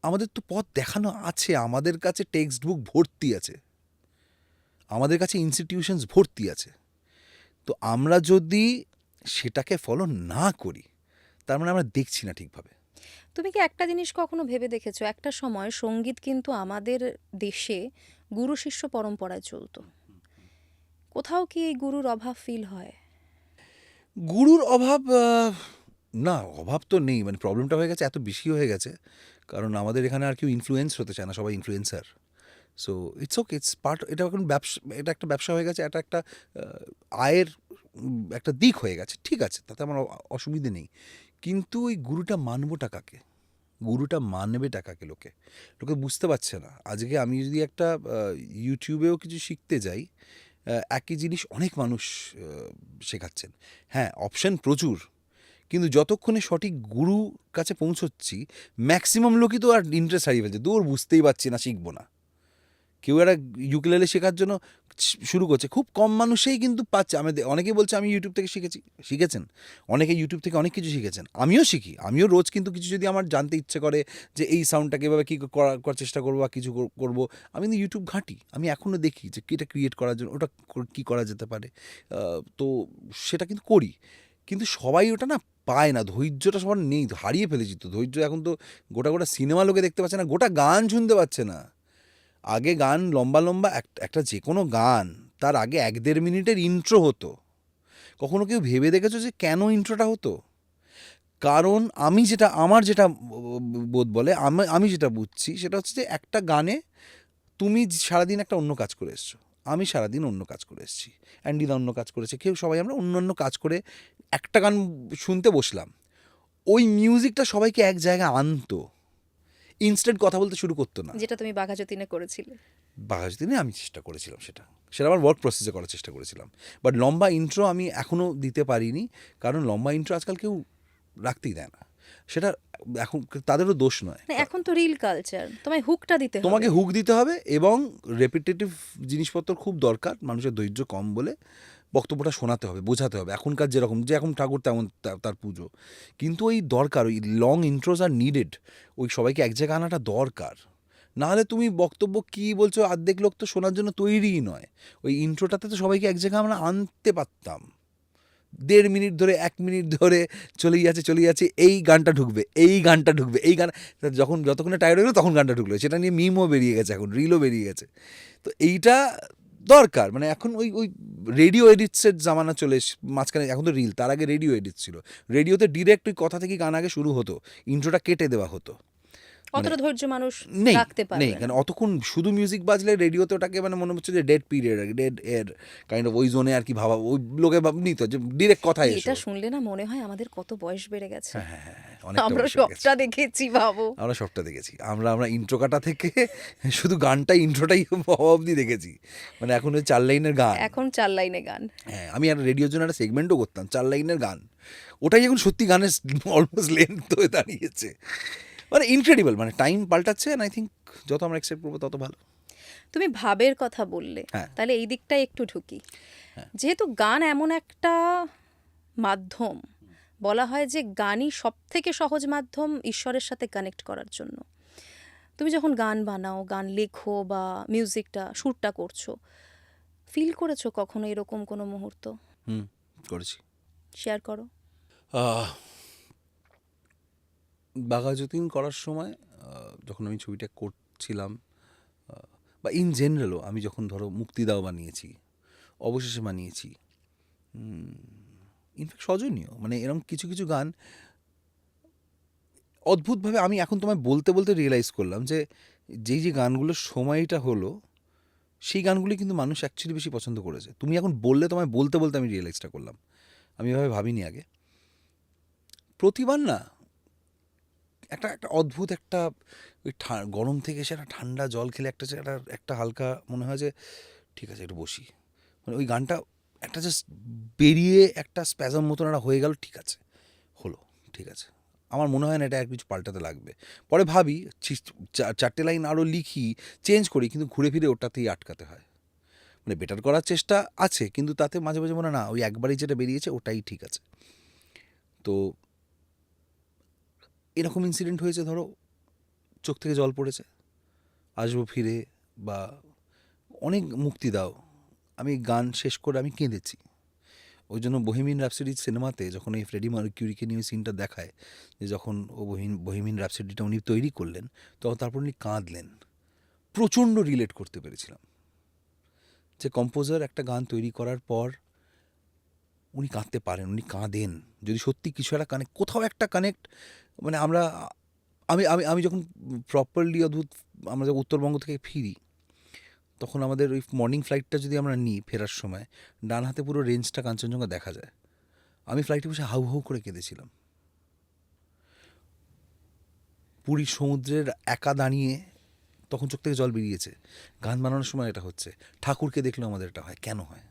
আমাদের তো পথ দেখানো আছে, আমাদের কাছে টেক্সট বুক ভর্তি আছে, আমাদের কাছে ইনস্টিটিউশনস ভর্তি আছে। তো আমরা যদি সেটাকে ফলো না করি, তার মানে আমরা দেখছি না ঠিকভাবে। তুমি কি একটা জিনিস কখনো ভেবে দেখেছো, একটা সময় সঙ্গীত কিন্তু আমাদের দেশে গুরু শিষ্য পরম্পরায় চলতো, কোথাও কি এই গুরুর অভাব ফিল হয়? গুরুর অভাব না, অভাব তো নেই, মানে প্রবলেমটা হয়ে গেছে, এত বেশি হয়ে গেছে, কারণ আমাদের এখানে আর কেউ ইনফ্লুয়েন্স হতে চায় না, সবাই influencer. So it's okay, it's part, এটা এখন ব্যবসা, এটা একটা ব্যবসা হয়ে গেছে, এটা একটা আয়ের একটা দিক হয়ে গেছে, ঠিক আছে, তাতে আমার অসুবিধে নেই। কিন্তু ওই গুরুটা মানবটা কাকে, গুরুটা মানবে টাকাকে লোকে লোকে বুঝতে পারছে না। আজকে আমি যদি একটা ইউটিউবেও কিছু শিখতে যাই, একই জিনিস অনেক মানুষ শেখাচ্ছেন, হ্যাঁ অপশান প্রচুর, কিন্তু যতক্ষণে সঠিক গুরু কাছে পৌঁছচ্ছি, ম্যাক্সিমাম লোকই তো আর ইন্টারেস্ট হারিয়ে ফেলছে, দূর বুঝতেই পারছি না, শিখবো না। কেউ একটা ইউকেলেলে শেখার জন্য শুরু করছে, খুব কম মানুষই কিন্তু পাচ্ছে। আমি অনেকেই বলছে আমি ইউটিউব থেকে শিখেছেন, অনেকে ইউটিউব থেকে অনেক কিছু শিখেছেন, আমিও শিখি, আমিও রোজ কিন্তু কিছু যদি আমার জানতে ইচ্ছে করে যে এই সাউন্ডটাকে এভাবে কী করার চেষ্টা করবো বা কিছু করবো, আমি কিন্তু ইউটিউব ঘাঁটি, আমি এখনও দেখি যে এটা ক্রিয়েট করার জন্য ওটা কী করা যেতে পারে। তো সেটা কিন্তু করি, কিন্তু সবাই ওটা না পায় না, ধৈর্যটা সবার নেই, হারিয়ে ফেলেছি তো ধৈর্য। এখন তো গোটা গোটা সিনেমা লোকে দেখতে পাচ্ছে না, গোটা গান শুনতে পাচ্ছে না। আগে গান লম্বা লম্বা একটা যে কোনো গান, তার আগে 1-1.5 মিনিটের ইন্ট্রো হতো। কখনো কেউ ভেবে দেখেছো যে কেন ইন্ট্রোটা হতো? কারণ আমার যেটা বোধ বলে, আমি যেটা বুঝছি সেটা হচ্ছে যে একটা গানে তুমি সারাদিন একটা অন্য কাজ করে এসছো, আমি সারাদিন অন্য কাজ করে এসেছি, অ্যান্ডিদা অন্য কাজ করেছে, কেউ সবাই আমরা অন্য অন্য কাজ করে একটা গান শুনতে বসলাম। ওই মিউজিকটা সবাইকে এক জায়গায় আনতো, ইনস্ট্যান্ট কথা বলতে শুরু করতো না। যেটা তুমি বাঘাযতীনে করেছিলে। বাঘাযতীনে আমি চেষ্টা করেছিলাম, সেটা সেটা আমার ওয়ার্ক প্রসেসে করার চেষ্টা করেছিলাম। বাট লম্বা ইন্ট্রো আমি এখনও দিতে পারিনি, কারণ লম্বা ইন্ট্রো আজকাল কেউ রাখতেই দেয় না। সেটা এখন তাদেরও দোষ নয়, না, এখন তো রিল কালচার, তোমায় হুকটা দিতে হবে। তোমাকে হুক দিতে হবে, এবং রেপিটেটিভ জিনিসপত্র খুব দরকার, মানুষের ধৈর্য কম বলে বক্তব্যটা শোনাতে হবে, বোঝাতে হবে, এখনকার যেরকম যে এখন ঠাকুর তেমন তার পুজো, কিন্তু ওই দরকার, ওই লং ইন্ট্রোজ আর নিডেড, ওই সবাইকে এক জায়গায় আনাটা দরকার। নাহলে তুমি বক্তব্য কী বলছো, অর্ধেক লোক তো শোনার জন্য তৈরিই নয়। ওই ইন্ট্রোটাতে তো সবাইকে এক জায়গায় আমরা আনতে পারতাম, 1.5 মিনিট ধরে 1 মিনিট ধরে চলেই যাচ্ছে, এই গানটা ঢুকবে, এই গান, যতক্ষণে টায়ার্ড হয়ে গেলো তখন গানটা ঢুকলো, সেটা নিয়ে মিমও বেরিয়ে গেছে, এখন রিলও বেরিয়ে গেছে। তো এইটা দরকার, মানে এখন ওই ওই রেডিও এডিটসের জামানা চলে মাঝখানে, এখন তো রিল, তার আগে রেডিও এডিট ছিল। রেডিওতে ডিরেক্ট ওই কথা থেকে গান আগে শুরু হতো, ইন্ট্রোটা কেটে দেওয়া হতো। অতটা ধৈর্য মানুষ নেই রাখতে পারবে নেই, না। কারণ অতক্ষণ শুধু মিউজিক বাজলে রেডিওতে ওটাকে মানে মনে হচ্ছে যে ডেড পিরিয়ড, ডেড এর কাইন্ড অফ, ওই জোনে আর কি ভাবা, ওই লোকে নিত যে ডিরেক্ট কথা এসো। এটা শুনলে না মনে হয় আমাদের কত বয়স বেড়ে গেছে। অনেকটা আমরা বয়স হয়ে গেছে। সবটা দেখেছি, ভাবো। আমরা সবটা দেখেছি, আমরা ইন্ট্রো কাটা থেকে শুধু ইন্ট্রোটাই হওয়া অবধি দেখেছি, মানে এখন ওই 4 লাইনের গান। এখন 4 লাইনে গান। হ্যাঁ, আমি আর রেডিওর জন্য একটা সেগমেন্টও করতাম, 4 লাইনের গান, ওটাই এখন সত্যি গানের অলমোস্ট লেন্থ হয়ে দাঁড়িয়েছে। মানে ইনক্রেডিবল, মানে টাইম পাল্টাচ্ছে, অ্যান্ড আই থিঙ্ক যত আমরা অ্যাকসেপ্ট করবো তত ভালো। তুমি ভাবের কথা বললে, হ্যাঁ। তাহলে এই দিকটাই একটু ঢুকি। যেহেতু গান এমন একটা মাধ্যম, বলা হয় যে গানই সব থেকে সহজ মাধ্যম ঈশ্বরের সাথে কানেক্ট করার জন্য। তুমি যখন গান বানাও, গান লেখো বা মিউজিকটা সুরটা করছো, ফিল করেছো কখনো এরকম কোনো মুহূর্ত? করেছি। শেয়ার করো। বাঘাযতীন করার সময় যখন আমি ছবিটা করছিলাম, বা ইন জেনারেলও আমি যখন ধরো মুক্তিদাও বানিয়েছি, অবশেষে বানিয়েছি, ইনফ্যাক্ট সজনীয়, মানে এরকম কিছু কিছু গান অদ্ভুতভাবে আমি এখন তোমায় বলতে বলতে রিয়েলাইজ করলাম যে যেই যে গানগুলোর সময়টা হলো, সেই গানগুলি কিন্তু মানুষ অ্যাকচুয়ালি বেশি পছন্দ করেছে। তুমি এখন বললে, তোমায় বলতে বলতে আমি রিয়েলাইজটা করলাম, আমি এভাবে ভাবিনি আগে। প্রতিবার না একটা একটা অদ্ভুত একটা ওই গরম থেকে এসে একটা ঠান্ডা জল খেলে একটা হালকা মনে হয় যে ঠিক আছে একটু বসি, মানে ওই গানটা একটা জাস্ট বেরিয়ে একটা স্প্যাজাম মতন একটা হয়ে গেল, ঠিক আছে হলো, ঠিক আছে আমার মনে হয় না এটা আর কিছু পাল্টাতে লাগবে। পরে ভাবি 4টে লাইন আরও লিখি, চেঞ্জ করি, কিন্তু ঘুরে ফিরে ওটাতেই আটকাতে হয়। মানে বেটার করার চেষ্টা আছে, কিন্তু তাতে মাঝে মাঝে মনে হয় না ওই একবারই যেটা বেরিয়েছে ওটাই ঠিক আছে। তো এরকম ইনসিডেন্ট হয়েছে, ধরো চোখ থেকে জল পড়েছে, আসবো ফিরে, বা অনেক মুক্তি দাও, আমি গান শেষ করে আমি কেঁদেছি। ওই জন্য বহেমিয়ান র্যাপসডি সিনেমাতে যখন এই ফ্রেডি মার্কিউরিকে নিয়ে সিনটা দেখায়, যে যখন ও বহেমিয়ান র্যাপসডিটা উনি তৈরি করলেন, তখন তারপর উনি কাঁদলেন। প্রচণ্ড রিলেট করতে পেরেছিলাম যে কম্পোজার একটা গান তৈরি করার পর উনি কাঁদতে পারেন, উনি কাঁদেন যদি সত্যি কিছু একটা কানেক্ট, কোথাও একটা কানেক্ট। মানে আমি আমি আমি যখন প্রপারলি অদ্ভুত, আমরা যখন উত্তরবঙ্গ থেকে ফিরি, তখন আমাদের ওই মর্নিং ফ্লাইটটা যদি আমরা নিই, ফেরার সময় ডান হাতে পুরো রেঞ্জটা কাঞ্চনজঙ্ঘা দেখা যায়। আমি ফ্লাইটে বসে হাউ হাউ করে কেঁদেছিলাম। পুরীর সমুদ্রের একা দাঁড়িয়ে তখন চোখ থেকে জল বেরিয়েছে। গান বানানোর সময় এটা হচ্ছে, ঠাকুরকে দেখলেও আমাদের এটা হয়। কেন হয়?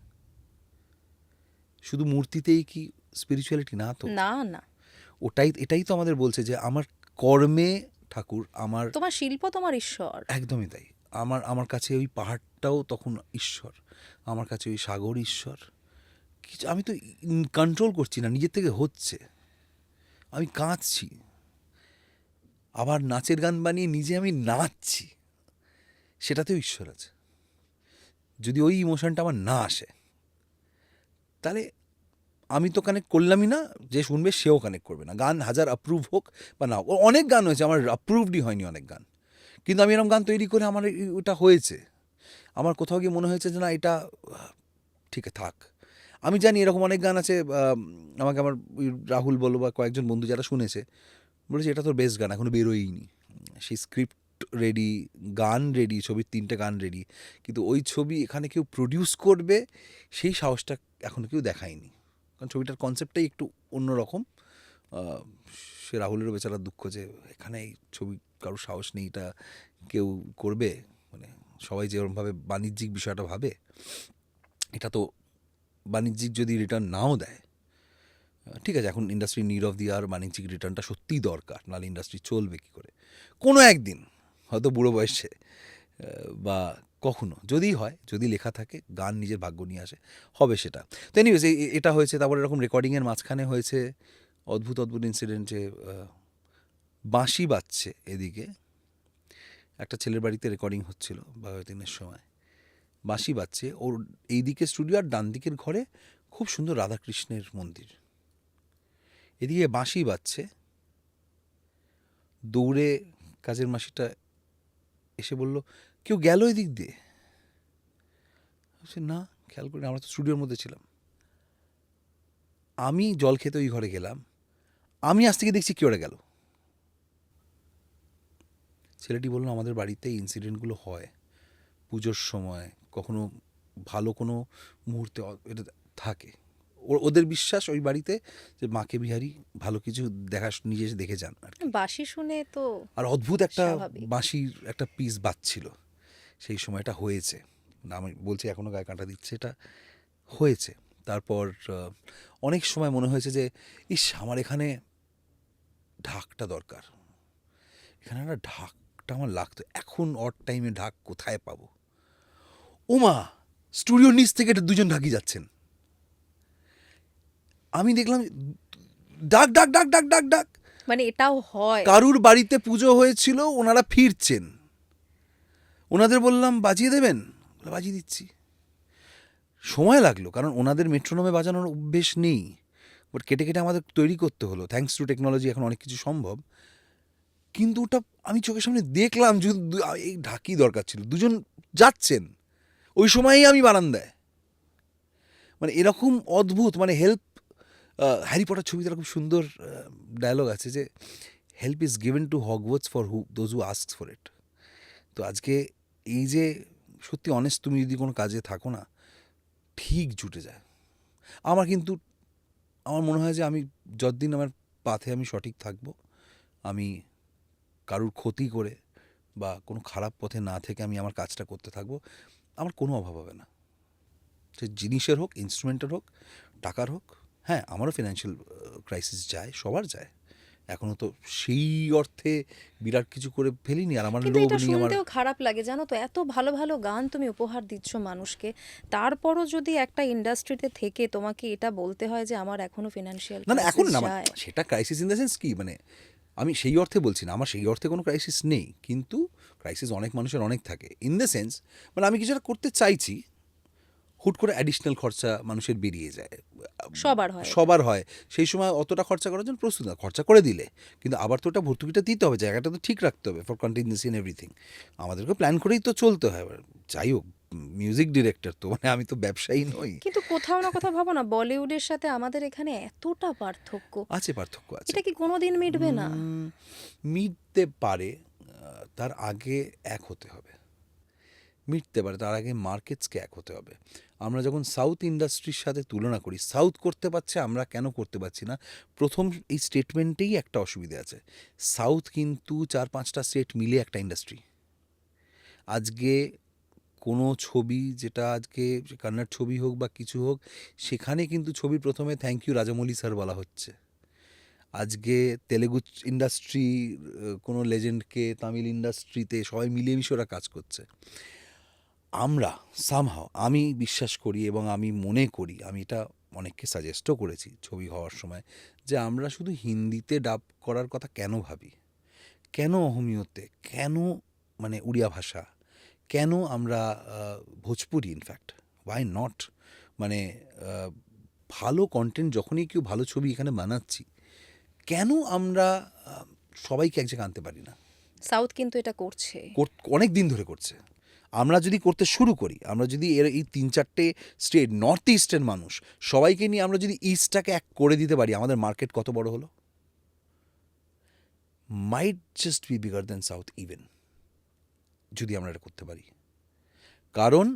শুধু মূর্তিতেই কি স্পিরিচুয়ালিটি? না তো। না না, এটাই তো আমাদের বলছে যে আমার কর্মে ঠাকুর, আমার তোমার শিল্প তোমার ঈশ্বর। একদমই তাই। আমার কাছে ওই পাহাড়টাও তখন ঈশ্বর, আমার কাছে ওই সাগর ঈশ্বর। কিছু আমি তো কন্ট্রোল করছি না, নিজের থেকে হচ্ছে, আমি কাঁদছি, আবার নাচের গান বানিয়ে নিজে আমি নাচছি, সেটাতেও ঈশ্বর আছে। যদি ওই ইমোশনটা আমার না আসে, তাহলে আমি তো কানেক্ট করলামই না, যে শুনবে সেও কানেক্ট করবে না। গান হাজার অ্যাপ্রুভ হোক বা না, অনেক গান হয়েছে আমার অ্যাপ্রুভডই হয়নি অনেক গান, কিন্তু আমি এরকম গান তৈরি করে আমার ওটা হয়েছে। আমার কোথাও গিয়ে মনে হয়েছে যে না, এটা ঠিক থাক। আমি জানি এরকম অনেক গান আছে, আমাকে আমার ওই রাহুল বলো বা কয়েকজন বন্ধু যারা শুনেছে, বলেছে এটা তোর বেস্ট গান, এখনও বেরোয়নি। সেই স্ক্রিপ্ট রেডি, গান রেডি, ছবির 3টে গান রেডি, কিন্তু ওই ছবি এখানে কেউ প্রডিউস করবে সেই সাহসটা এখনও কেউ দেখায়নি, কারণ ছবিটার কনসেপ্টটাই একটু অন্যরকম। সে রাহুলেরও বেচারার দুঃখ যে এখানে এই ছবি কারোর সাহস নেই, এটা কেউ করবে, মানে সবাই যেরকমভাবে বাণিজ্যিক বিষয়টা ভাবে, এটা তো বাণিজ্যিক যদি রিটার্ন নাও দেয়, ঠিক আছে, এখন ইন্ডাস্ট্রি নিড অফ দি আর বাণিজ্যিক রিটার্নটা সত্যিই দরকার, নাহলে ইন্ডাস্ট্রি চলবে কী করে? কোনো একদিন হয়তো বুড়ো বয়সে বা কখনো যদি হয়, যদি লেখা থাকে, গান নিজের ভাগ্য নিয়ে আসে, হবে সেটা। তো এনিওয়েজ এটা হয়েছে। তারপর এরকম রেকর্ডিংয়ের মাঝখানে হয়েছে অদ্ভুত অদ্ভুত ইনসিডেন্ট, যে বাঁশি বাজছে এদিকে, একটা ছেলের বাড়িতে রেকর্ডিং হচ্ছিল দিনের সময়, বাঁশি বাজছে ওর এইদিকে স্টুডিও, আর ডান দিকের ঘরে খুব সুন্দর রাধাকৃষ্ণের মন্দির, এদিকে বাঁশি বাজছে। দৌড়ে কাজের মাসিটা এসে বলল, কেউ গেল এদিক দিয়ে? না, খেয়াল করি, আমরা তো স্টুডিওর মধ্যে ছিলাম। আমি জল খেতে ওই ঘরে গেলাম, আমি আজ থেকে দেখছি কেউ গেল। ছেলেটি বলল, আমাদের বাড়িতে এই ইনসিডেন্টগুলো হয় পুজোর সময়, কখনো ভালো কোনো মুহূর্তে এটা থাকে। ওদের বিশ্বাস ওই বাড়িতে যে মাকে বিহারি ভালো কিছু নিজে এসে দেখে যান আর কি। বাঁশি শুনে তো আর অদ্ভুত একটা স্বাভাবিক। বাঁশির একটা পিস বাজছিল সেই সময়টা হয়েছে, না আমি বলছি এখনও গায়ে কাঁটা দিচ্ছে, এটা হয়েছে। তারপর অনেক সময় মনে হয়েছে যে ইস, আমার এখানে ঢাকটা দরকার, এখানে একটা ঢাকটা আমার লাগতো, এখন অড টাইমে ঢাক কোথায় পাবো? ওমা, স্টুডিওর নিচ থেকে এটা দুজন ঢাকি যাচ্ছেন, আমি দেখলাম ডাক ডাক ডাক ডাক ডাক ডাক, মানে এটাও হয়। কারুর বাড়িতে পুজো হয়েছিল, ওনারা ফিরছেন, ওনাদের বললাম বাজিয়ে দেবেন, বাজিয়ে দিচ্ছি। সময় লাগলো, কারণ ওনাদের মেট্রোনোমে বাজানোর অভ্যেস নেই, বাট কেটে কেটে আমাদের তৈরি করতে হলো। থ্যাঙ্কস টু টেকনোলজি এখন অনেক কিছু সম্ভব, কিন্তু ওটা আমি চোখের সামনে দেখলাম, এই ঢাকি দরকার ছিল, দুজন যাচ্ছেন ওই সময়ই আমি বারান্দায়। মানে এরকম অদ্ভুত, মানে হেল্প, হ্যারি পটার ছবিতে খুব সুন্দর ডায়লগ আছে যে help is given to Hogwarts for those who asks for it. তো আজকে এই যে সত্যি অনেস্ট, তুমি যদি কোনো কাজে থাকো না, ঠিক জুটে যায়। আমার মনে হয় যে আমি যতদিন আমার পাথে আমি সঠিক থাকবো, আমি কারুর ক্ষতি করে বা কোনো খারাপ পথে না থেকে আমি আমার কাজটা করতে থাকবো, আমার কোনো অভাব হবে না। সে জিনিসের হোক, ইনস্ট্রুমেন্টের হোক, টাকার হোক। হ্যাঁ, আমারও ফিনান্সিয়াল ক্রাইসিস যায়, সবার যায়, এখনও তো সেই অর্থে বিরাট কিছু করে ফেলিনি, আর আমার কিন্তু লোভ এটা নেই আমার। শুনতেও খারাপ লাগে জানো তো, এত ভালো ভালো গান তুমি উপহার দিচ্ছ মানুষকে, তারপরও যদি একটা ইন্ডাস্ট্রিতে থেকে তোমাকে এটা বলতে হয় যে আমার এখনো ফিনান্সিয়াল না না, এখন ক্রাইসিস না, যায়। সেটা ক্রাইসিস ইন দ্য সেন্স কি, মানে আমি সেই অর্থে বলছি না, আমার সেই অর্থে কোনো ক্রাইসিস নেই, কিন্তু ক্রাইসিস অনেক মানুষের অনেক থাকে, ইন দ্য সেন্স মানে আমি কিছুটা করতে চাইছি, হুট করে অ্যাডিশনাল খরচা মানুষের বেরিয়ে যায়, সবার হয় এটা। সবার হয়, সেই সময় অতটা খরচা করার জন্য প্রস্তুত না, খরচা করে দিলে কিন্তু আবার তো ওটা ভর্তুকিটা দিতে হবে, জায়গাটা তো ঠিক রাখতে হবে ফর কন্টিনিউসি ইন এভরিথিং, আমাদেরকে প্ল্যান করেই তো চলতে হয়। এবার যাই হোক, মিউজিক ডিরেক্টর তো, মানে আমি তো ব্যবসায়ী নই। কিন্তু কোথাও না কোথাও ভাবো না, বলিউডের সাথে আমাদের এখানে এতটা পার্থক্য, আছে, পার্থক্য আছে। এটা কি কোনোদিন মিটবে না? মিটতে পারে, তার আগে এক হতে হবে, মিটতে পারে তার আগে মার্কেটসকে এক হতে হবে। আমরা যখন সাউথ ইন্ডাস্ট্রির সাথে তুলনা করি, সাউথ করতে পারছে, আমরা কেন করতে পারছি না, প্রথম এই স্টেটমেন্টেই একটা অসুবিধা আছে। সাউথ কিন্তু 4-5টা স্টেট মিলে একটা ইন্ডাস্ট্রি। আজকে কোনো ছবি, যেটা আজকে কন্নড় ছবি হোক বা কিছু হোক, সেখানে কিন্তু ছবির প্রথমে থ্যাংক ইউ রাজামৌলি স্যার বলা হচ্ছে। আজকে তেলেগু ইন্ডাস্ট্রি কোনো লেজেন্ডকে তামিল ইন্ডাস্ট্রিতে সবাই মিলেমিশে ওরা কাজ করছে। আমরা সামহাও, আমি বিশ্বাস করি এবং আমি মনে করি, আমি এটা অনেককে সাজেস্টও করেছি ছবি হওয়ার সময়, যে আমরা শুধু হিন্দিতে ডাব করার কথা কেন ভাবি, কেন অহমীয়তে, কেন মানে উড়িয়া ভাষা, কেন আমরা ভোজপুরি, ইনফ্যাক্ট ওয়াই নট, মানে ভালো কন্টেন্ট যখনই কেউ ভালো ছবি এখানে বানাচ্ছি, কেন আমরা সবাইকে এক জায়গায় আনতে পারি না? সাউথ কিন্তু এটা করছে। অনেক দিন ধরে করছে। আমরা যদি করতে শুরু করি, আমরা যদি এর এই 3-4টে স্টেট, নর্থ ইস্টের মানুষ সবাইকে নিয়ে আমরা যদি ইস্টটাকে এক করে দিতে পারি, আমাদের মার্কেট কত বড় হলো, might just be bigger than south even, যদি আমরা এটা করতে পারি। কারণ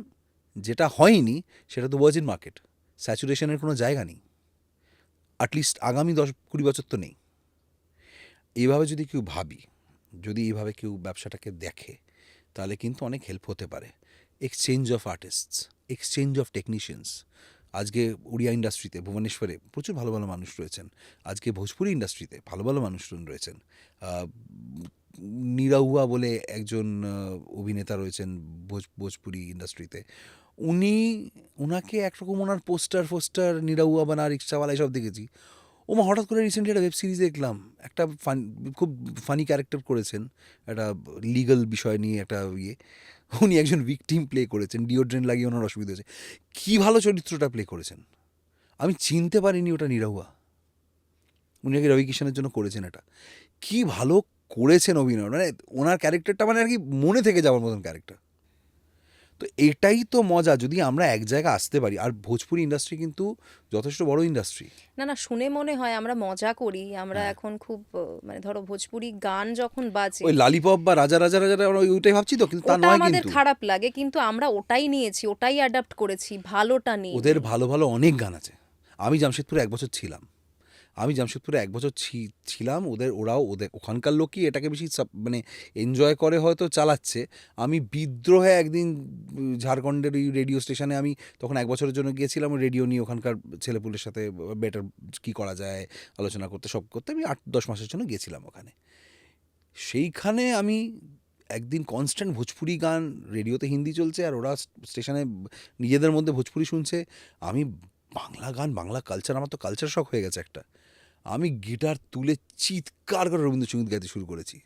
যেটা হয়নি সেটা তো ভার্জিন মার্কেট, স্যাচুরেশনের কোনো জায়গা নেই, অ্যাটলিস্ট আগামী 10-20 বছর তো নেই। এইভাবে যদি কেউ ভাবি, যদি এইভাবে কেউ ব্যবসাটাকে দেখে, তাহলে কিন্তু অনেক হেল্প হতে পারে। Exchange of artists, exchange of technicians. আজকে উড়িয়া ইন্ডাস্ট্রিতে ভুবনেশ্বরে প্রচুর ভালো ভালো মানুষ রয়েছেন, আজকে ভোজপুরি ইন্ডাস্ট্রিতে ভালো ভালো মানুষজন রয়েছেন। নিরাহুয়া বলে একজন অভিনেতা রয়েছেন ভোজপুরি ইন্ডাস্ট্রিতে, ওনাকে একরকম ওনার পোস্টার নিরাহুয়া বানা, রিক্সাওয়ালা এসব দেখেছি। হঠাৎ করে রিসেন্টলি একটা ওয়েব সিরিজ দেখলাম, একটা খুব ফানি ক্যারেক্টার করেছেন, একটা লিগাল বিষয় নিয়ে একটা উনি একজন ভিকটিম প্লে করেছেন, ডিওড্রেন্ট লাগিয়ে ওনার অসুবিধা হয়েছে, কী ভালো চরিত্রটা প্লে করেছেন, আমি চিনতে পারিনি ওটা নিরাহুয়া। উনি আগে রবি কিষানের জন্য করেছেন, এটা কী ভালো করেছেন অভিনয়, মানে ওনার ক্যারেক্টারটা মানে আর কি মনে থেকে যাওয়ার মতন ক্যারেক্টার। তো এটাই তো মজা, যদি আমরা এক জায়গায় আসতে পারি। আর ভোজপুরি ইন্ডাস্ট্রি কিন্তু যথেষ্ট বড় ইন্ডাস্ট্রি। না না, শুনে মনে হয় আমরা মজা করি, আমরা এখন খুব মানে ধরো ভোজপুরি গান যখন বাজে ওই লালিপপ বা রাজা রাজা রাজা আমরা ওইটাই ভাবছি তো, কিন্তু তা ওটা নয়, আমাদের কিন্তু খারাপ লাগে, কিন্তু আমরা ওটাই নিয়েছি, ওটাই অ্যাডাপ্ট করেছি, ভালোটা নিয়ে। ওদের ভালো ভালো অনেক গান আছে। আমি জামশেদপুরে 1 বছর ছিলাম, ছিলাম, ওদের ওখানকার লোকই এটাকে বেশি মানে এনজয় করে, হয়তো চালাচ্ছে। আমি বিদ্রোহে একদিন ঝাড়খণ্ডের ওই রেডিও স্টেশনে, আমি তখন 1 বছরের জন্য গিয়েছিলাম রেডিও নিয়ে, ওখানকার ছেলেপুলের সাথে বেটার কী করা যায় আলোচনা করতে, সব করতে। আমি 8-10 মাসের জন্য গিয়েছিলাম ওখানে। সেইখানে আমি একদিন কনস্ট্যান্ট ভোজপুরি গান, রেডিওতে হিন্দি চলছে আর ওরা স্টেশনে নিজেদের মধ্যে ভোজপুরি শুনছে, আমি বাংলা গান, বাংলা কালচার, আমার তো কালচার শক হয়ে গেছে একটা। আমি গিটার তুলে চিৎকার করে রবীন্দ্রসঙ্গীত গাইতে শুরু করেছি।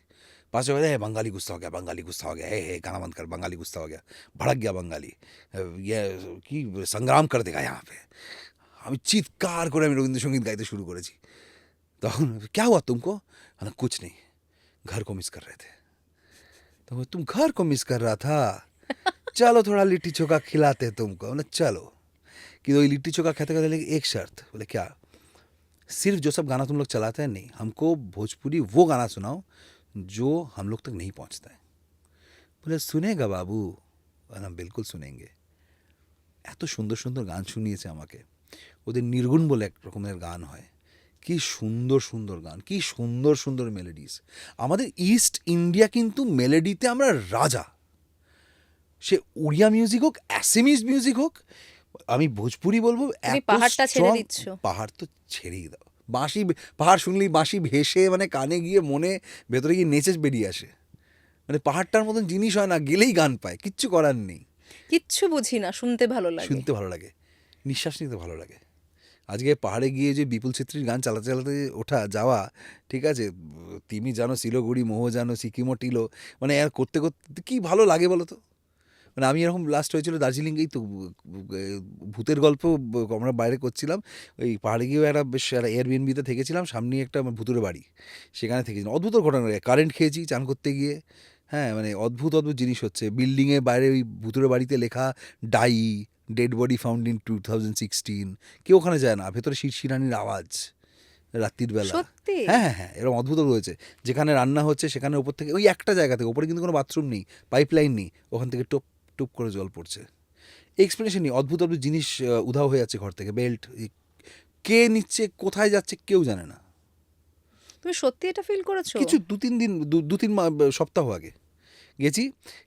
পাশে বলে, বাঙালি গুস্তা হয়ে গেয়া, বাঙালি গুস্তা হয়ে গেয়া, হে গানা বন্ধ কর, বাঙালি গুস্তা হয়ে গেয়া, ভড়ক গিয়া বাঙালি, ইয়ে কি সংগ্রাম করে দেখা यहाँ पे। আমি চিৎকার করে আমি রবীন্দ্রসঙ্গীত গাইতে শুরু করেছি। তখন क्या हुआ तुमको? कुछ नहीं, घर को मिस कर रहे थे। तो तुम घर को मिस कर रहा था, चलो थोड़ा लिट्टी चोखा खिलाते तुमको। बोले चलो। कि वही लिट्टी चोखा खाते खाते लेकिन एक शर्त। बोले क्या? सिर्फ जो सब गाना तुम लोग चलाते हैं नहीं, हमको भोजपुरी वो गाना सुनाओ जो हम लोग तक नहीं पहुंचता है। बोले सुनेगा बाबू? हम बिल्कुल सुनेंगे। এত সুন্দর সুন্দর গান শুনিয়েছে আমাকে। ওদের নির্গুণ বলে এক রকমের গান হয়, কি সুন্দর সুন্দর গান, কি সুন্দর সুন্দর মেলোডিস। আমাদের ইস্ট ইন্ডিয়া কিন্তু মেলোডিতে আমরা রাজা, সে উড়িয়া মিউজিক হোক, অ্যাসামিজ মিউজিক হোক। আমি ভোজপুরি বলবো, তুমি পাহাড়টা ছেড়ে দিচ্ছ। পাহাড় তো ছেড়েই দাও, বাঁশি, পাহাড় শুনলেই বাঁশি ভেসে মানে কানে গিয়ে মনে ভেতরে গিয়ে নেচে বেরিয়ে আসে। মানে পাহাড়টার মতন জিনিস হয় না, গেলেই গান পায়, কিচ্ছু করার নেই। কিচ্ছু বুঝি না, শুনতে ভালো লাগে। শুনতে ভালো লাগে, নিঃশ্বাস নিতে ভালো লাগে। আজকে পাহাড়ে গিয়ে যে বিপুল ছেত্রীর গান চালাতে চালাতে ওঠা যাওয়া, ঠিক আছে, তিমি জানো শিলিগুড়ি, মোহ জানো সিকিমও টিলো, মানে আর করতে করতে কি ভালো লাগে বলো তো। মানে আমি এরকম লাস্ট হয়েছিল দার্জিলিংয়েই তো, ভূতের গল্প আমরা বাইরে করছিলাম, ওই পাহাড়ে গিয়েও একটা বেশ একটা এয়ারবিএনবিতে থেকেছিলাম, সামনেই একটা আমার ভূতুরে বাড়ি, সেখানে থেকেছিলাম। অদ্ভুত ঘটনা, কারেন্ট খেয়েছি চান করতে গিয়ে, হ্যাঁ, মানে অদ্ভুত অদ্ভুত জিনিস হচ্ছে। বিল্ডিংয়ের বাইরে ওই ভূতুরে বাড়িতে লেখা die, dead body found in 2016, কেউ ওখানে যায় না, ভেতরে শিরশিরানির আওয়াজ রাত্রির বেলা। সত্যি? হ্যাঁ হ্যাঁ হ্যাঁ, এরকম অদ্ভুত রয়েছে। যেখানে রান্না হচ্ছে সেখানে ওপর থেকে, ওই একটা জায়গা থেকে, ওপরে কিন্তু কোনো বাথরুম নেই, পাইপলাইন নেই, ওখান থেকে টপ টুপ করে জল পড়ছে। এক্সপ্লেনেশন নেই, অদ্ভুত অদ্ভুত জিনিস উধাও হয়ে যাচ্ছে ঘর থেকে, বেল্ট কে নিচ্ছে, কোথায় যাচ্ছে কেউ জানে না। তুমি সত্যি এটা ফিল করেছো? কিছু দু তিন সপ্তাহ আগে গেছি।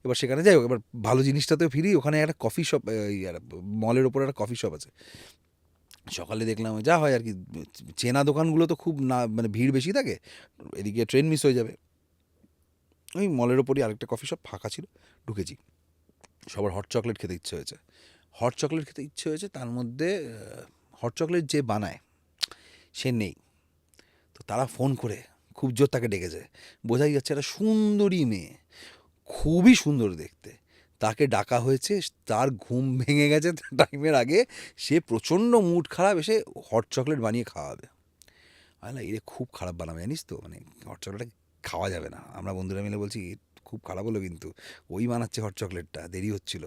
এবার সেখানে যাই হোক, এবার ভালো জিনিসটাতেও ফিরি, ওখানে একটা কফি শপ, মলের ওপরে একটা কফি শপ আছে। সকালে দেখলাম যা হয় আর কি, চেনা দোকানগুলো তো খুব না, মানে ভিড় বেশি থাকে, এদিকে ট্রেন মিস হয়ে যাবে। ওই মলের ওপরই আরেকটা কফি শপ ফাঁকা ছিল, ঢুকেছি। সবার হট চকলেট খেতে ইচ্ছে হয়েছে, হট চকলেট খেতে ইচ্ছে হয়েছে, তার মধ্যে হট চকলেট যে বানায় সে নেই। তো তারা ফোন করে খুব জোর তাকে ডেকেছে, বোঝাই যাচ্ছে একটা সুন্দরী মেয়ে, খুবই সুন্দর দেখতে, তাকে ডাকা হয়েছে। তার ঘুম ভেঙে গেছে টাইমের আগে, সে প্রচণ্ড মুড খারাপ, এসে হট চকলেট বানিয়ে খাওয়াবে। না এরে খুব খারাপ বানাবে জানিস তো, মানে হট চকলেটটা খাওয়া যাবে না। আমরা বন্ধুরা মিলে বলছি খুব খারাপ হলো কিন্তু, ওই বানাচ্ছে হট চকলেটটা, দেরি হচ্ছিল।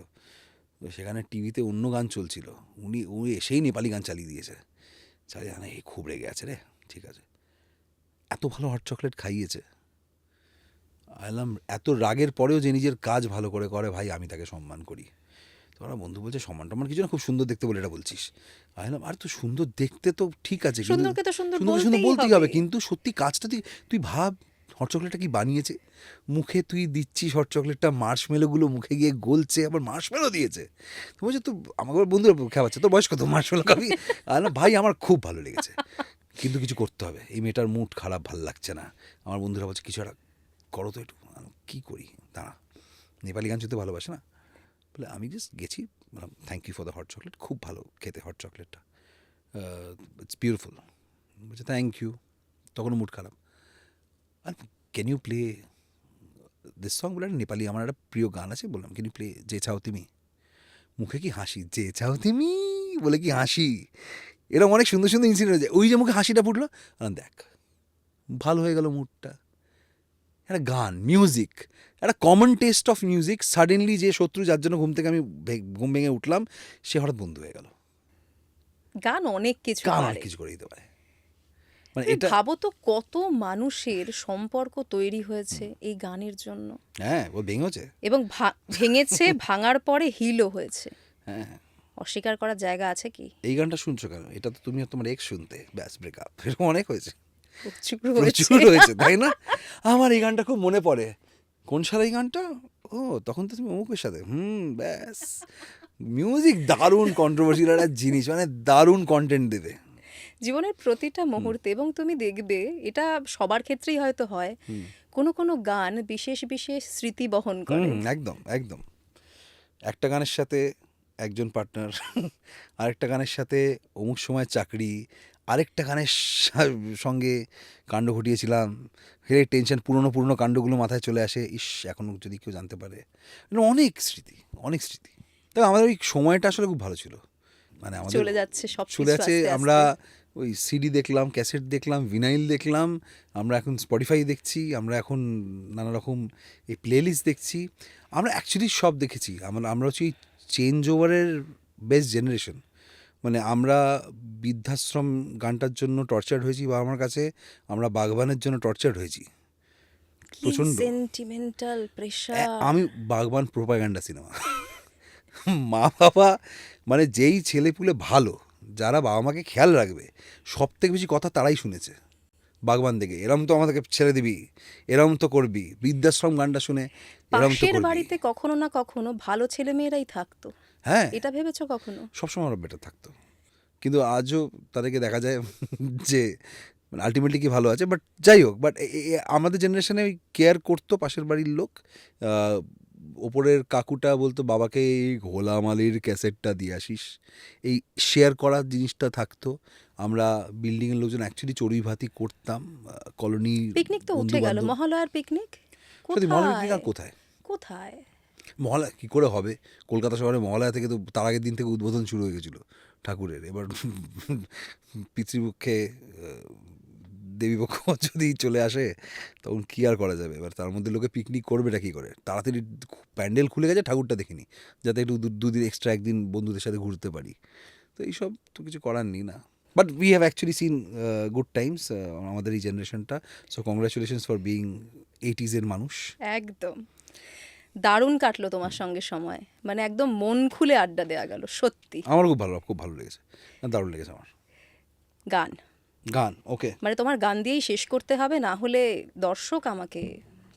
তো সেখানে টিভিতে অন্য গান চলছিল, উনি এসেই নেপালি গান চালিয়ে দিয়েছে, চালিয়ে না, এই খুব রেগে আছে রে। ঠিক আছে, এত ভালো হট চকলেট খাইয়েছে, আইলাম, এত রাগের পরেও যে নিজের কাজ ভালো করে করে, ভাই আমি তাকে সম্মান করি। তো আমার বন্ধু বলছে সম্মান টম্মান কিছু না, খুব সুন্দর দেখতে বলে এটা বলছিস। আইলাম আর তো সুন্দর দেখতে তো ঠিক আছে, কিন্তু সুন্দরকে তো সুন্দর সুন্দরকে সুন্দর বলতেই বলতেই হবে। হবে, কিন্তু সত্যি কাজটা তুই তুই ভাব, হট চকলেটটা কি বানিয়েছে, মুখে তুই দিচ্ছিস হট চকলেটটা, মার্শমেলোগুলো মুখে গিয়ে গলছে, আবার মার্শমেলো দিয়েছে। তো বলছে তো আমাকে বন্ধুরা খাওয়াচ্ছে, তোর বয়স কত মার্শমেলো খাবি? আর ভাই আমার খুব ভালো লেগেছে, কিন্তু কিছু করতে হবে, এই মেয়েটার মুড খারাপ, ভাল লাগছে না। আমার বন্ধুরা বলছে কিছু একটা করো তো একটু। কী করি, দাঁড়া, নেপালি গান শুনতে ভালোবাসে না, বলে আমি জাস্ট গেছি, বললাম thank you for the hot chocolate, খুব ভালো খেতে হট চকলেটটা, ইটস বিউটিফুল। বলছে থ্যাংক ইউ, তখনও মুড খারাপ। আর can you play this song, বলে একটা নেপালি আমার একটা প্রিয় গান আছে, বললাম ক্যান ইউ প্লে যে চাও তুমি। মুখে কি হাসি, যে চাও তুমি বলে কি হাসি, এরকম অনেক সুন্দর সুন্দর ইনসিডেন্ট হয়ে যায়, ওই যে মুখে হাসিটা ফুটলো, দেখ ভালো হয়ে গেল মুডটা। একটা গান, মিউজিক, একটা common test of music, suddenly যে শত্রু যার জন্য ঘুম থেকে আমি ঘুম ভেঙে উঠলাম, সে হঠাৎ বন্ধু হয়ে গেল। গান অনেক কিছু গান পারে। অনেক কিছু করে দিতে পারে, মানে তুমি এটা। ভাবো তো কত মানুষের সম্পর্ক তৈরি হয়েছে এই গানের জন্য, হ্যাঁ ও ভেঙেছে। এবং ভেঙেছে, ভাঙার পরে হিলও হয়েছে। হ্যাঁ, অস্বীকার করার জায়গা আছে কি? এই গানটা শুনছো কেন, এটা তো তুমি আর তোমার এক্স শুনতে, ব্যাস ব্রেকআপ, এরকম অনেক হয়েছে, প্রচুর প্রচুর হয়েছে। হয়েছে, তাই না? আমার এই গানটা খুব মনে পড়ে, কোন সাল এই গানটা, ও তখন তো তুমি অমুকের সাথে, ব্যাস। মিউজিক দারুণ কন্ট্রোভার্সিয়াল একটা জিনিস, মানে দারুণ কন্টেন্ট দেবে জীবনের প্রতিটা মুহূর্তে, এবং তুমি দেখবে এটা সবার ক্ষেত্রেই হয়তো হয়, কোনো কোনো গান বিশেষ বিশেষ স্মৃতি বহন করে। একদম একদম। একটা গানের সাথে একজন পার্টনার, আরেকটা গানের সাথে অমুক সময় চাকরি, আরেকটা গানের সঙ্গে কাণ্ড ঘটিয়েছিলাম, ফের টেনশন, পুরনো পুরনো কাণ্ডগুলো মাথায় চলে আসে, ইস এখন যদি কেউ জানতে পারে, অনেক স্মৃতি, অনেক স্মৃতি। তবে আমাদের ওই সময়টা আসলে খুব ভালো ছিল, মানে আমাদের চলে যাচ্ছে সব চলে কিছু যাচ্ছে, আস্তে আমরা আস্তে। ওই সিডি দেখলাম, ক্যাসেট দেখলাম, ভিনাইল দেখলাম, আমরা এখন স্পটিফাই দেখছি, আমরা এখন নানা রকম এই প্লেলিস্ট দেখছি, আমরা অ্যাকচুয়ালি সব দেখেছি। আমরা হচ্ছে এই চেঞ্জ ওভারের বেস্ট জেনারেশন, মানে আমরা বৃদ্ধাশ্রম গানটার জন্য টর্চার্ড হয়েছি বা আমার কাছে, আমরা বাগবানের জন্য টর্চার্ড হয়েছি কি প্রচণ্ড। Sentimental pressure. আমি বাগবান প্রোপাগান্ডা সিনেমা, মা বাবা, মানে যেই ছেলেপুলে ভালো, যারা বাবা মাকে খেয়াল রাখবে, সব থেকে বেশি কথা তারাই শুনেছে বাগবান দেখে, এরম তো আমাদেরকে ছেড়ে দিবি, এরম তো করবি, বৃদ্ধাশ্রম গানটা শুনে এরম তো পাশের করবি। বাড়িতে কখনো না কখনো ভালো ছেলেমেয়েরাই থাকতো, হ্যাঁ, এটা ভেবেছো কখনো? সবসময় ওরা বেটার থাকতো, কিন্তু আজও তাদেরকে দেখা যায় যে মানে আলটিমেটলি কি ভালো আছে, বাট যাই হোক, বাট আমাদের জেনারেশনে ওই কেয়ার করতো পাশের বাড়ির লোক। আহ, ওপরের কাকুটা বলতো বাবাকে এই ঘোলাম আলীর ক্যাসেটটা দিয়ে আসিস, এই শেয়ার করার জিনিসটা থাকতো। আমরা বিল্ডিংয়ের লোকজন অ্যাকচুয়ালি চড়ুই ভাতি করতাম, কলোনি পিকনিক তো উঠে গেল, মহালয়ার পিকনিক মহলা কোথায় আর কোথায়? কোথায়? মহালয়া কী করে হবে? কলকাতা শহরে মহালয়া থেকে তো তার আগের দিন থেকে উদ্বোধন শুরু হয়ে গেছিলো ঠাকুরের। এবার পিতৃপক্ষে দেবীপক্ষ যদি চলে আসে তখন কী আর করা যাবে? এবার তার মধ্যে লোকে পিকনিক করবেটা কী করে? তাড়াতাড়ি প্যান্ডেল খুলে গেছে, ঠাকুরটা দেখিনি, যাতে একটু দুদিন এক্সট্রা একদিন বন্ধুদের সাথে ঘুরতে পারি। তো এইসব তো কিছু করার নেই না। But we have actually seen good times আমাদের এই জেনারেশনটা। So congratulations for being 80s মানুষ। একদম দারুণ কাটলো তোমার সঙ্গে সময়, মানে একদম মন খুলে আড্ডা দেওয়া গেল সত্যি। আমার খুব ভালো লেগেছে, দারুণ লেগেছে আমার। গান গান ওকে, মানে তোমার গান দিয়েই শেষ করতে হবে, না হলে দর্শক আমাকে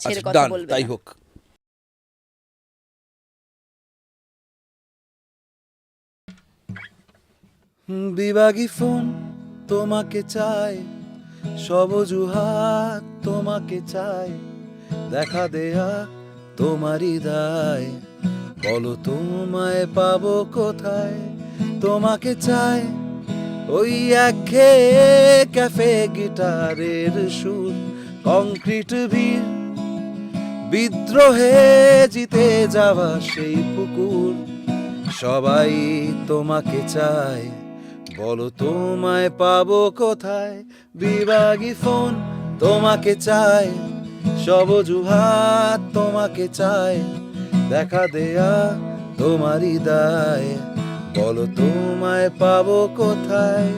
ছেড়ে আচ্ছা কথা ডান, বলবে তাই না। হোক। বিভাগী ফোন তোমাকে চাই, সব অজুহাত তোমাকে চাই, দেখা দেয়া তোমারই দায়, বলো তোমায় পাবো কোথায়? তোমাকে চাই ওই একঘেয়ে ক্যাফে গিটারের সুর, কংক্রিট ভিড়, বিদ্রোহে জিতে যাওয়া সেই পুকুর। সবাই তোমাকে চায়, বলো তোমায় পাবো কোথায়? বিভাগী ফোন তোমাকে চায়, সব অজুহাত তোমাকে চায়, দেখা দেয়া তোমারই দায়, বলো তোমায় পাবো কোথায়?